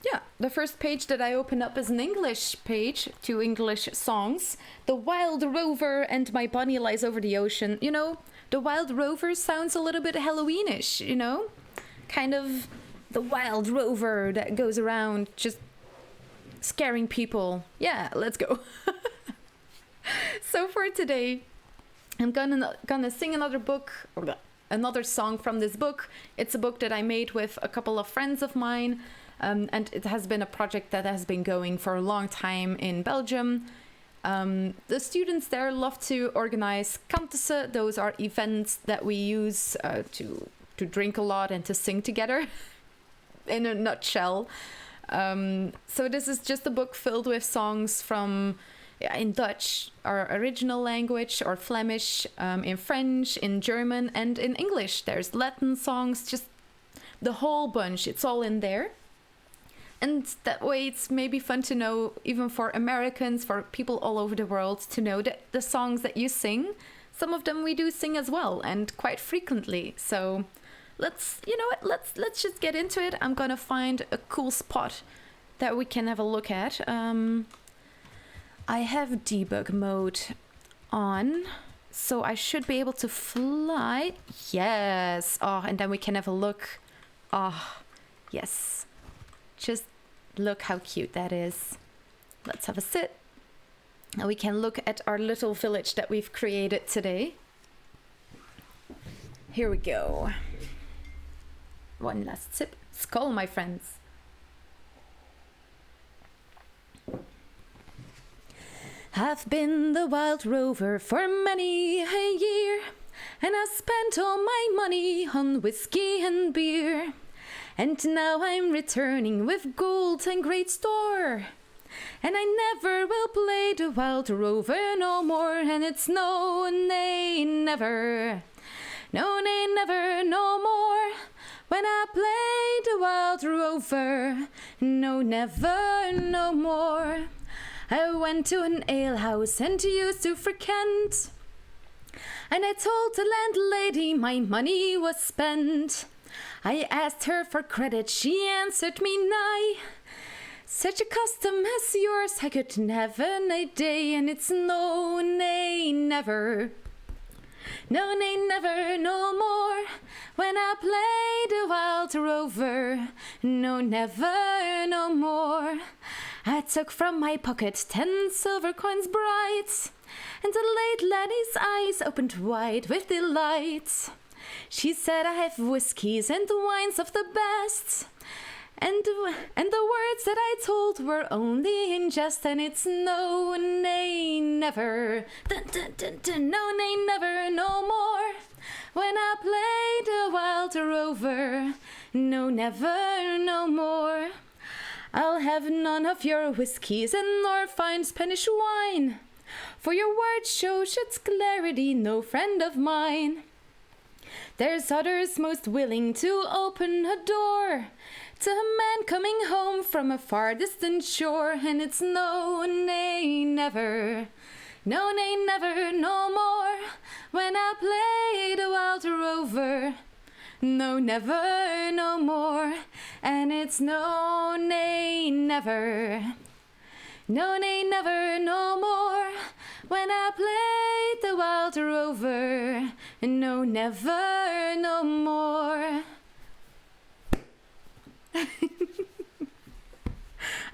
Yeah, the first page that I open up is an English page, 2 English songs. The Wild Rover and My Bunny Lies Over the Ocean. You know, the Wild Rover sounds a little bit Halloweenish, you know? Kind of the wild rover that goes around just scaring people. Yeah, let's go. So for today, I'm gonna sing another song from this book. It's a book that I made with a couple of friends of mine. And it has been a project that has been going for a long time in Belgium. The students there love to organize kantussen. Those are events that we use to drink a lot and to sing together, in a nutshell. So this is just a book filled with songs from in Dutch, our original language, or Flemish, in French, in German, and in English. There's Latin songs, just the whole bunch. It's all in there. And that way it's maybe fun to know, even for Americans, for people all over the world, to know that the songs that you sing, some of them we do sing as well, and quite frequently. So let's just get into it. I'm gonna find a cool spot that we can have a look at. I have debug mode on, so I should be able to fly. Yes. Oh, and then we can have a look. Oh, yes. Just look how cute that is. Let's have a sit. And we can look at our little village that we've created today. Here we go. One last sip. Skull, my friends. I've been the wild rover for many a year, and I spent all my money on whiskey and beer. And now I'm returning with gold and great store, and I never will play the wild rover no more. And it's no, nay, never, no, nay, never, no more. When I play the wild rover, no, never, no more. I went to an alehouse and used to frequent, and I told the landlady my money was spent. I asked her for credit, she answered me nay. Such a custom as yours I could never a day, and it's no, nay, never. No, nay, never, no more. When I play the wild rover, no, never, no more. I took from my pocket 10 silver coins bright, and the late lady's eyes opened wide with delight. She said, I have whiskies and wines of the best, and the words that I told were only in jest, and it's no, nay, never. Dun, dun, dun, dun, no, nay, never, no more. When I play the wild rover, no, never, no more. I'll have none of your whiskies and nor fine Spanish wine, for your words show such clarity, no friend of mine. There's others most willing to open a door to a man coming home from a far distant shore, and it's no, nay, never. No, nay, never, no more. When I play the wild rover, no, never, no more. And it's no, nay, never. No, nay, never, no more. When I play the wild rover, no, never, no more.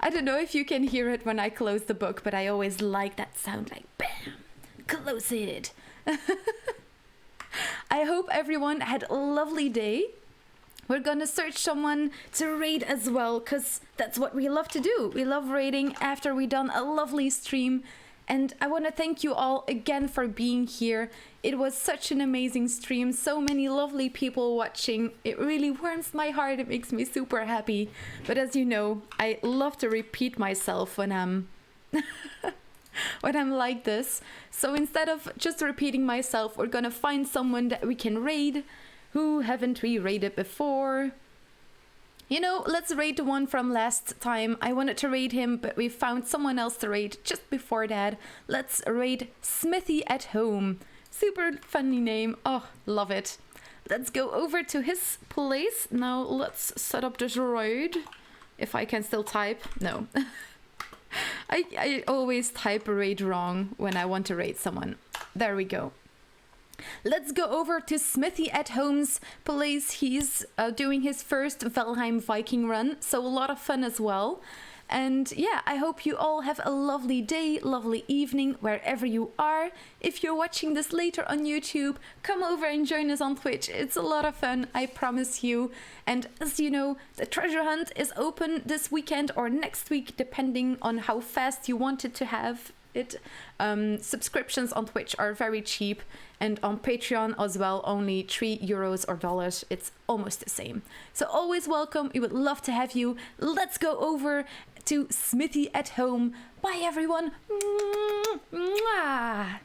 I don't know if you can hear it when I close the book, but I always like that sound, like bam, close it. I hope everyone had a lovely day. We're gonna search someone to raid as well, because that's what we love to do. We love raiding after we done a lovely stream. And I want to thank you all again for being here. It was such an amazing stream. So many lovely people watching. It really warms my heart. It makes me super happy. But as you know, I love to repeat myself when I'm when I'm like this. So instead of just repeating myself, we're gonna find someone that we can raid. Who haven't we raided before? You know, let's raid the one from last time. I wanted to raid him, but we found someone else to raid just before that. Let's raid Smithy at Home. Super funny name. Oh, love it. Let's go over to his place. Now let's set up this raid. If I can still type. No. I always type raid wrong when I want to raid someone. There we go. Let's go over to Smithy at Home's place. He's doing his first Valheim Viking run, so a lot of fun as well. And yeah, I hope you all have a lovely day, lovely evening, wherever you are. If you're watching this later on YouTube, come over and join us on Twitch. It's a lot of fun, I promise you. And as you know, the treasure hunt is open this weekend or next week, depending on how fast you want it to have it. Subscriptions on Twitch are very cheap, and on Patreon as well, only €3 or dollars. It's almost the same. So always welcome. We would love to have you. Let's go over to Smithy at Home. Bye everyone. Mwah.